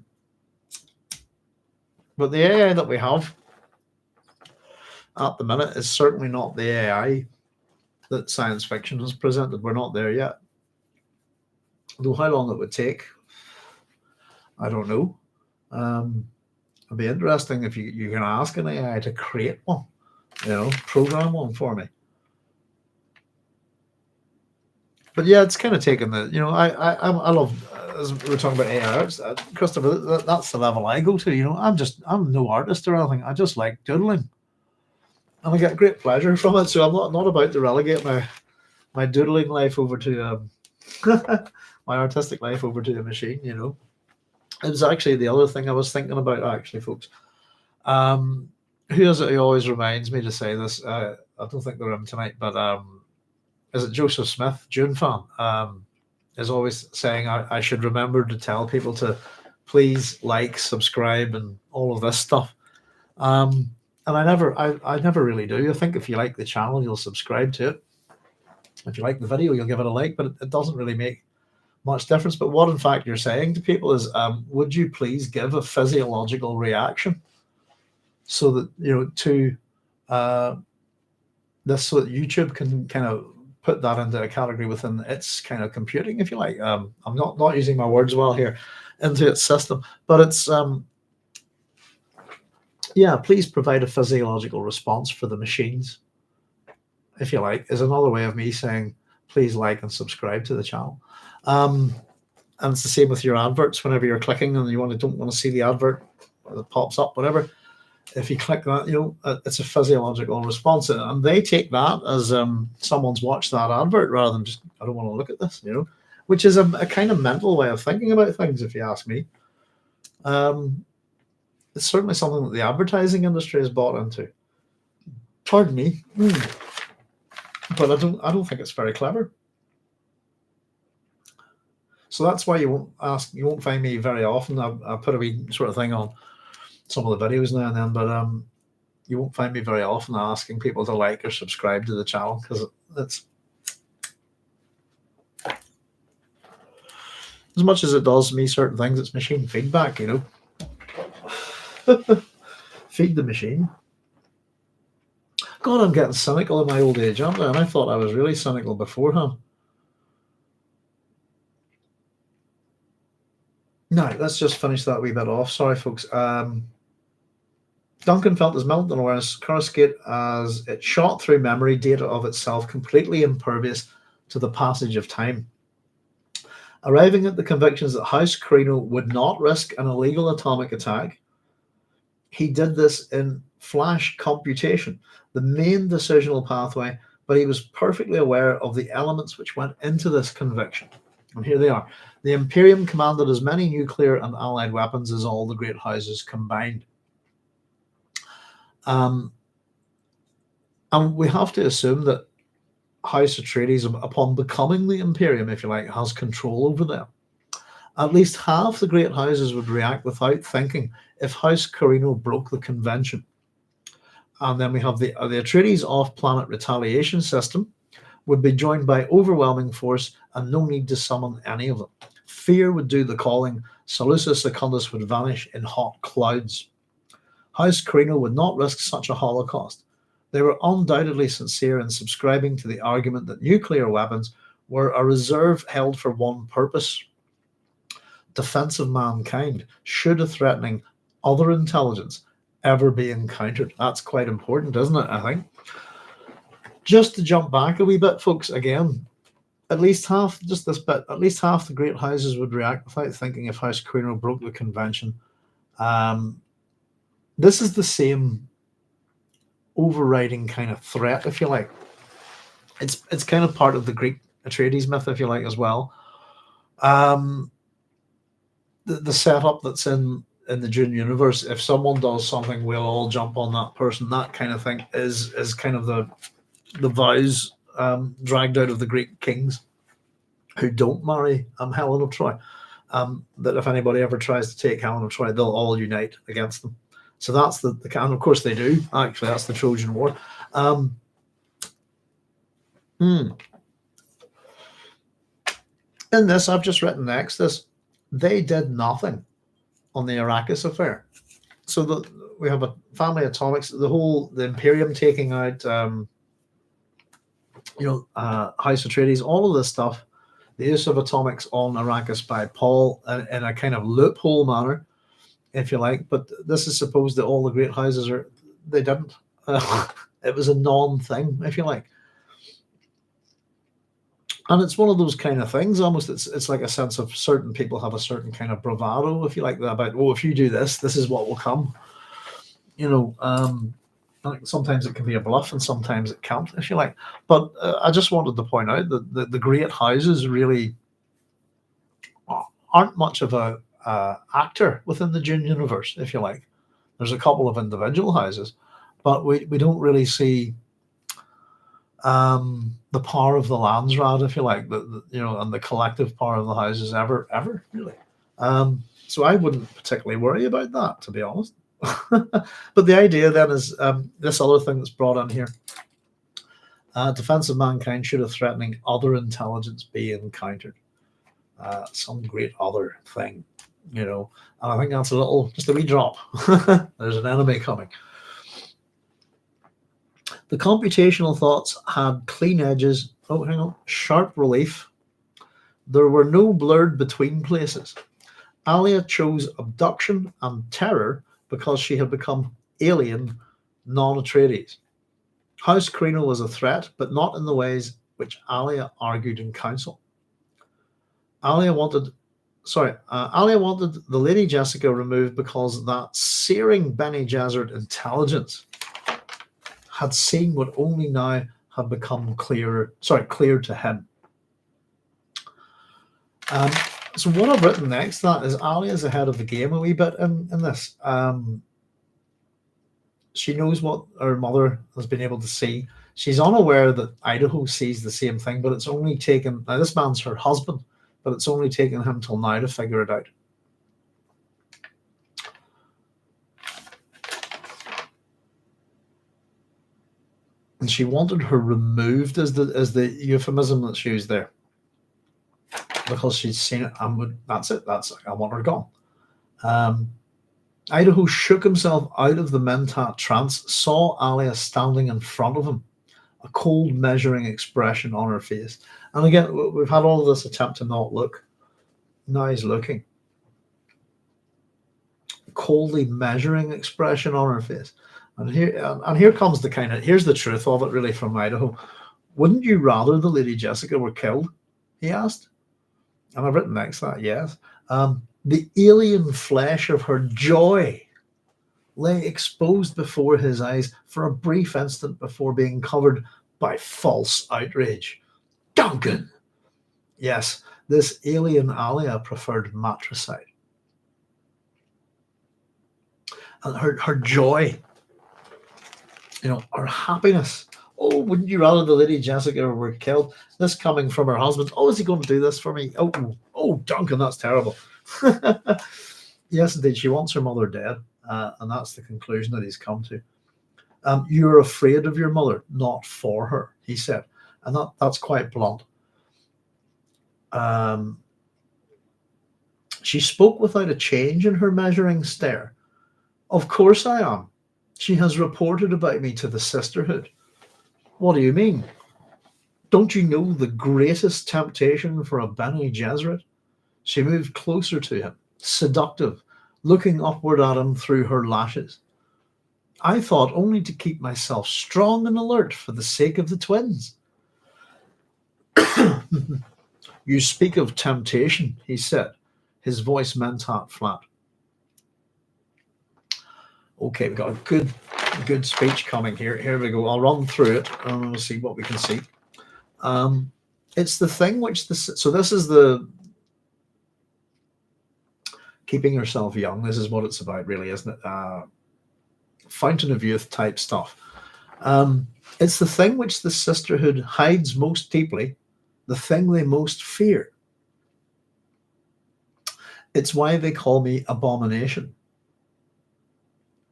But the AI that we have at the minute is certainly not the AI that science fiction has presented. We're not there yet. Though how long it would take, I don't know. It'd be interesting if you can ask an AI to create one, program one for me. But yeah, it's kind of taken the, I love, as we're talking about AI, Christopher, that's the level I go to. I'm no artist or anything. I just like doodling, and I get great pleasure from it. So I'm not about to relegate my doodling life over to my artistic life over to the machine. It was actually the other thing I was thinking about, actually, folks. Who is it who always reminds me to say this? I don't think they're in tonight, but is it Joseph Smith, Dune fan, is always saying I should remember to tell people to please like, subscribe, and all of this stuff. And I never really do. I think if you like the channel, you'll subscribe to it. If you like the video, you'll give it a like, but it doesn't really make much difference. But what in fact you're saying to people is, would you please give a physiological reaction so that to this, so that YouTube can kind of put that into a category within its kind of computing, if you like. I'm not using my words well here, into its system, but it's please provide a physiological response for the machines, if you like, is another way of me saying please like and subscribe to the channel. And it's the same with your adverts. Whenever you're clicking and you don't want to see the advert that pops up, whatever, if you click that, it's a physiological response, and they take that as someone's watched that advert rather than just, I don't want to look at this, which is a kind of mental way of thinking about things, if you ask me. It's certainly something that the advertising industry has bought into. Pardon me, but I don't think it's very clever. So that's why you won't find me very often. I put a wee sort of thing on some of the videos now and then, but you won't find me very often asking people to like or subscribe to the channel, because it's, as much as it does me certain things, it's machine feedback, Feed the machine. God, I'm getting cynical in my old age, aren't I? And I thought I was really cynical beforehand. Now, let's just finish that wee bit off. Sorry, folks. Duncan felt his meltdown awareness coruscate as it shot through memory data of itself, completely impervious to the passage of time. Arriving at the convictions that House Carino would not risk an illegal atomic attack, he did this in flash computation, the main decisional pathway, but he was perfectly aware of the elements which went into this conviction. And here they are. The Imperium commanded as many nuclear and allied weapons as all the great houses combined. And we have to assume that House Atreides, upon becoming the Imperium, if you like, has control over them. At least half the great houses would react without thinking if House Carino broke the convention. And then we have the Atreides off-planet retaliation system would be joined by overwhelming force and no need to summon any of them. Fear would do the calling. Salusa Secundus would vanish in hot clouds. House Carino would not risk such a holocaust. They were undoubtedly sincere in subscribing to the argument that nuclear weapons were a reserve held for one purpose: defense of mankind, should a threatening other intelligence ever be encountered. That's quite important, isn't it, I think? Just to jump back a wee bit, folks, again, at least half, just this bit, at least half the great houses would react without thinking if House Carino broke the convention. This is the same overriding kind of threat, if you like. It's kind of part of the Greek Atreides myth, if you like, as well. The setup that's in the Dune universe, if someone does something, we'll all jump on that person. That kind of thing is kind of the vows dragged out of the Greek kings who don't marry Helen of Troy. That if anybody ever tries to take Helen of Troy, they'll all unite against them. So that's the and of course they do. Actually, that's the Trojan War. In this, I've just written next this. They did nothing on the Arrakis affair. So we have a family atomics, the Imperium taking out, House Atreides, all of this stuff, the use of atomics on Arrakis by Paul in a kind of loophole manner, if you like. But this is supposed that all the great houses they didn't. It was a non-thing, if you like. And it's one of those kind of things, almost it's like a sense of certain people have a certain kind of bravado, if you like, about, if you do this, this is what will come. Sometimes it can be a bluff and sometimes it can't, if you like. But I just wanted to point out that the great houses really aren't much of a actor within the Dune universe, if you like. There's a couple of individual houses, but we don't really see the power of the Landsraad, if you like, and the collective power of the houses ever really. So I wouldn't particularly worry about that, to be honest. But the idea then is this other thing that's brought in here. Defense of mankind should a threatening other intelligence be encountered. Some great other thing, and I think that's just a wee drop. There's an enemy coming. The computational thoughts had clean edges, sharp relief. There were no blurred between places. Alia chose abduction and terror because she had become alien, non-Atreides. House Carino was a threat, but not in the ways which Alia argued in council. Alia wanted the Lady Jessica removed because that searing Bene Gesserit intelligence had seen what only now had become clear to him. So what I've written next, that is Alia's ahead of the game a wee bit in this. She knows what her mother has been able to see. She's unaware that Idaho sees the same thing, but it's only taken, now this man's her husband, but it's only taken him till now to figure it out. And she wanted her removed as the euphemism that's used there, because she'd seen it and that's it. I want her gone. Idaho shook himself out of the mentat trance, saw Alia standing in front of him, a cold measuring expression on her face. And again, we've had all of this attempt to not look. Now he's looking. Coldly measuring expression on her face. And here comes here's the truth of it really from Idaho. Wouldn't you rather the Lady Jessica were killed? He asked. And I've written next that, yes. The alien flesh of her joy lay exposed before his eyes for a brief instant before being covered by false outrage. Duncan! Yes, this alien Alia preferred matricide. And her joy, her happiness. Oh, wouldn't you rather the Lady Jessica were killed? This coming from her husband. Oh, is he going to do this for me? Oh, Oh, Duncan, that's terrible. Yes, indeed. She wants her mother dead. And that's the conclusion that he's come to. You're afraid of your mother, not for her, he said. And that's quite blunt. She spoke without a change in her measuring stare. Of course I am. She has reported about me to the sisterhood. What do you mean? Don't you know the greatest temptation for a Bene Gesserit? She moved closer to him, seductive, looking upward at him through her lashes. I thought only to keep myself strong and alert for the sake of the twins. You speak of temptation, he said, his voice mentat flat. Okay, we've got a good speech coming here. Here we go. I'll run through it and we'll see what we can see. It's the thing which so this is the keeping yourself young. This is what it's about, really, isn't it? Fountain of youth type stuff. It's the thing which the sisterhood hides most deeply, the thing they most fear. It's why they call me abomination.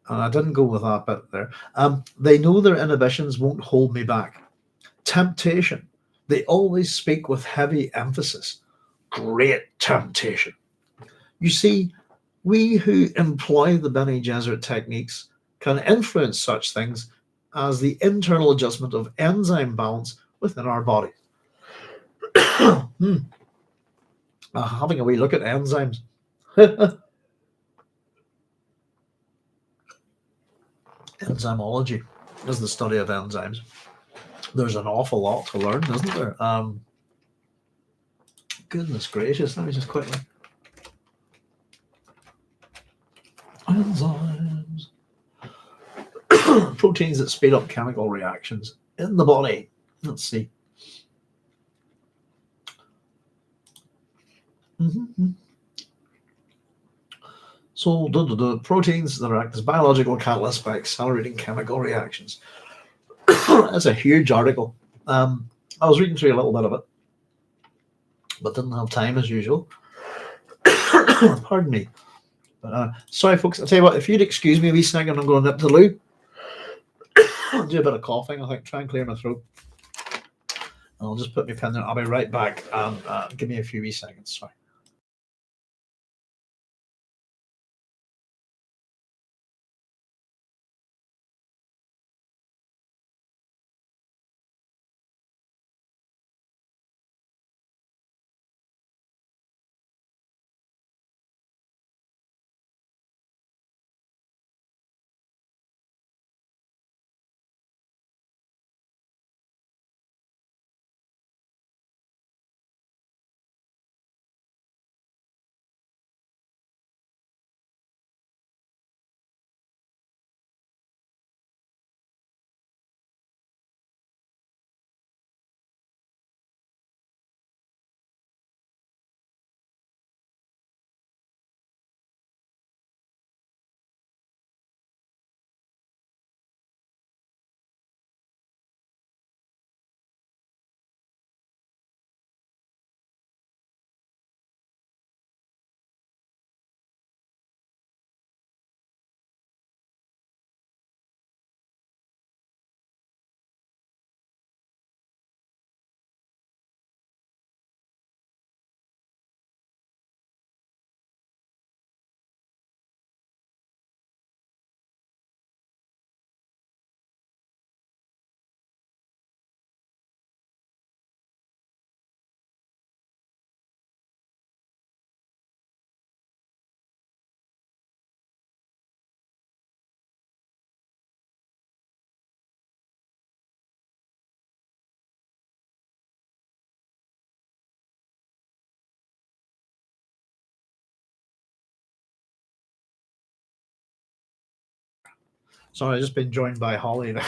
And I didn't go with that bit there. They know their inhibitions won't hold me back. Temptation. They always speak with heavy emphasis. Great temptation. You see, we who employ the Bene Gesserit techniques can influence such things as the internal adjustment of enzyme balance within our body. Having a wee look at enzymes. Enzymology is the study of enzymes. There's an awful lot to learn, isn't there? Goodness gracious, let me just quickly. Enzymes. Proteins that speed up chemical reactions in the body. Let's see. So, proteins that act as biological catalysts by accelerating chemical reactions. That's a huge article. I was reading through a little bit of it, but didn't have time as usual. Pardon me. But, sorry, folks. I'll tell you what, if you'd excuse me a wee second, I'm going to nip to the loo. I'll do a bit of coughing, I think, try and clear my throat. And I'll just put my pen there. I'll be right back. Give me a few wee seconds. Sorry. Sorry, I've just been joined by Holly there.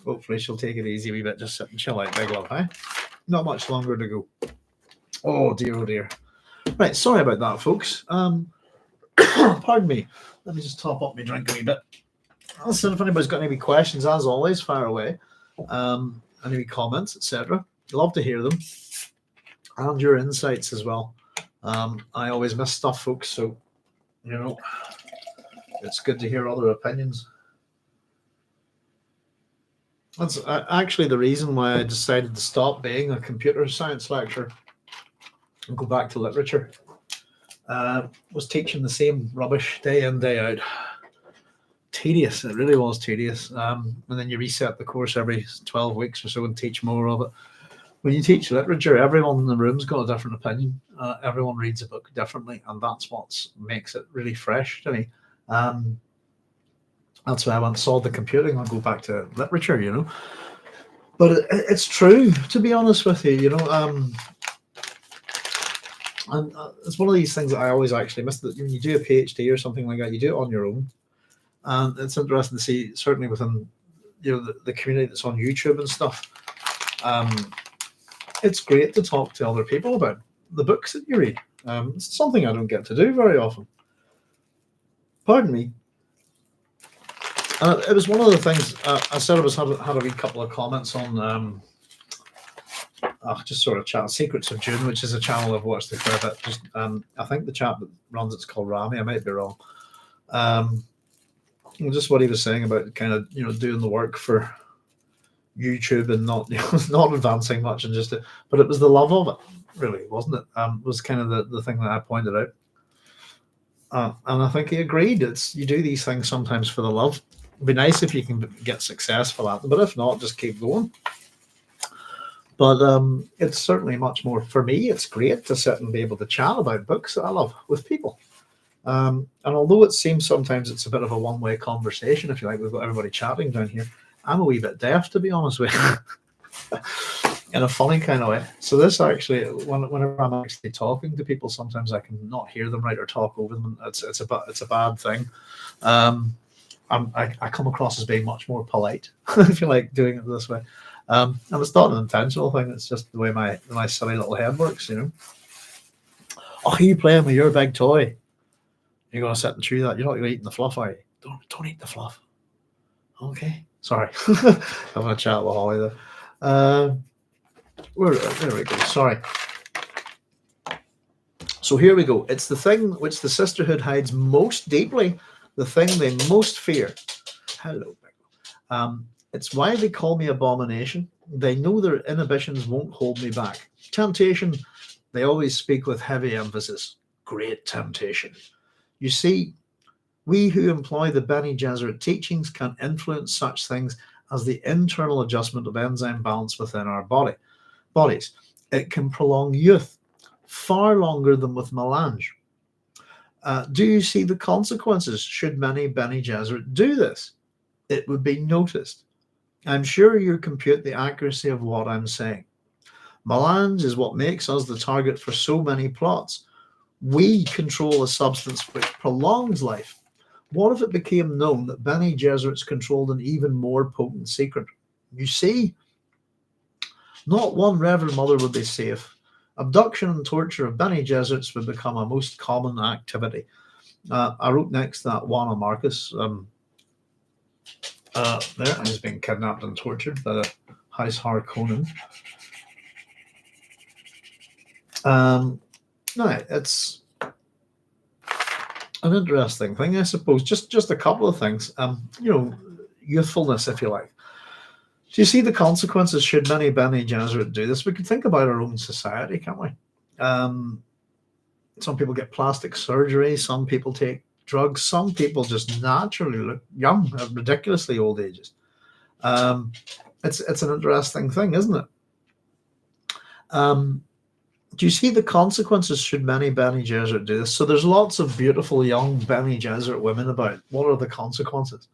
Hopefully she'll take it easy a wee bit, just sit and chill out, big love, eh? Not much longer to go. Oh dear, oh dear. Right, sorry about that, folks. Pardon me. Let me just top up my drink a wee bit. Listen, if anybody's got any questions, as always, fire away. Any comments, etc. Love to hear them. and your insights as well. I always miss stuff, folks, so it's good to hear other opinions. That's actually the reason why I decided to stop being a computer science lecturer and go back to literature. Was teaching the same rubbish day in, day out. Tedious, it really was tedious. And then you reset the course every 12 weeks or so and teach more of it. When you teach literature, everyone in the room's got a different opinion. Everyone reads a book differently, and that's what makes it really fresh to me. That's why I went saw the computing. I'll go back to literature, But it's true, to be honest with you, and it's one of these things that I always actually miss, that when you do a PhD or something like that, you do it on your own. And it's interesting to see, certainly within the community that's on YouTube and stuff. It's great to talk to other people about the books that you read. It's something I don't get to do very often. Pardon me. It was one of the things I said. Had a wee couple of comments on just sort of chat Secrets of Dune, which is a channel I've watched a fair bit. Just I think the chap that runs it's called Rami. I might be wrong. Just what he was saying about kind of doing the work for YouTube and not not advancing much, and but it was the love of it, really, wasn't it? Was kind of the thing that I pointed out, and I think he agreed. It's you do these things sometimes for the love. It'd be nice if you can get successful at them, but if not, just keep going. But it's certainly much more for me. It's great to sit and be able to chat about books that I love with people. And although it seems sometimes it's a bit of a one-way conversation, if you like, we've got everybody chatting down here. I'm a wee bit deaf, to be honest with you, in a funny kind of way. So this actually, whenever I'm actually talking to people, sometimes I can not hear them right or talk over them. It's a bad thing. I come across as being much more polite, if you like, doing it this way. And it's not an intentional thing. It's just the way my silly little head works, Oh, you playing with your big toy? You're going to sit and chew that. You're not eating the fluff, are you? Don't eat the fluff. Okay. Sorry. Having a chat with Holly there. There we go. Sorry. So here we go. It's the thing which the sisterhood hides most deeply, the thing they most fear. Hello, Big. It's why they call me abomination. They know their inhibitions won't hold me back. Temptation, they always speak with heavy emphasis. Great temptation. You see, we who employ the Bene Gesserit teachings can influence such things as the internal adjustment of enzyme balance within our bodies. It can prolong youth far longer than with melange. Do you see the consequences should many Bene Gesserit do this? It would be noticed. I'm sure you compute the accuracy of what I'm saying. Melange is what makes us the target for so many plots. We control a substance which prolongs life. What if it became known that Bene Gesserits controlled an even more potent secret? You see, not one Reverend Mother would be safe. Abduction and torture of Bene Gesserits would become a most common activity. I wrote next to that Juana Marcus. There, he's being kidnapped and tortured by the House Harkonnen. No, it's an interesting thing, I suppose. Just a couple of things. Youthfulness, if you like. Do you see the consequences should many Bene Gesserit do this? We could think about our own society, can't we? Some people get plastic surgery. Some people take drugs. Some people just naturally look young at ridiculously old ages. It's an interesting thing, isn't it? Do you see the consequences should many Bene Gesserit do this? So there's lots of beautiful young Bene Gesserit women about. What are the consequences?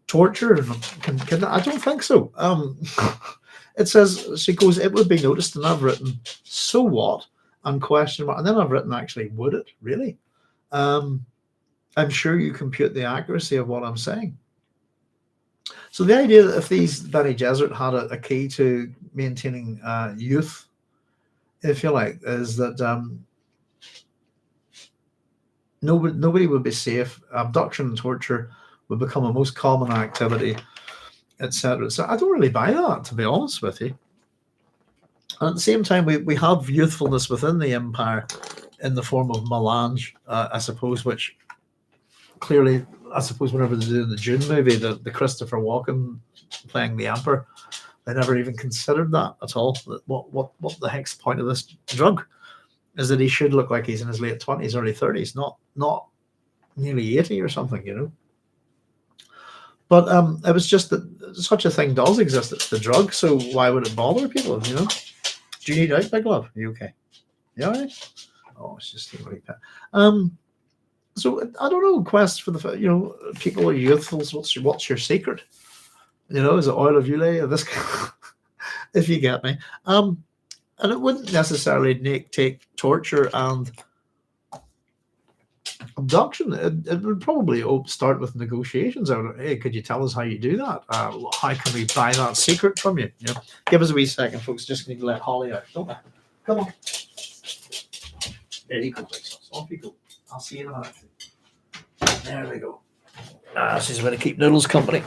Torture? I don't think so. It says, she goes, it would be noticed, and I've written, so what? And question mark. And then I've written, actually, would it? Really? I'm sure you compute the accuracy of what I'm saying. So the idea that if these Bene Gesserit had a key to maintaining youth, if you like, is that nobody would be safe. Abduction and torture would become a most common activity, etc. So I don't really buy that, to be honest with you. And at the same time, we have youthfulness within the Empire in the form of melange, I suppose, which clearly, I suppose, whenever they do the Dune movie, the Christopher Walken playing the Emperor, they never even considered that at all. What the heck's the point of this drug? Is that he should look like he's in his late 20s, early 30s, not nearly 80 or something, you know. But it was just that such a thing does exist. It's the drug, so why would it bother people? You know? Do you need out, Big Love? Are you okay? Yeah, all right. Oh, it's just a really pet. So I don't know. Quest for the people are youthful. So what's your secret? You know, is it oil of Ulay or this? If you get me. And it wouldn't necessarily take torture and abduction. It would probably start with negotiations. Hey, could you tell us how you do that? How can we buy that secret from you? You know, give us a wee second, folks. Just need to let Holly out. Don't we? Come on. There you go, Texas. Off you go. I'll see you in a minute. There we go. She's going to keep Noodles company.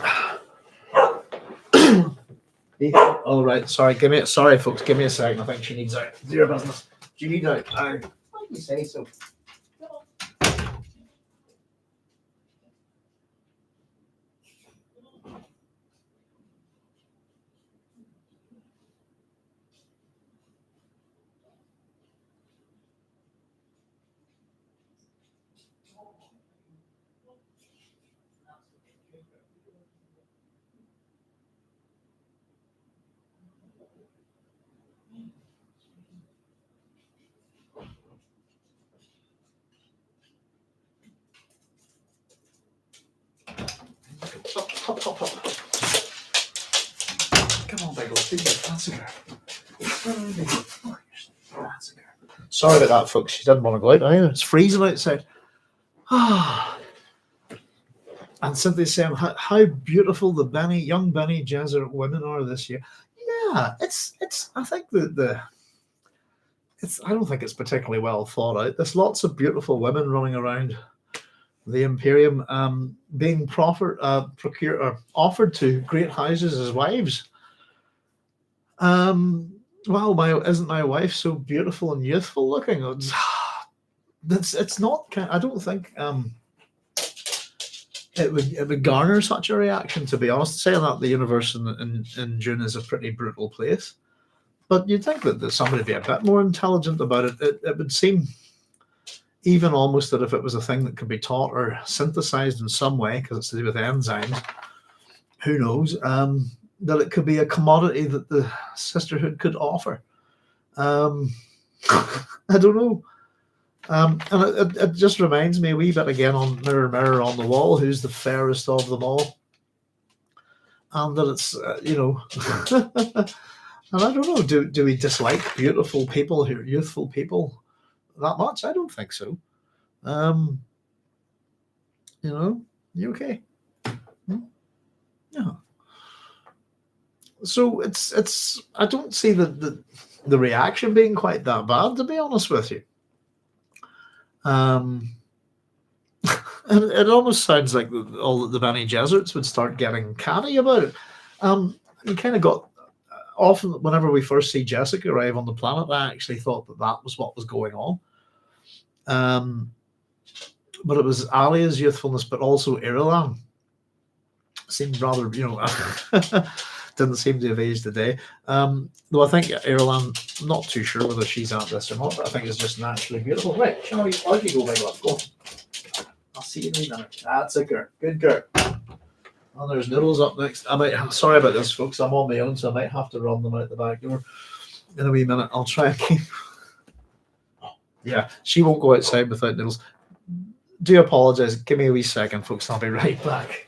All right. Sorry, folks. Give me a second. I think she needs out. Zero business. Do you need out? Why do you say so? Hop. Come on, Bagel. That's a girl. Sorry about that, folks. She doesn't want to go out either. It's freezing outside. And Cynthia's saying how beautiful the young Benny Gesserit women are this year. Yeah, it's. I think I don't think it's particularly well thought out. There's lots of beautiful women running around the Imperium, being offered to great houses as wives. Wow, isn't my wife so beautiful and youthful looking? It's not. I don't think it would garner such a reaction. To be honest, saying that the universe in Dune is a pretty brutal place, but you'd think that somebody would be a bit more intelligent about it. It would seem even almost that if it was a thing that could be taught or synthesized in some way, because it's to do with enzymes, who knows, that it could be a commodity that the sisterhood could offer. I don't know. And it just reminds me a wee bit again on Mirror, Mirror on the Wall, who's the fairest of them all. And that it's, and I don't know, do we dislike beautiful people, youthful people that much? I don't think so. You okay? Yeah. So it's I don't see the reaction being quite that bad, to be honest with you. And it almost sounds like all the Bene Gesserits would start getting catty about it. You kind of got often whenever we first see Jessica arrive on the planet, I actually thought that was what was going on. But it was Alia's youthfulness, but also Irulan seemed rather, didn't seem to have aged a day. Though I think Irulan, I'm not too sure whether she's at this or not, but I think it's just naturally beautiful. Right, shall we? Out you go, big love. Go on. I'll see you in a minute. That's a girl. Good girl. And there's Noodles up next. Sorry about this, folks. I'm on my own, so I might have to run them out the back door in a wee minute. I'll try and keep. Yeah, she won't go outside without Noodles. Do apologise. Give me a wee second, folks. I'll be right back.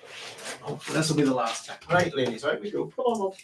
Hopefully this will be the last time. Right, ladies, out we go. Come on, love.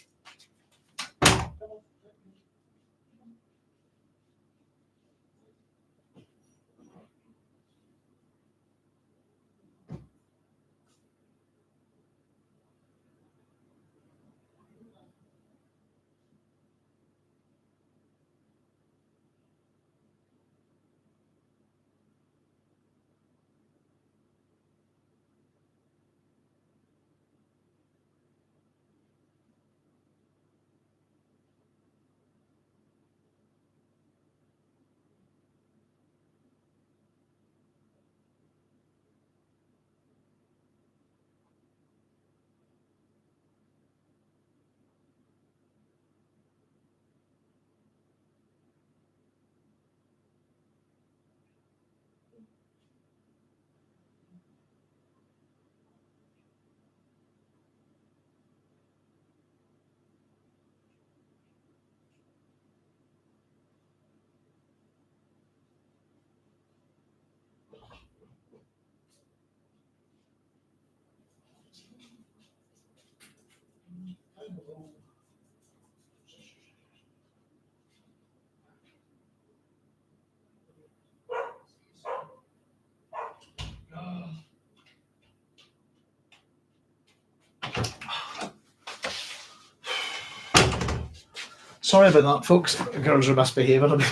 Sorry about that, folks. The girls are misbehaving a bit.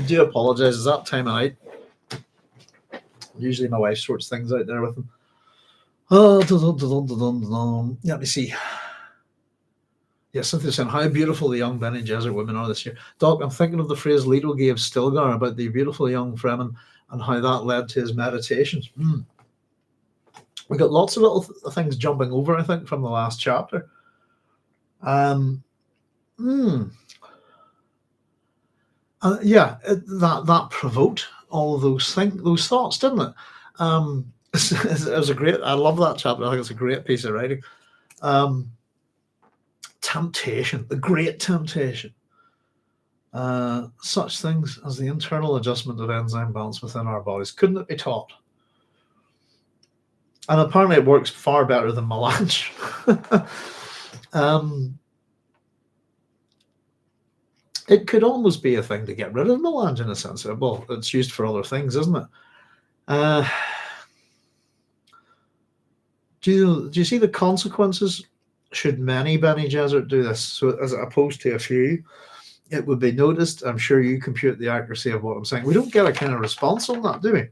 Do apologise. It's that time of night. Usually my wife sorts things out there with them. Oh, let me see. Yeah, Cynthia saying, how beautiful the young Bene Gesserit women are this year. Doc, I'm thinking of the phrase Leto gave Stilgar about the beautiful young Fremen and how that led to his meditations. We got lots of little things jumping over, I think, from the last chapter. That provoked all of those thoughts, didn't it? It was a great. I love that chapter. I think it's a great piece of writing. Temptation, the great temptation. Such things as the internal adjustment of enzyme balance within our bodies. Couldn't it be taught? And apparently it works far better than melange. It could almost be a thing to get rid of melange in a sense. Well, it's used for other things, isn't it? Do you see the consequences should many Bene Gesserit do this? So as opposed to a few, it would be noticed. I'm sure you compute the accuracy of what I'm saying. We don't get a kind of response on that, do we?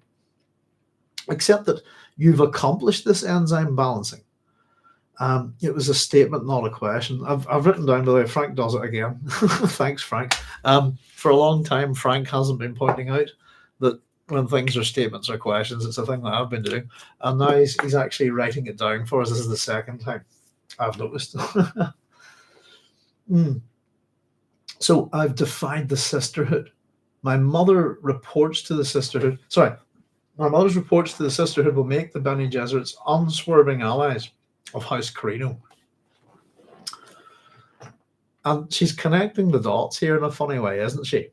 Except that you've accomplished this enzyme balancing. It was a statement, not a question. I've written down, by the way, Frank does it again. Thanks, Frank. For a long time, Frank hasn't been pointing out that when things are statements or questions, it's a thing that I've been doing. And now he's actually writing it down for us. This is the second time I've noticed. So I've defied the sisterhood. My mother reports to the sisterhood. My mother's reports to the sisterhood will make the Bene Gesserits unswerving allies of House Carino. And she's connecting the dots here in a funny way, isn't she?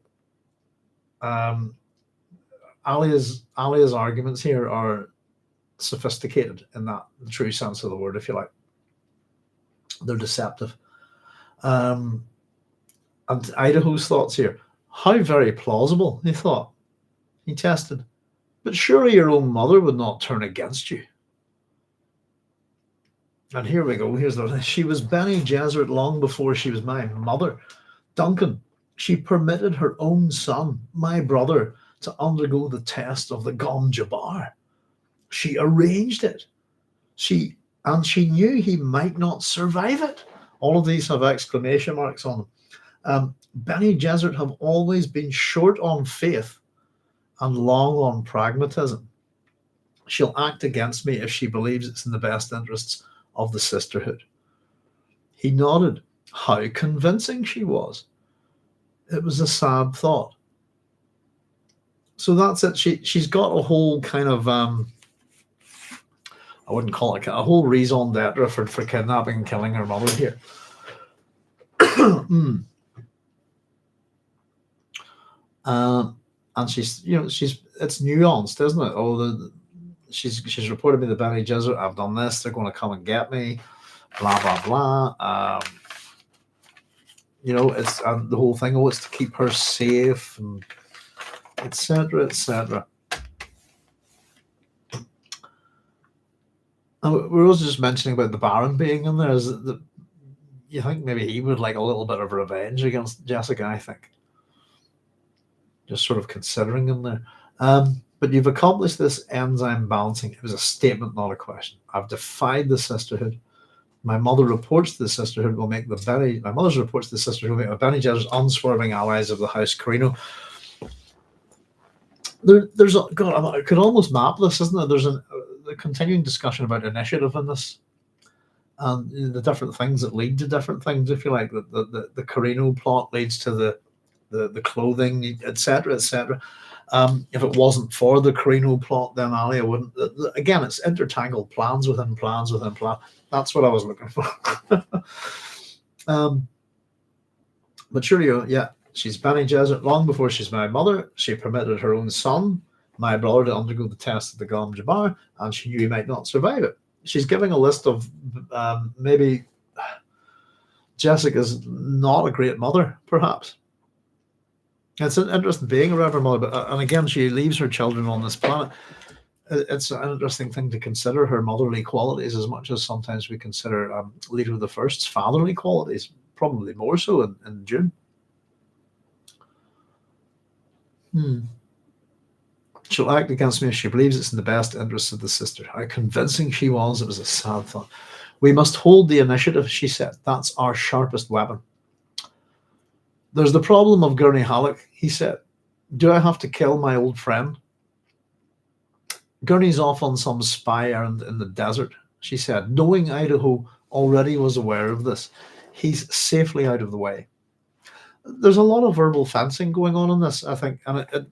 Alia's arguments here are sophisticated in that the true sense of the word, if you like. They're deceptive. And Idaho's thoughts here. How very plausible, he thought. He tested. But surely your own mother would not turn against you. And here we go. She was Bene Gesserit long before she was my mother. Duncan, she permitted her own son, my brother, to undergo the test of the Gom Jabbar. She arranged it. She knew he might not survive it. All of these have exclamation marks on them. Bene Gesserit have always been short on faith and long on pragmatism. She'll act against me if she believes it's in the best interests of the sisterhood. He nodded. How convincing she was. It was a sad thought. So that's it. She's got a whole kind of I wouldn't call it a whole raison d'etre for kidnapping and killing her mother here. And she's it's nuanced, isn't it? She's reported me the Bene Gesserit. I've done this. They're going to come and get me. Blah blah blah. It's the whole thing. It's to keep her safe, and etc. etc. And we're also just mentioning about the Baron being in there. Is that you think maybe he would like a little bit of revenge against Jessica? I think. Just sort of considering him there. But you've accomplished this enzyme balancing. It was a statement, not a question. I've defied the sisterhood. My mother reports to the sisterhood will make the Bene Gesserit unswerving allies of the House Carino. I could almost map this, isn't there? There's a continuing discussion about initiative in this, and the different things that lead to different things. If you like, the Carino plot leads to the clothing, etc., etc. If it wasn't for the Carino plot, then Alia wouldn't. Again, it's intertangled plans within plans within plans. That's what I was looking for. But surely, she's Bene Gesserit long before she's my mother. She permitted her own son, my brother, to undergo the test of the Gom Jabbar, and she knew he might not survive it. She's giving a list of maybe Jessica's not a great mother, perhaps. It's an interesting being, a reverend mother, but and again, she leaves her children on this planet. It's an interesting thing to consider her motherly qualities as much as sometimes we consider Leader of the First's fatherly qualities, probably more so in Dune. She'll act against me if she believes it's in the best interests of the sister. How convincing she was, it was a sad thought. We must hold the initiative, she said. That's our sharpest weapon. There's the problem of Gurney Halleck, he said. Do I have to kill my old friend? Gurney's off on some spy errand in the desert, she said, knowing Idaho already was aware of this. He's safely out of the way. There's a lot of verbal fencing going on in this, I think, and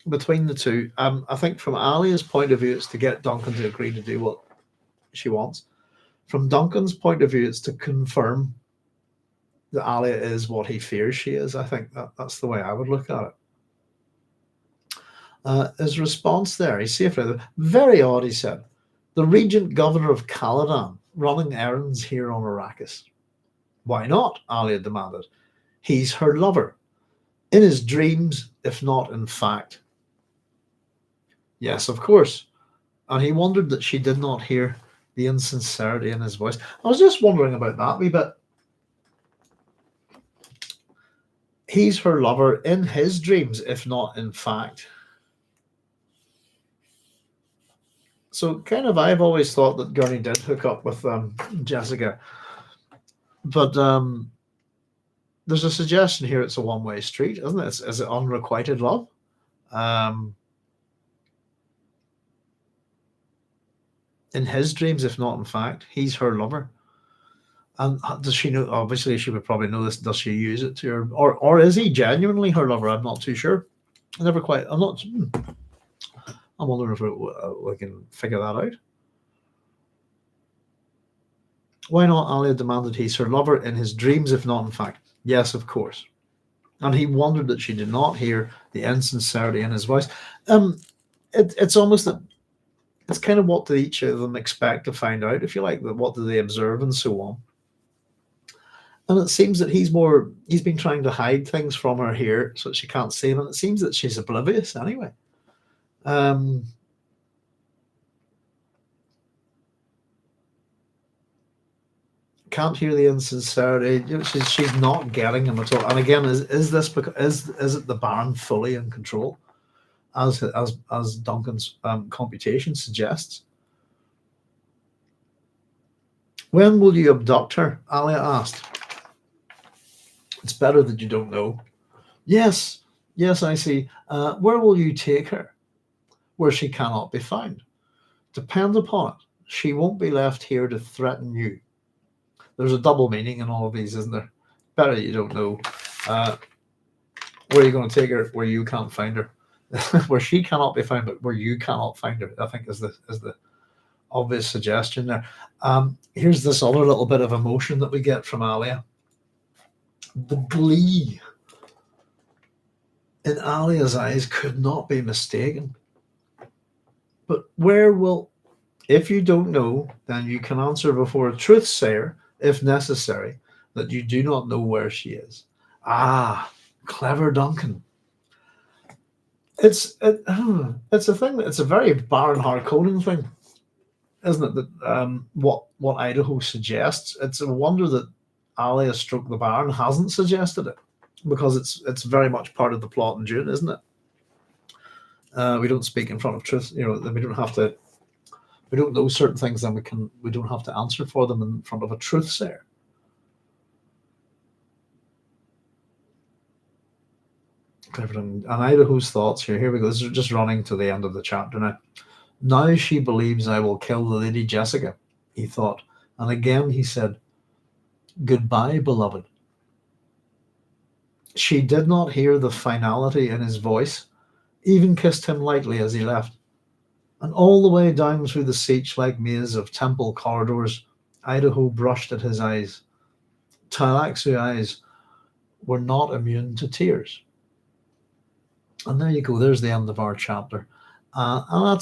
between the two. I think from Alia's point of view, it's to get Duncan to agree to do what she wants. From Duncan's point of view, it's to confirm that Alia is what he fears she is. I think that's the way I would look at it. His response there, he's safely very odd, he said. The Regent Governor of Caladan running errands here on Arrakis. Why not? Alia demanded. He's her lover. In his dreams, if not in fact. Yes, of course. And he wondered that she did not hear the insincerity in his voice. I was just wondering about that wee bit. He's her lover in his dreams, if not in fact. So kind of, I've always thought that Gurney did hook up with Jessica. But there's a suggestion here it's a one-way street, isn't it? Is it unrequited love? In his dreams, if not in fact, he's her lover. And does she know? Obviously, she would probably know this. Does she use it to her, or is he genuinely her lover? I'm not too sure. I never quite. I'm not. I'm wondering if we can figure that out. Why not? Alia demanded. He's her lover in his dreams, if not in fact. Yes, of course. And he wondered that she did not hear the insincerity in his voice. It's almost that. It's kind of what do each of them expect to find out, if you like. What do they observe and so on. And it seems that he's been trying to hide things from her here so that she can't see them. And it seems that she's oblivious anyway. Can't hear the insincerity. She's not getting him at all. And again, is this because is it the Baron fully in control, as Duncan's computation suggests? When will you abduct her? Alia asked. It's better that you don't know. Yes, I see. Where will you take her? Where she cannot be found. Depend upon it, she won't be left here to threaten you. There's a double meaning in all of these, isn't there? Better you don't know. Where are you going to take her? Where you can't find her. Where she cannot be found, but where you cannot find her, I think is the obvious suggestion there. Here's this other little bit of emotion that we get from Alia. The glee in Alia's eyes could not be mistaken. But if you don't know, then you can answer before a truth-sayer, if necessary, that you do not know where she is. Ah, clever Duncan. It's a thing. It's a very Baron Harkonnen thing, isn't it? That what Idaho suggests. It's a wonder that Alia stroke the Baron hasn't suggested it, because it's very much part of the plot in Dune, isn't it? We don't speak in front of truth. We don't have to. We don't know certain things, then we don't have to answer for them in front of a truth-sayer. And Idaho's thoughts here. Here we go. This is just running to the end of the chapter now. Now she believes I will kill the Lady Jessica, he thought. And again he said, goodbye, beloved. She did not hear the finality in his voice, even kissed him lightly as he left. And all the way down through the siege-like maze of temple corridors, Idaho brushed at his eyes. Tleilaxu eyes were not immune to tears. And there you go. There's the end of our chapter. And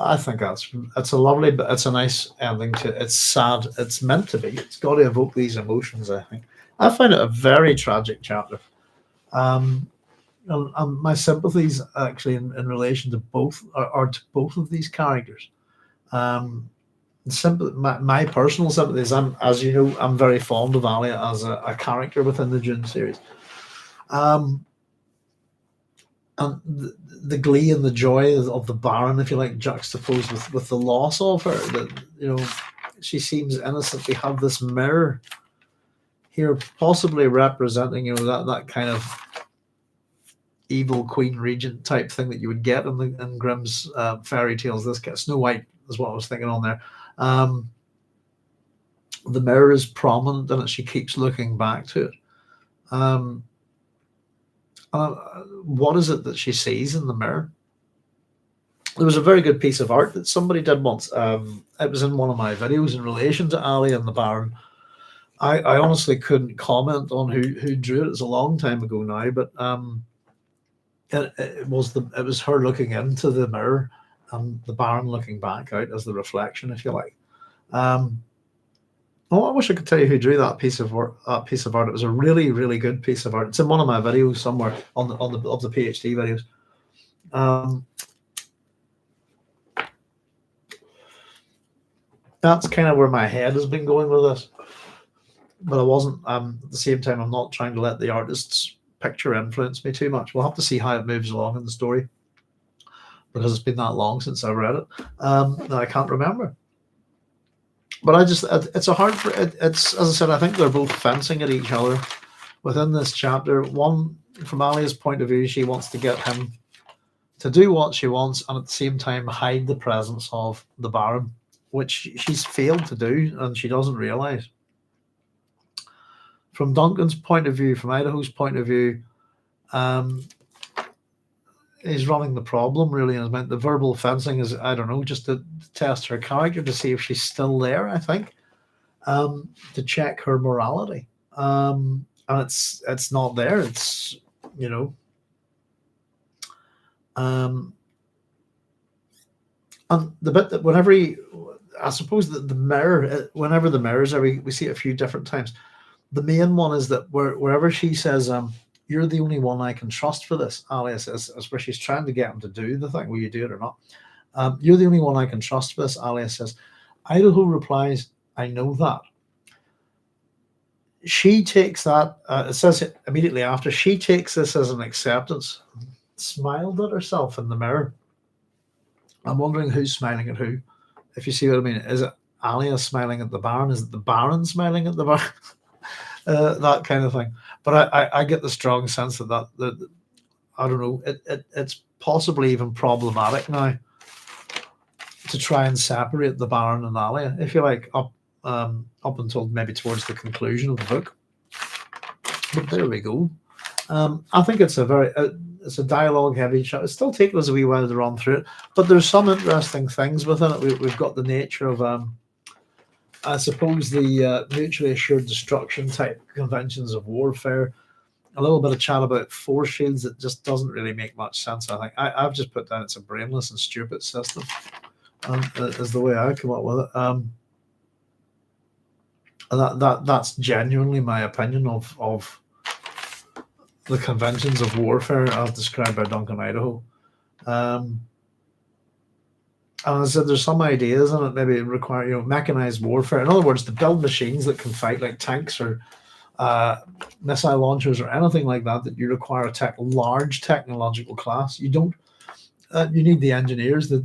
I think it's a lovely, but it's a nice ending to. It's sad. It's meant to be. It's got to evoke these emotions. I think. I find it a very tragic chapter. Um, and my sympathies actually in relation to both are to both of these characters. Um, my personal sympathies. As you know, I'm very fond of Alia as a character within the Dune series. Um, and the glee and the joy of the Baron, if you like, juxtaposed with the loss of her. That she seems innocent. We have this mirror here, possibly representing that kind of evil Queen Regent type thing that you would get in Grimm's fairy tales. This guy, Snow White is what I was thinking on there. The mirror is prominent in it. She keeps looking back to it. What is it that she sees in the mirror? There was a very good piece of art that somebody did once. It was in one of my videos in relation to Ali and the Baron. I honestly couldn't comment on who drew it. It's a long time ago now, but it was her looking into the mirror and the Baron looking back out as the reflection, if you like. I wish I could tell you who drew that piece of work. That piece of art. It was a really, really good piece of art. It's in one of my videos somewhere on the PhD videos. That's kind of where my head has been going with this, but I wasn't. At the same time, I'm not trying to let the artist's picture influence me too much. We'll have to see how it moves along in the story, because it's been that long since I read it that I can't remember. But it's a hard. It's, as I said, I think they're both fencing at each other within this chapter. One, from Alia's point of view, she wants to get him to do what she wants, and at the same time hide the presence of the Baron, which she's failed to do, and she doesn't realize. From Duncan's point of view, from Idaho's point of view, he's running the problem, really. And the verbal fencing is, I don't know, just to test her character, to see if she's still there, I think, to check her morality. And it's not there. It's, and the bit that whenever I suppose that the mirror, whenever the mirrors are, we see it a few different times. The main one is that wherever she says, "You're the only one I can trust for this," Alia says, is where she's trying to get him to do the thing. Will you do it or not? "You're the only one I can trust for this," Alia says. Idaho replies, "I know that." She takes that, it says it immediately after, she takes this as an acceptance, smiled at herself in the mirror. I'm wondering who's smiling at who, if you see what I mean. Is it Alia smiling at the Baron? Is it the Baron smiling at the Baron? That kind of thing. But I get the strong sense that I don't know, it's possibly even problematic now to try and separate the Baron and Alia, if you like, up until maybe towards the conclusion of the book. But there we go. I think it's a dialogue heavy chat. It's still taking us a wee while to run through it, but there's some interesting things within it. We've got the nature of I suppose the mutually assured destruction type conventions of warfare. A little bit of chat about force shields that just doesn't really make much sense. I think I've just put down it's a brainless and stupid system, is the way I come up with it. And that's genuinely my opinion of the conventions of warfare as described by Duncan Idaho. And I said there's some ideas in it maybe require mechanized warfare. In other words, to build machines that can fight like tanks or missile launchers or anything like that you require a large technological class. You don't. You need the engineers, the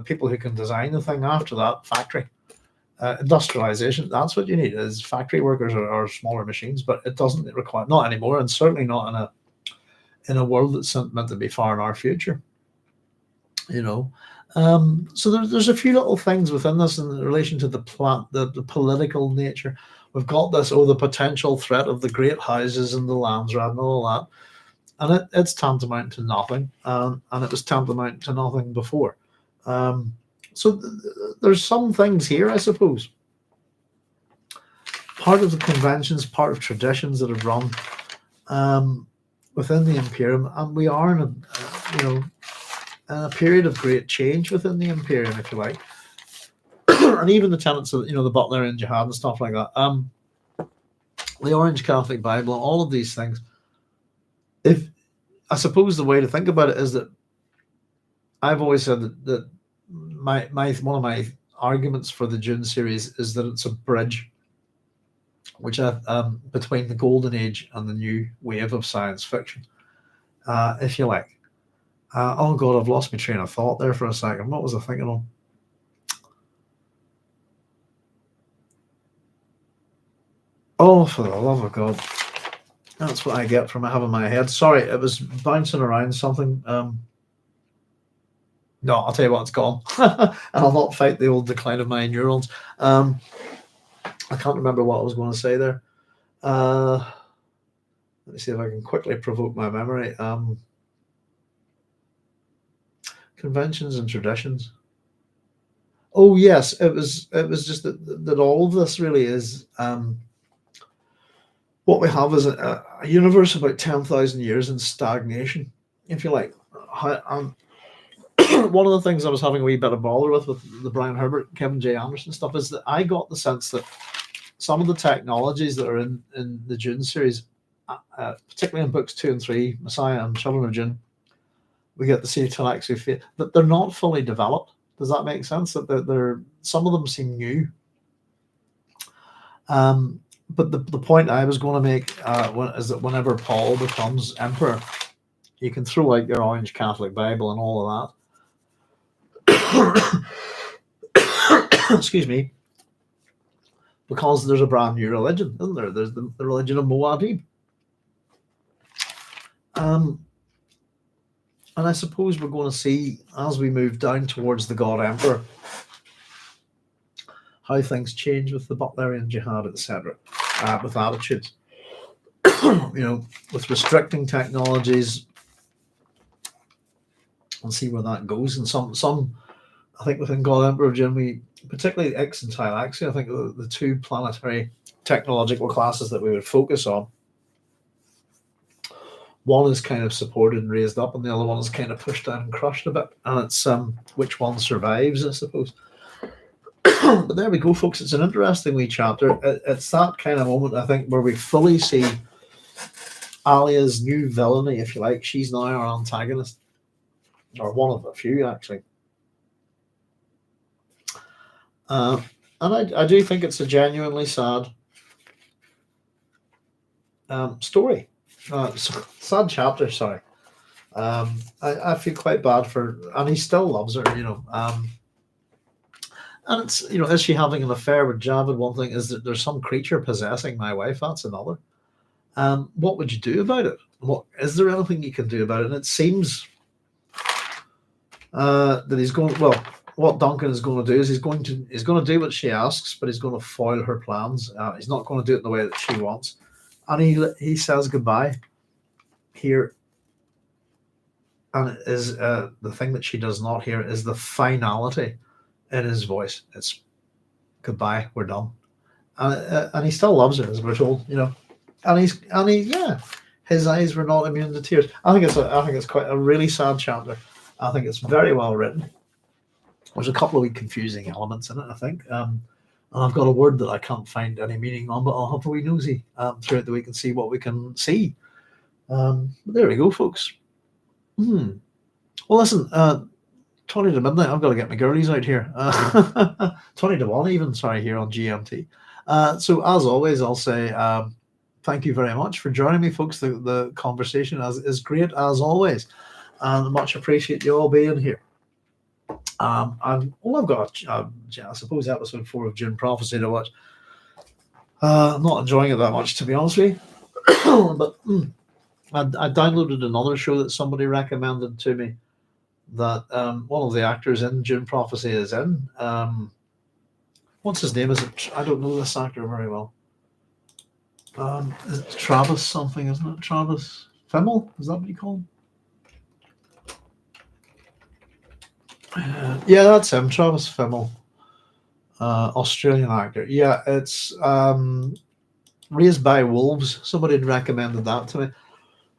people who can design the thing after that. Factory industrialization. That's what you need, is factory workers or smaller machines. But it doesn't require, not anymore, and certainly not in a world that's meant to be far in our future. So there's a few little things within this in relation to the political nature. We've got this, the potential threat of the great houses and the Landsraad and all that. And it's tantamount to nothing. And it was tantamount to nothing before. So there's some things here, I suppose. Part of the conventions, part of traditions that have run within the Imperium. And we are in a period of great change within the Imperium, if you like, and even the tenets of the Butlerian Jihad and stuff like that. The Orange Catholic Bible, all of these things. If I suppose the way to think about it is that I've always said that my one of my arguments for the Dune series is that it's a bridge, which between the golden age and the new wave of science fiction, if you like. Oh God, I've lost my train of thought there for a second. What was I thinking of? Oh, for the love of God. That's what I get from having my head. Sorry, it was bouncing around something. No, I'll tell you what, it's gone. And I'll not fight the old decline of my neurons. I can't remember what I was going to say there. Let me see if I can quickly provoke my memory. Conventions and traditions. Oh yes, it was just that all of this really is what we have is a universe about 10,000 years in stagnation, if you like. One of the things I was having a wee bit of bother with the Brian Herbert, Kevin J. Anderson stuff is that I got the sense that some of the technologies that are in the Dune series, particularly in books 2 and 3, Messiah and Children of Dune, we get to see Talaxu, that they're not fully developed. Does that make sense? That they're some of them seem new. But the point I was going to make is that whenever Paul becomes emperor, you can throw out your Orange Catholic Bible and all of that. Excuse me. Because there's a brand new religion, isn't there? There's the religion of Muad'Dib. And I suppose we're going to see, as we move down towards the God Emperor, how things change with the Butlerian Jihad, etc., with attitudes, with restricting technologies, and see where that goes. And some, I think within God Emperor of Dune, particularly X and Tylaxia, I think the two planetary technological classes that we would focus on, one is kind of supported and raised up, and the other one is kind of pushed down and crushed a bit. And it's which one survives, I suppose. But there we go, folks. It's an interesting wee chapter. It's that kind of moment, I think, where we fully see Alia's new villainy, if you like. She's now our antagonist, or one of a few, actually. And I do think it's a genuinely sad story. Sad chapter, sorry. I feel quite bad for, and he still loves her, and it's, is she having an affair with Javid? One thing is that there's some creature possessing my wife. That's another. What would you do about it? What is there anything you can do about it? And it seems that he's going. Well, what Duncan is going to do is he's going to do what she asks, but he's going to foil her plans. He's not going to do it in the way that she wants. And he says goodbye here, and it is the thing that she does not hear is the finality in his voice. It's goodbye, we're done, and he still loves her, as we're told, and his eyes were not immune to tears. I think it's quite a really sad chapter. I think it's very well written. There's a couple of confusing elements in it, I think. And I've got a word that I can't find any meaning on, but I'll have a wee nosy throughout the week and see what we can see. But there we go, folks. Well, listen, 20 to midnight, I've got to get my girlies out here. 20 to 1 even, sorry, here on GMT. So as always, I'll say thank you very much for joining me, folks. The conversation is great, as always. And much appreciate you all being here. I've got, I suppose, episode 4 of Dune Prophecy to watch. I'm not enjoying it that much, to be honest with you. But I downloaded another show that somebody recommended to me that one of the actors in Dune Prophecy is in. What's his name? Is it? I don't know this actor very well. Is it Travis something, isn't it? Travis Fimmel? Is that what you call him? Yeah, that's him, Travis Fimmel, Australian actor. Yeah, it's Raised by Wolves. Somebody had recommended that to me.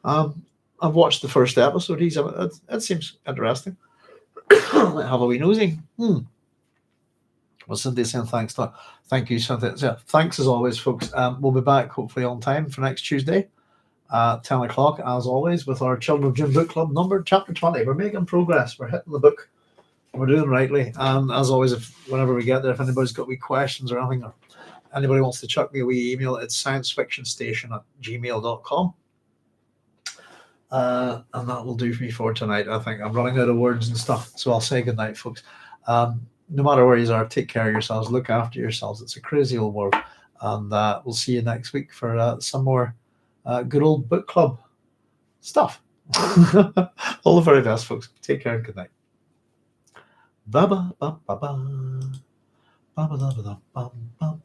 I've watched the first episode. It seems interesting. Have a wee nosy. Well, Cynthia's saying thanks. Thank you, Cynthia. So, thanks as always, folks. We'll be back hopefully on time for next Tuesday. 10 o'clock, as always, with our Children of Dune Book Club number, chapter 20. We're making progress. We're hitting the book. We're doing rightly. And as always, whenever we get there, if anybody's got wee questions or anything, or anybody wants to chuck me a wee email, it's sciencefictionstation@gmail.com. And that will do for me for tonight. I think I'm running out of words and stuff. So I'll say good night, folks. No matter where you are, take care of yourselves. Look after yourselves. It's a crazy old world. And we'll see you next week for some more good old book club stuff. All the very best, folks. Take care and good night. Bye bye. Bye bye. Bye bye. Bye bye.